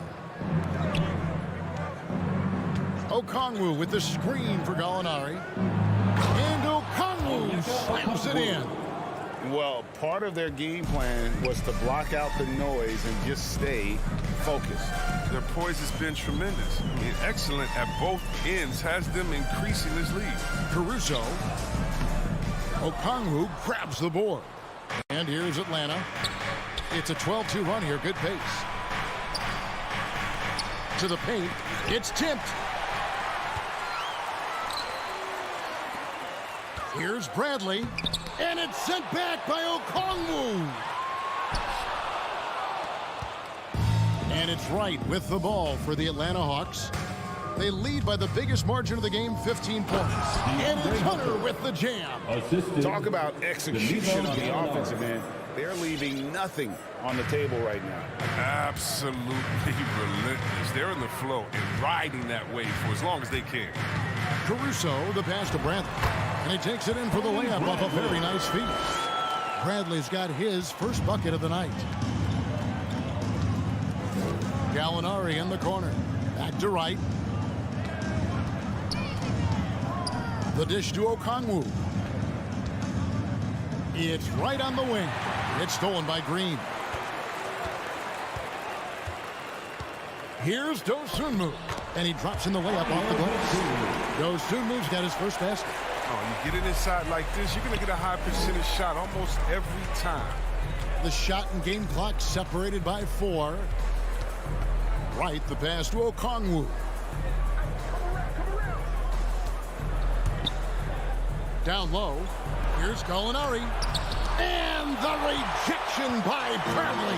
Okongwu with the screen for Gallinari. And Okongwu slams it in. Well, part of their game plan was to block out the noise and just stay focused. Their poise has been tremendous. I mean, excellent at both ends, has them increasing this lead. Caruso. Okongwu grabs the board. And here's Atlanta. It's a 12-2 run here. Good pace. To the paint. It's tipped. Here's Bradley. And it's sent back by Okongwu. And it's Wright with the ball for the Atlanta Hawks. They lead by the biggest margin of the game, 15 points. And it's Hunter with the jam. Talk about execution on the offensive end. They're leaving nothing on the table right now. Absolutely relentless. They're in the flow and riding that wave for as long as they can. Caruso, the pass to Bradley. And he takes it in for the layup off a very nice feed. Bradley's got his first bucket of the night. Gallinari in the corner. Back to Wright. The dish to Okongwu. It's right on the wing. It's stolen by Green. Here's Dosunmu. And he drops in the layup off the glass. Dosunmu's got his first basket. Oh, you get it inside like this, you're going to get a high percentage shot almost every time. The shot and game clock separated by 4. Right, the pass to Okongwu. Down low. Here's Gallinari. And the rejection by Bradley.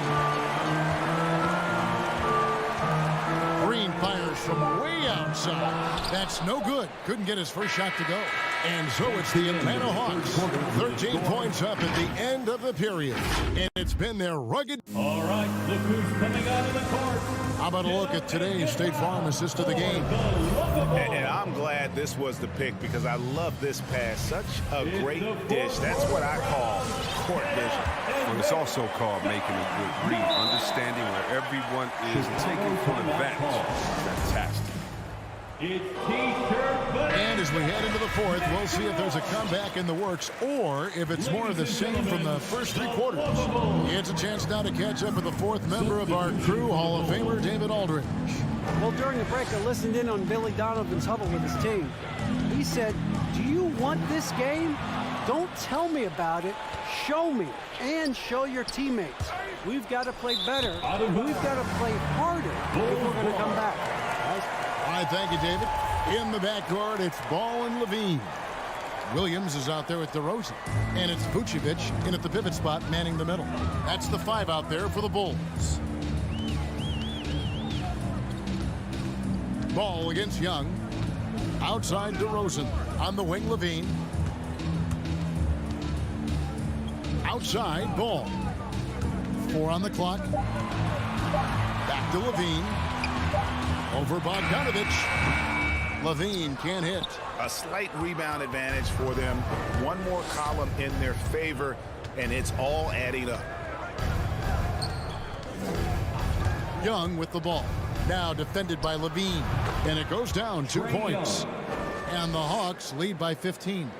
Green fires from way outside. That's no good. Couldn't get his first shot to go. And so it's the Atlanta Hawks. 13 points up at the end of the period. And it's been their rugged. All right, look who's coming out of the court. How about a look at today's State Farm assist of the game? And I'm glad this was the pick because I love this pass. Such a great dish. That's what I call court vision. Well, it's also called making a good read, understanding where everyone is and taking full advantage. Fantastic. And as we head into the fourth, we'll see if there's a comeback in the works or if it's more of the same from the first 3 quarters. It's a chance now to catch up with the 4th member of our crew, Hall of Famer David Aldridge. Well, during the break, I listened in on Billy Donovan's huddle with his team. He said, "Do you want this game? Don't tell me about it. Show me and show your teammates. We've got to play better. We've got to play harder if we're going to come back." All right, thank you, David. In the backcourt, it's Ball and Levine. Williams is out there with DeRozan. And it's Vucevic in at the pivot spot, manning the middle. That's the 5 out there for the Bulls. Ball against Young. Outside DeRozan. On the wing, Levine. Outside, Ball. 4 on the clock. Back to Levine. Over Bogdanovich. Levine can't hit. A slight rebound advantage for them. One more column in their favor, and it's all adding up. Young with the ball. Now defended by Levine. And it goes down 2 points. And the Hawks lead by 15.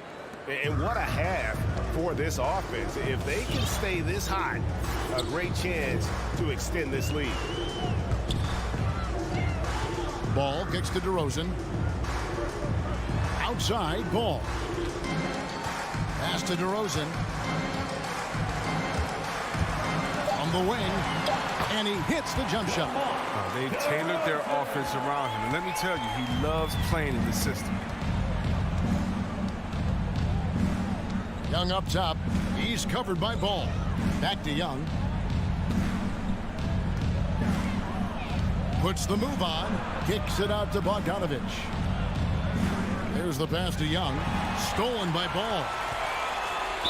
And what a half for this offense. If they can stay this hot, a great chance to extend this lead. Ball kicks to DeRozan. Outside, Ball. Pass to DeRozan. On the wing. And he hits the jump shot. They've tailored their offense around him. And let me tell you, he loves playing in the system. Young up top. He's covered by Ball. Back to Young. Puts the move on. Kicks it out to Bogdanovich. There's the pass to Young. Stolen by Ball.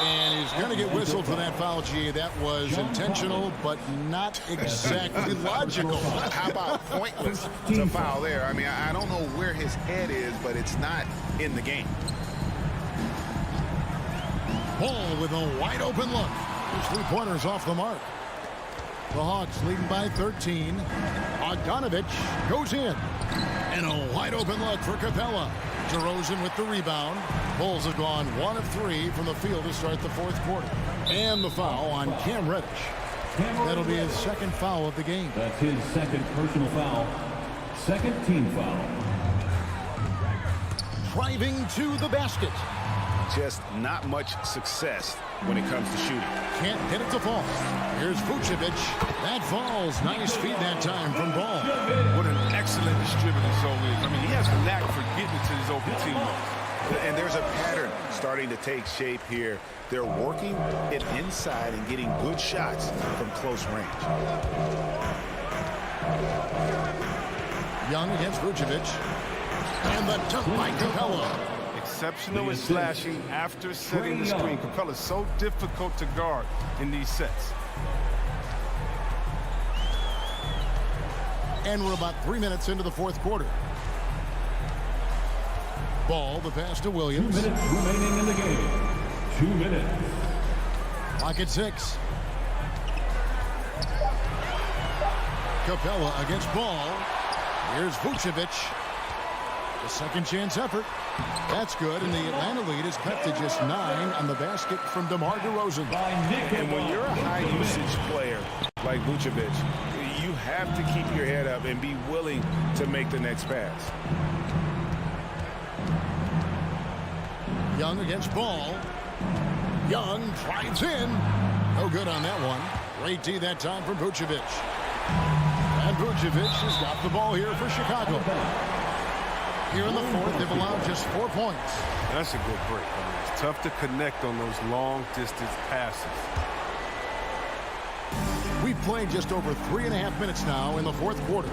And he's going to get whistled for that foul, G. That was intentional, but not exactly logical. How about pointless to foul there? I mean, I don't know where his head is, but it's not in the game. Ball with a wide open look. His 3-pointers off the mark. The Hawks leading by 13. Bogdanovich goes in. And a wide open look for Capella. DeRozan with the rebound. Bulls have gone 1 of 3 from the field to start the 4th quarter. And the foul on Cam Reddish. That'll be his 2nd foul of the game. That's his 2nd personal foul. 2nd team foul. Driving to the basket. Just not much success when it comes to shooting. Can't hit it to fall. Here's Vucevic. That falls. Nice feed that time from Ball. What an excellent distributor Zo is. I mean, he has the knack for getting it to his open teammates. And there's a pattern starting to take shape here. They're working it inside and getting good shots from close range. Young against Vucevic. And the dunk by Capella. Exceptional in slashing after setting the screen. Capella's so difficult to guard in these sets. And we're about 3 minutes into the 4th quarter. Ball, the pass to Williams. 2 minutes remaining in the game. 2 minutes. Clock at 6. Capella against Ball. Here's Vucevic. The second chance effort. That's good, and the Atlanta lead is cut to just 9 on the basket from DeMar DeRozan. And when you're a high-usage player like Vucevic, you have to keep your head up and be willing to make the next pass. Young against Ball. Young drives in. No good on that one. Great D that time from Vucevic. And Vucevic has got the ball here for Chicago. Here in the 4th, they've allowed just 4 points. That's a good break. I mean, it's tough to connect on those long-distance passes. We've played just over 3.5 minutes now in the 4th quarter.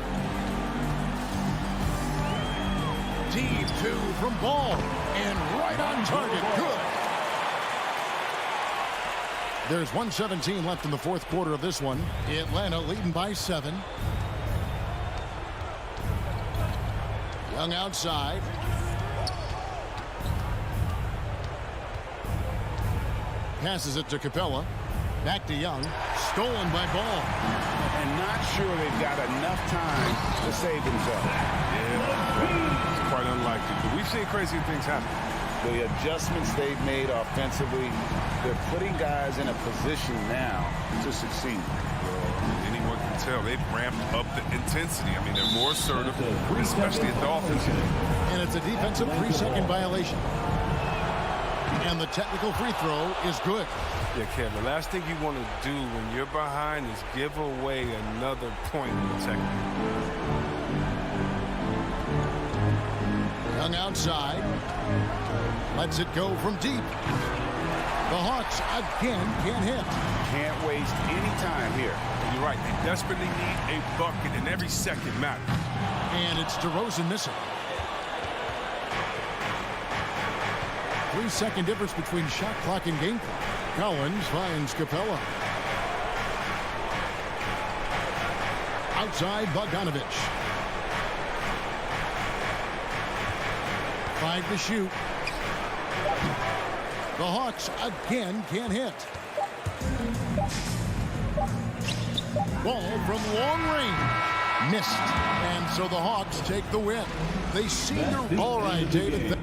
Deep 2 from Ball. And right on target. Good. There's 1:17 left in the 4th quarter of this one. Atlanta leading by 7. Young outside. Passes it to Capella. Back to Young. Stolen by Ball. And not sure they've got enough time to save themselves. Yeah, it's quite unlikely. But we've seen crazy things happen. The adjustments they've made offensively, they're putting guys in a position now to succeed. Anyone can tell they've ramped up the intensity. I mean, they're more assertive, especially at the offensive end. And it's a defensive 3-second violation. And the technical free throw is good. Yeah, Kev, the last thing you want to do when you're behind is give away another point in the technical. Young outside. Lets it go from deep. The Hawks again can't hit. Can't waste any time here. You're right. They desperately need a bucket, and every second matters. And it's DeRozan missing. 3-second difference between shot clock and game clock. Collins finds Capella. Outside Bogdanovich. 5 to shoot. The Hawks again can't hit. Ball from long range. Missed. And so the Hawks take the win. They seem to... All right, David.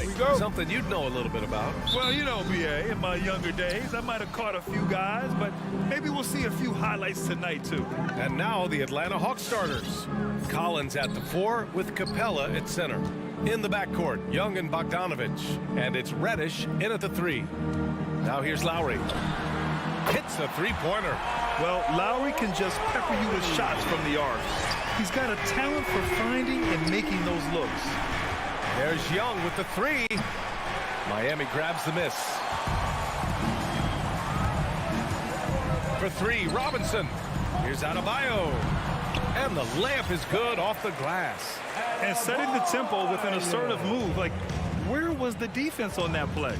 right. Something you'd know a little bit about. Well, you know, B.A., in my younger days, I might have caught a few guys, but maybe we'll see a few highlights tonight, too. And now the Atlanta Hawks starters. Collins at the 4 with Capella at center. In the backcourt, Young and Bogdanovich. And it's Reddish in at the 3. Now here's Lowry. Hits a three-pointer. Well, Lowry can just pepper you with shots from the arc. He's got a talent for finding and making those looks. There's Young with the 3. Miami grabs the miss. For 3, Robinson. Here's Adebayo. And the layup is good off the glass. And setting the tempo with an assertive move. Like, where was the defense on that play?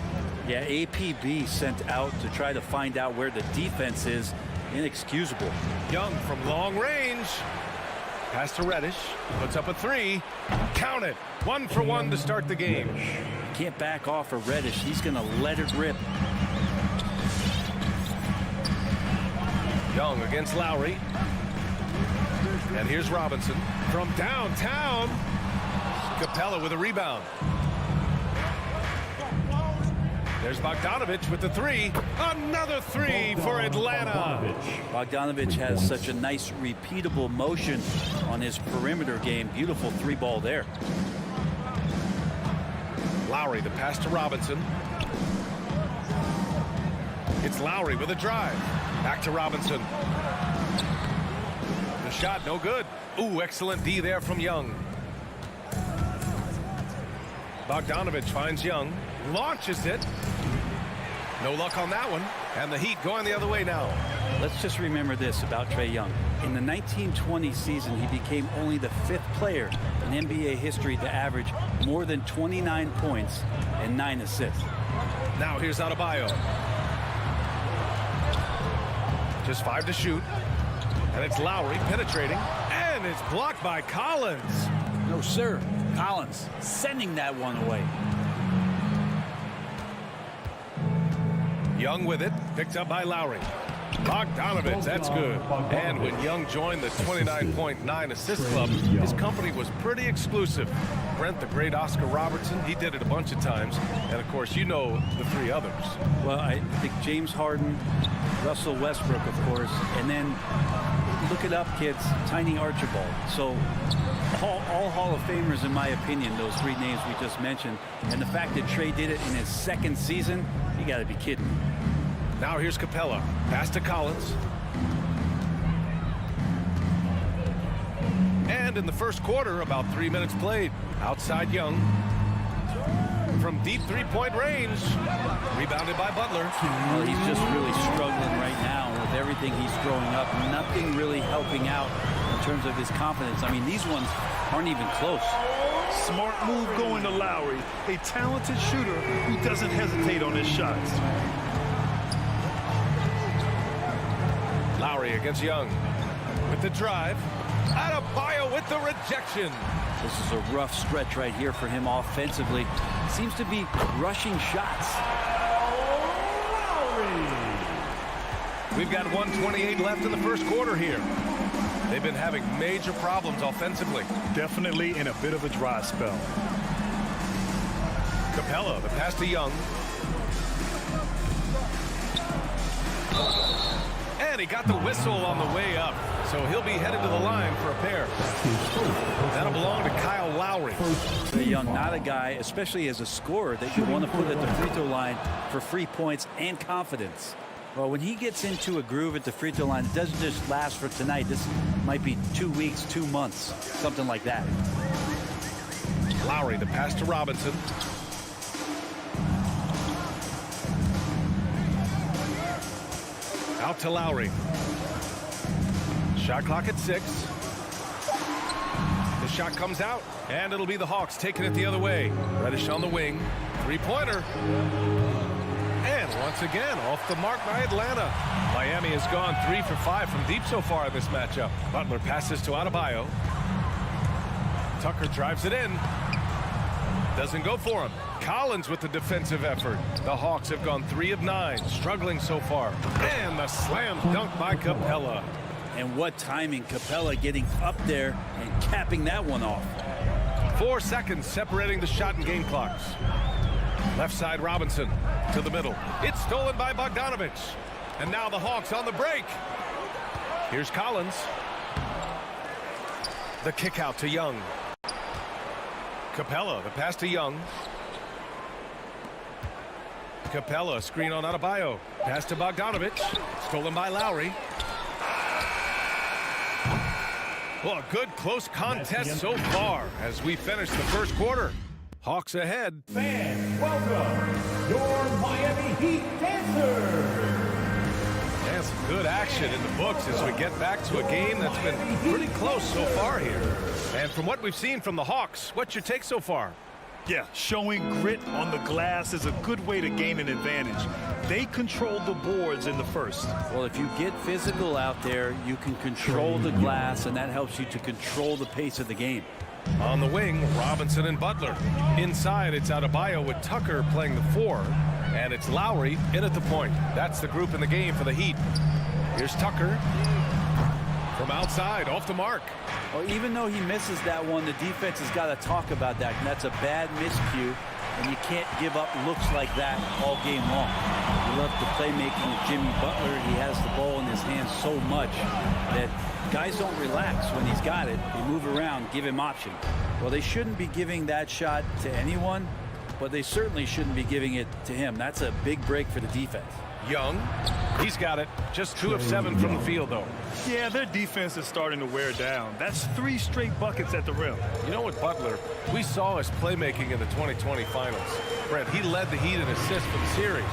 Yeah, APB sent out to try to find out where the defense is. Inexcusable. Young from long range. Pass to Reddish. Puts up a 3. Count it. 1 for 1 to start the game. Can't back off of Reddish. He's going to let it rip. Young against Lowry. And here's Robinson from downtown. Capella with a rebound. There's Bogdanovich with the 3. Another 3 for Atlanta. Bogdanovich has such a nice repeatable motion on his perimeter game. Beautiful 3-ball there. Lowry, the pass to Robinson. It's Lowry with a drive. Back to Robinson. The shot, no good. Ooh, excellent D there from Young. Bogdanovich finds Young. Launches it. No luck on that one. And the Heat going the other way now. Let's just remember this about Trae Young. In the 1920 season, he became only the 5th player in NBA history to average more than 29 points and 9 assists. Now here's Adebayo. Just 5 to shoot. And it's Lowry penetrating. And it's blocked by Collins. No, sir. Collins sending that one away. Young with it, picked up by Lowry. Bogdanovich, that's good. And when Young joined the 29.9 assist club, his company was pretty exclusive. Brent, the great Oscar Robertson, he did it a bunch of times. And of course, you know the 3 others. Well, I think James Harden, Russell Westbrook, of course, and then look it up, kids, Tiny Archibald. So all Hall of Famers, in my opinion, those 3 names we just mentioned. And the fact that Trae did it in his 2nd season, you got to be kidding me. Now here's Capella. Pass to Collins. And in the first quarter, about 3 minutes played. Outside Young. From deep 3-point range. Rebounded by Butler. Well, he's just really struggling right now with everything he's throwing up. Nothing really helping out in terms of his confidence. I mean, these ones aren't even close. Smart move going to Lowry, a talented shooter who doesn't hesitate on his shots. Lowry against Young with the drive. Adebayo with the rejection. This is a rough stretch right here for him offensively. Seems to be rushing shots. We've got 1:28 left in the first quarter here. They've been having major problems offensively. Definitely in a bit of a dry spell. Capella, the pass to Young. And he got the whistle on the way up. So he'll be headed to the line for a pair. That'll belong to Kyle Lowry. Trae Young, not a guy, especially as a scorer, that you want to put at the free throw line for free points and confidence. Well, when he gets into a groove at the free throw line, it doesn't just last for tonight. This might be 2 weeks, 2 months, something like that. Lowry, the pass to Robinson. Out to Lowry. Shot clock at 6. The shot comes out, and it'll be the Hawks taking it the other way. Reddish on the wing. 3-pointer. And once again, off the mark by Atlanta. Miami has gone 3 for 5 from deep so far in this matchup. Butler passes to Adebayo. Tucker drives it in. Doesn't go for him. Collins with the defensive effort. The Hawks have gone 3 of 9, struggling so far. And the slam dunk by Capella. And what timing, Capella getting up there and capping that one off. 4 seconds separating the shot and game clocks. Left side Robinson to the middle. It's stolen by Bogdanovich. And now the Hawks on the break. Here's Collins. The kick out to Young. Capella, the pass to Young. Capella, screen on Adebayo. Pass to Bogdanovich. Stolen by Lowry. Well, a good close contest so far as we finish the first quarter. Hawks ahead. Fans, welcome your Miami Heat dancers. And some good action in the books as we get back to a game that's been pretty close so far here. And from what we've seen from the Hawks, what's your take so far? Yeah, showing grit on the glass is a good way to gain an advantage. They controlled the boards in the first. Well, if you get physical out there, you can control the glass, and that helps you to control the pace of the game. On the wing, Robinson and Butler. Inside, it's Adebayo with Tucker playing the 4. And it's Lowry in at the point. That's the group in the game for the Heat. Here's Tucker. From outside, off the mark. Well, even though he misses that one, the defense has got to talk about that. And that's a bad miscue. And you can't give up looks like that all game long. We love the playmaking of Jimmy Butler. He has the ball in his hands so much that guys don't relax when he's got it. They move around, give him option. Well, they shouldn't be giving that shot to anyone, but they certainly shouldn't be giving it to him. That's a big break for the defense. Young, he's got it. Just 2 of 7 from the field, though. Yeah, their defense is starting to wear down. That's 3 straight buckets at the rim. You know what, Butler? We saw his playmaking in the 2020 finals. Brent, he led the Heat in assists for the series.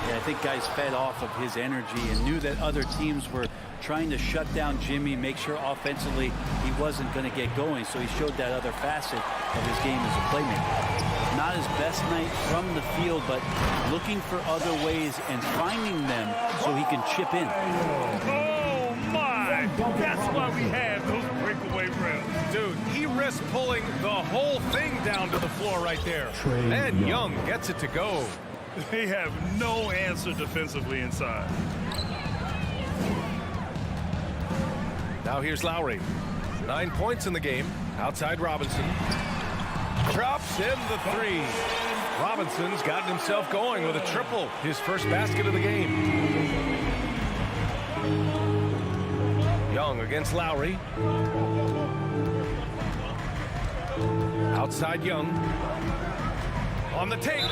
Yeah, I think guys fed off of his energy and knew that other teams were trying to shut down Jimmy, make sure offensively he wasn't going to get going. So he showed that other facet of his game as a playmaker. Not his best night from the field, but looking for other ways and finding them so he can chip in. Oh, my! That's why we have those breakaway rims. Dude, he risked pulling the whole thing down to the floor right there. And Young gets it to go. They have no answer defensively inside. Now here's Lowry. 9 points in the game. Outside Robinson. Drops in the 3. Robinson's gotten himself going with a triple. His first basket of the game. Young against Lowry. Outside Young. On the take.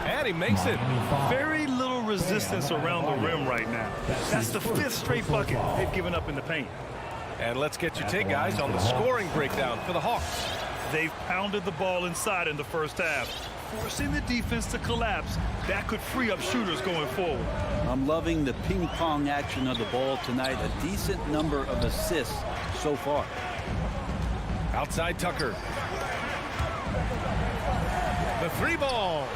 And he makes it. Very little resistance around the rim right now. That's the 5th straight bucket they've given up in the paint. And let's get your take, guys, on the scoring breakdown for the Hawks. They've pounded the ball inside in the first half, forcing the defense to collapse. That could free up shooters going forward. I'm loving the ping-pong action of the ball tonight. A decent number of assists so far. Outside Tucker. The 3 ball.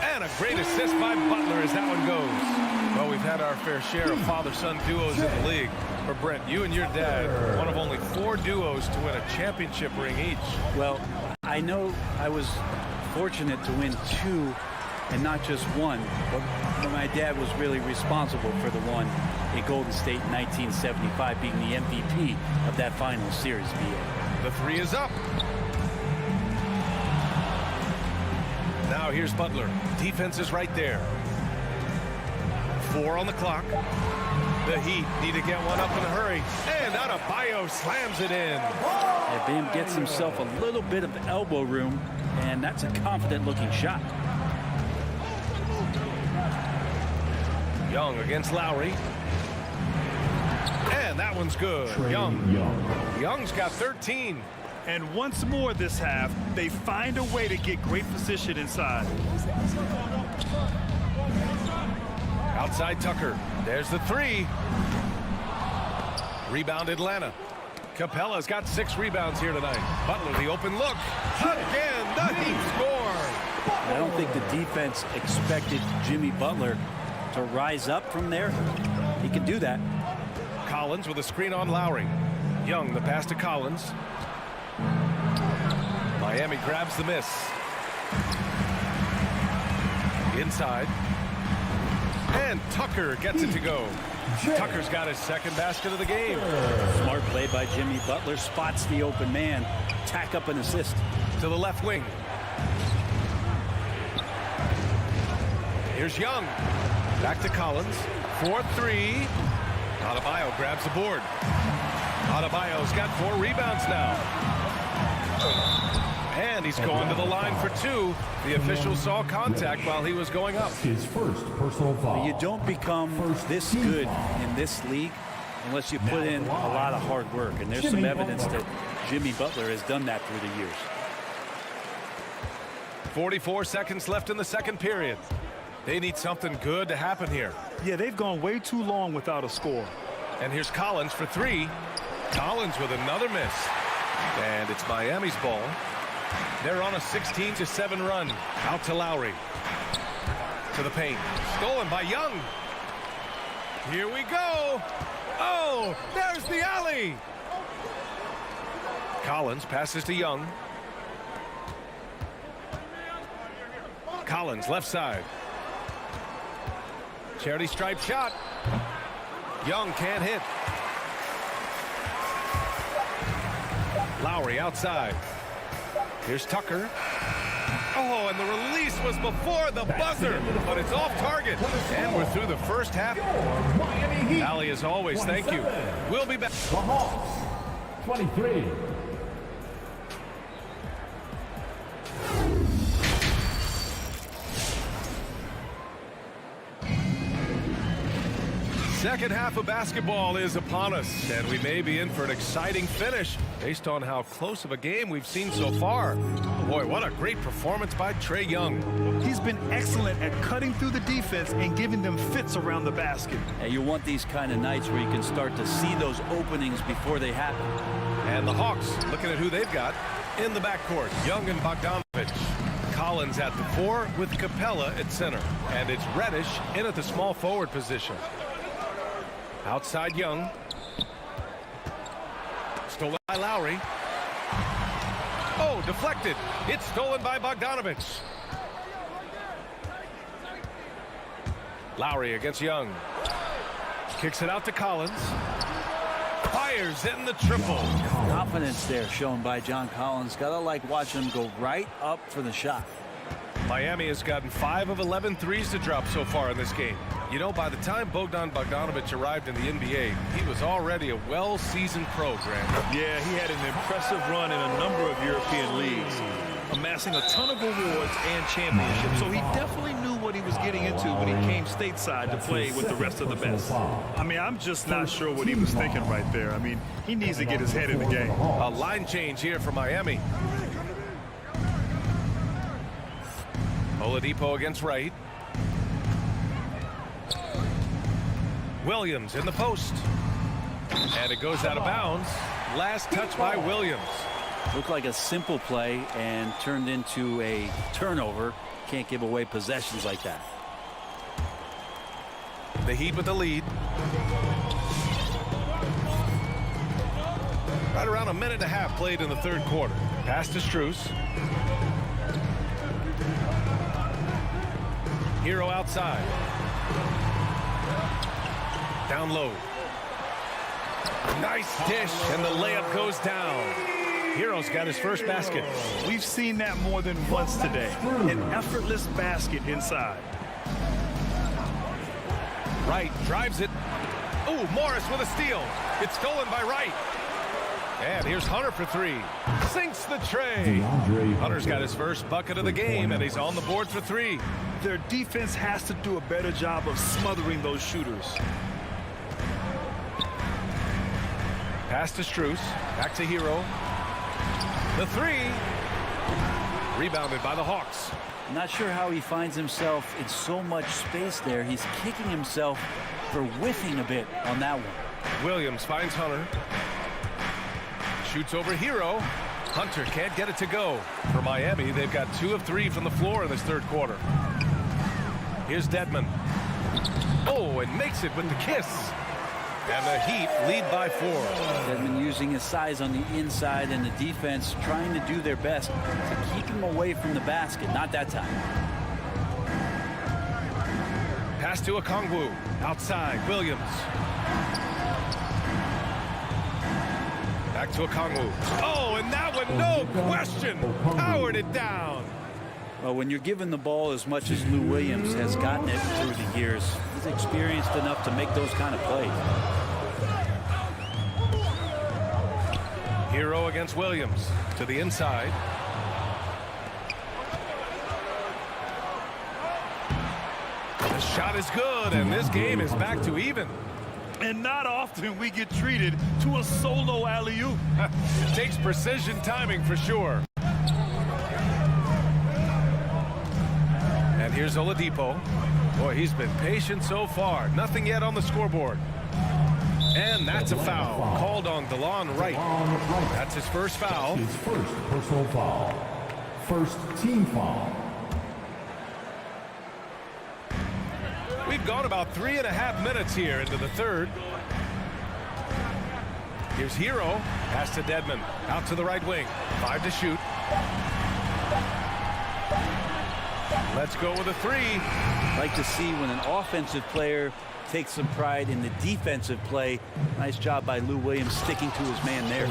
And a great assist by Butler as that one goes. Well, we've had our fair share of father-son duos in the league. But Brent, you and your dad, one of only 4 duos to win a championship ring each. Well, I know I was fortunate to win 2 and not just 1, but my dad was really responsible for the one in Golden State in 1975, being the MVP of that final series. The 3 is up. Now here's Butler. Defense is right there. 4 on the clock. The Heat need to get one up in a hurry. And Adebayo slams it in. Yeah, Bam gets himself a little bit of elbow room, and that's a confident-looking shot. Young against Lowry. And that one's good. Young's got 13. And once more this half, they find a way to get great position inside. Outside Tucker. There's the 3. Rebound Atlanta. Capella's got 6 rebounds here tonight. Butler, the open look. Again, the Heat score. I don't think the defense expected Jimmy Butler to rise up from there. He can do that. Collins with a screen on Lowry. Young, the pass to Collins. Miami grabs the miss. Inside. And Tucker gets it to go. Tucker's got his 2nd basket of the game. Smart play by Jimmy Butler. Spots the open man. Tack up an assist. to the left wing. Here's Young. Back to Collins. 4-3. Adebayo grabs the board. Adebayo's got 4 rebounds now. And he's going to the line for 2. The official saw contact while he was going up. His first personal foul. You don't become this good in this league unless you put in a lot of hard work. And there's some evidence that Jimmy Butler has done that through the years. 44 seconds left in the second period. They need something good to happen here. Yeah, they've gone way too long without a score. And here's Collins for 3. Collins with another miss. And it's Miami's ball. They're on a 16-7 run. Out to Lowry. To the paint. Stolen by Young. Here we go. Oh, there's the alley. Collins passes to Young. Collins left side. Charity stripe shot. Young can't hit. Lowry outside. Here's Tucker. Oh, and the release was before the buzzer, but it's off target. And we're through the first half. Allie, as always, thank you. We'll be back. The Hawks, 23. Second half of basketball is upon us, and we may be in for an exciting finish based on how close of a game we've seen so far. Boy, what a great performance by Trae Young. He's been excellent at cutting through the defense and giving them fits around the basket. And you want these kind of nights where you can start to see those openings before they happen. And the Hawks looking at who they've got in the backcourt. Young and Bogdanovich. Collins at the 4 with Capella at center. And it's Reddish in at the small forward position. Outside Young. Stolen by Lowry. Oh, deflected. It's stolen by Bogdanovich. Lowry against Young. Kicks it out to Collins. Fires in the triple. Confidence there shown by John Collins. Gotta like watching him go right up for the shot. Miami has gotten 5 of 11 threes to drop so far in this game. You know, by the time Bogdanovich arrived in the NBA, he was already a well-seasoned pro, Grant. Yeah, he had an impressive run in a number of European leagues, amassing a ton of awards and championships. So he definitely knew what he was getting into when he came stateside to play with the rest of the best. I mean, I'm just not sure what he was thinking right there. I mean, he needs to get his head in the game. A line change here for Miami. Oladipo against Wright. Williams in the post. And it goes out of bounds. Last touch by Williams. Looked like a simple play and turned into a turnover. Can't give away possessions like that. The Heat with the lead. Right around a minute and a half played in the third quarter. Pass to Strus. Hero outside. Down low. Nice dish, and the layup goes down. Hero's got his first basket. We've seen that more than once today. An effortless basket inside. Wright drives it. Oh, Morris with a steal. It's stolen by Wright. And here's Hunter for 3. Sinks the tray. Hunter's got his first bucket of the game, and he's on the board for 3. Their defense has to do a better job of smothering those shooters. Pass to Strus. Back to Hero. The 3. Rebounded by the Hawks. Not sure how he finds himself in so much space there. He's kicking himself for whiffing a bit on that one. Williams finds Hunter. Shoots over Hero. Hunter can't get it to go. For Miami, they've got 2 of 3 from the floor in this third quarter. Here's Dedmon. Oh, and makes it with the kiss. And the Heat lead by 4. Dedmon using his size on the inside and the defense trying to do their best to keep him away from the basket. Not that time. Pass to Okongwu. Outside, Williams. Back to Okongwu. Oh, and that one, no question, powered it down. Well, when you're given the ball as much as Lou Williams has gotten it through the years, he's experienced enough to make those kind of plays. Hero against Williams to the inside. The shot is good, and this game is back to even. And not often we get treated to a solo alley-oop. It takes precision timing for sure. And here's Oladipo. Boy, he's been patient so far. Nothing yet on the scoreboard. And that's a foul called on DeLon Wright. That's his first foul. His first personal foul. First team foul. We've gone about 3.5 minutes here into the third. Here's Hero. Pass to Dedmon. Out to the right wing. 5 to shoot. Let's go with a 3. Like to see when an offensive player takes some pride in the defensive play. Nice job by Lou Williams sticking to his man there.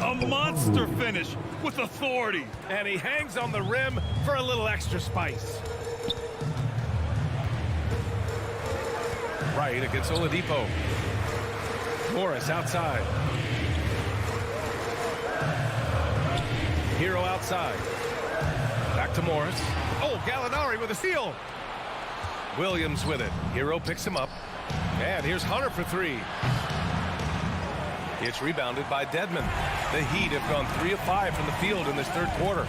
A monster finish with authority. And he hangs on the rim for a little extra spice. Right against Oladipo. Morris outside. Hero outside. Back to Morris. Oh, Gallinari with a steal. Williams with it. Hero picks him up. And here's Hunter for 3. It's rebounded by Dedmon. The Heat have gone 3 of 5 from the field in this third quarter.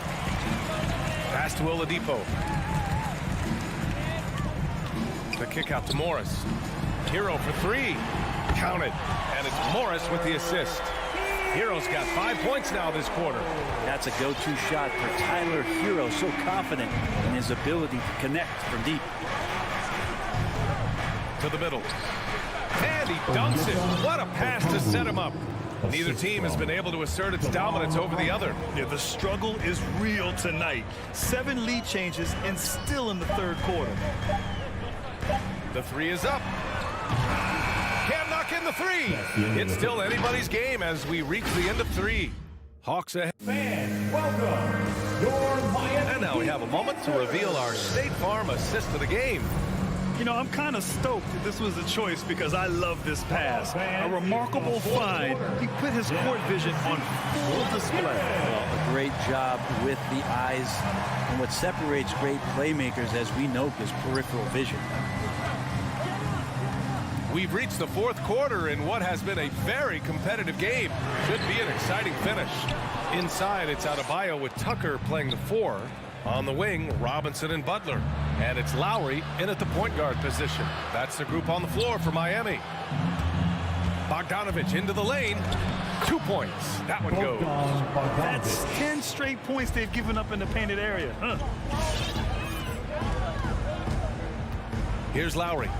Pass to Oladipo. The kick out to Morris. Hero for 3. Counted. And it's Morris with the assist. Hero's got 5 points now this quarter. That's a go-to shot for Tyler Hero. So confident in his ability to connect from deep. To the middle. And he dunks it. What a pass to set him up. Neither team has been able to assert its dominance over the other. Yeah, the struggle is real tonight. 7 lead changes and still in the third quarter. The 3 is up. Can't knock in the 3. It's still anybody's game as we reach the end of 3. Hawks ahead. Fans, welcome your Miami. And now we have a moment to reveal our State Farm assist of the game. You know, I'm kind of stoked that this was a choice because I love this pass. A remarkable find. He put his court vision on full display. Well, a great job with the eyes. And what separates great playmakers, as we know, is peripheral vision. We've reached the fourth quarter in what has been a very competitive game. Should be an exciting finish. Inside, it's Adebayo with Tucker playing the 4. On the wing, Robinson and Butler. And it's Lowry in at the point guard position. That's the group on the floor for Miami. Bogdanovich into the lane. 2 points. That one goes. That's 10 straight points they've given up in the painted area. Here's Lowry.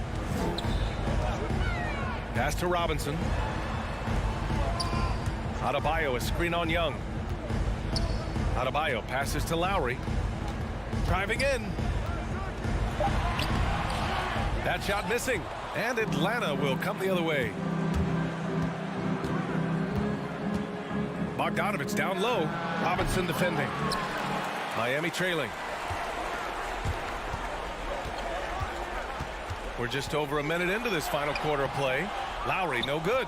Pass to Robinson. Adebayo, a screen on Young. Adebayo passes to Lowry. Driving in. That shot missing. And Atlanta will come the other way. Bogdanovich down low. Robinson defending. Miami trailing. We're just over a minute into this final quarter of play. Lowry, no good.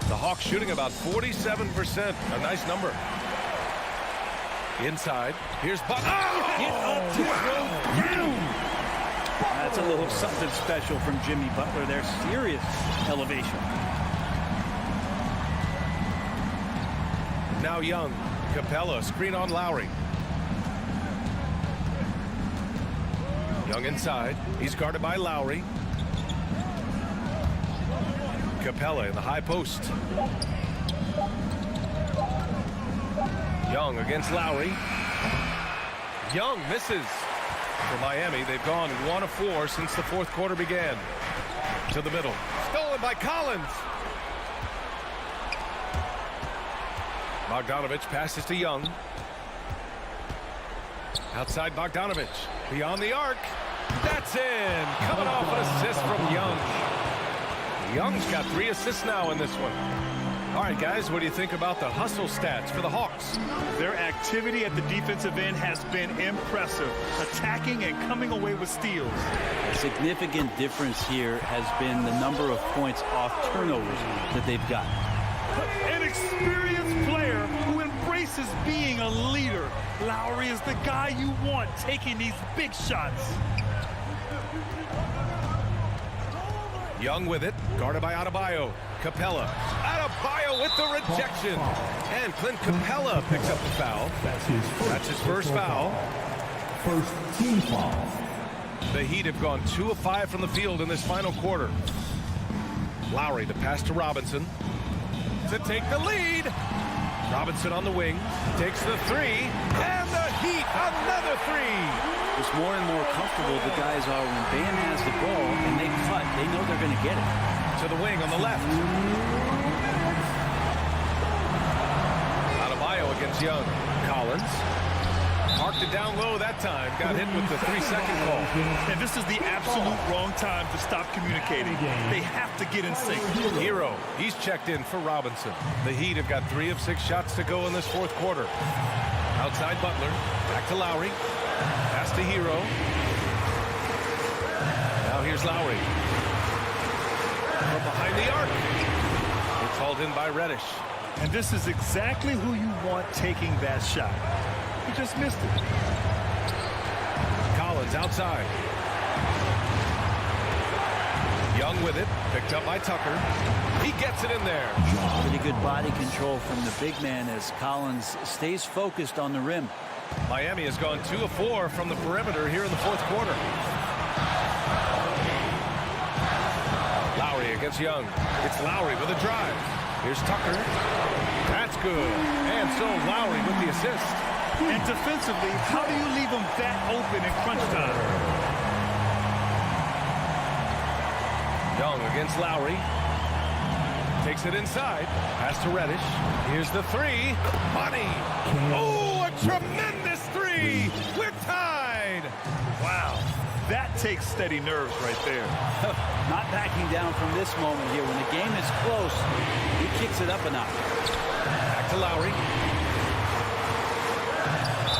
The Hawks shooting about 47%. A nice number. Inside. Here's Butler. That's a little something special from Jimmy Butler there. Serious elevation. Now Young. Capella, screen on Lowry. Young inside. He's guarded by Lowry. Capella in the high post. Young against Lowry. Young misses. For Miami, they've gone 1 of 4 since the fourth quarter began. To the middle. Stolen by Collins. Bogdanovich passes to Young. Outside Bogdanovich. Beyond the arc. That's in. Coming off an assist from Young. Young's got 3 assists now in this one. All right, guys, what do you think about the hustle stats for the Hawks? Their activity at the defensive end has been impressive, attacking and coming away with steals. A significant difference here has been the number of points off turnovers that they've got. An experienced player who embraces being a leader. Lowry is the guy you want taking these big shots. Young with it, guarded by Adebayo. Capella. Adebayo with the rejection. And Clint Capella picks up the foul. That's his first foul. First team foul. The Heat have gone 2 of 5 from the field in this final quarter. Lowry, the pass to Robinson to take the lead. Robinson on the wing, takes the three, and the Heat, another three. It's more and more comfortable the guys are when Bam has the ball and they cut. They know they're going to get it. To the wing on the left. Adebayo against Young. Collins. Marked it down low that time. Got hit with the 3-second call. And this is the absolute wrong time to stop communicating. They have to get in sync. Hero, he's checked in for Robinson. The Heat have got 3 of 6 shots to go in this fourth quarter. Outside Butler. Back to Lowry. Pass to Hero. Now here's Lowry. From behind the arc. It's hauled in by Reddish. And this is exactly who you want taking that shot. He just missed it. Collins outside. Young with it. Picked up by Tucker. He gets it in there. Pretty good body control from the big man as Collins stays focused on the rim. Miami has gone 2 of 4 from the perimeter here in the fourth quarter. Lowry against Young. It's Lowry with a drive. Here's Tucker. That's good. And so Lowry with the assist. And defensively, how do you leave them that open in crunch time? Young against Lowry. Takes it inside. Pass to Reddish. Here's the three. Money. Oh, a tremendous three. We're tied. Wow. That takes steady nerves right there. Not backing down from this moment here. When the game is close, he kicks it up a notch. Back to Lowry.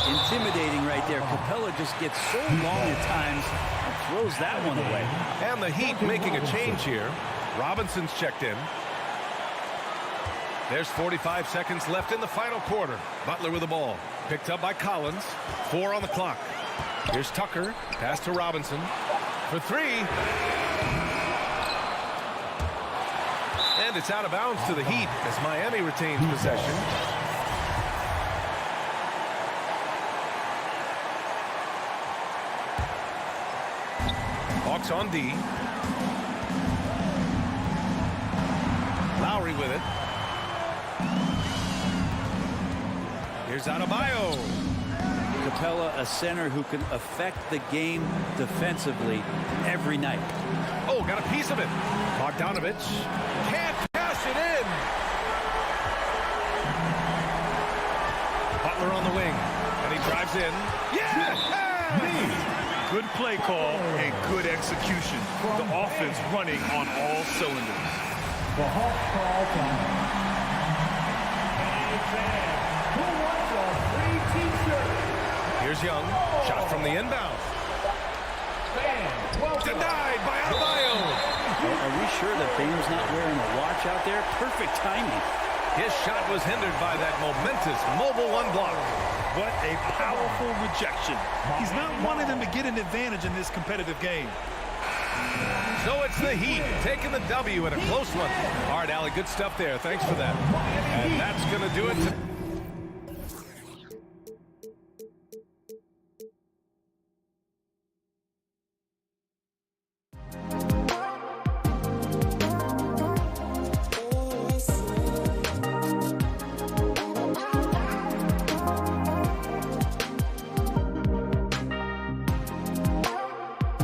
Intimidating right there. Capella just gets so long at times and throws that one away. And the Heat making a change here. Robinson's checked in. There's 45 seconds left in the final quarter. Butler with the ball. Picked up by Collins. 4 on the clock. Here's Tucker. Pass to Robinson. For 3. And it's out of bounds to the Heat as Miami retains possession. Hawks on D. Lowry with it. Here's Adebayo. Capella, a center who can affect the game defensively every night. Oh, got a piece of it. Bogdanovich can't pass it in. Butler on the wing, and he drives in. Yeah! Good play call and good execution. The offense running on all cylinders. The Hawks call time. Who wants a free t-shirt? Here's Young. Shot from the inbound. Denied by Adebayo. Are we sure that Bam's not wearing a watch out there? Perfect timing. His shot was hindered by that momentous mobile one block. What a powerful rejection. He's not wanting them to get an advantage in this competitive game. So it's the Heat taking the W in a close one. All right, Allie, good stuff there. Thanks for that. And that's going to do it.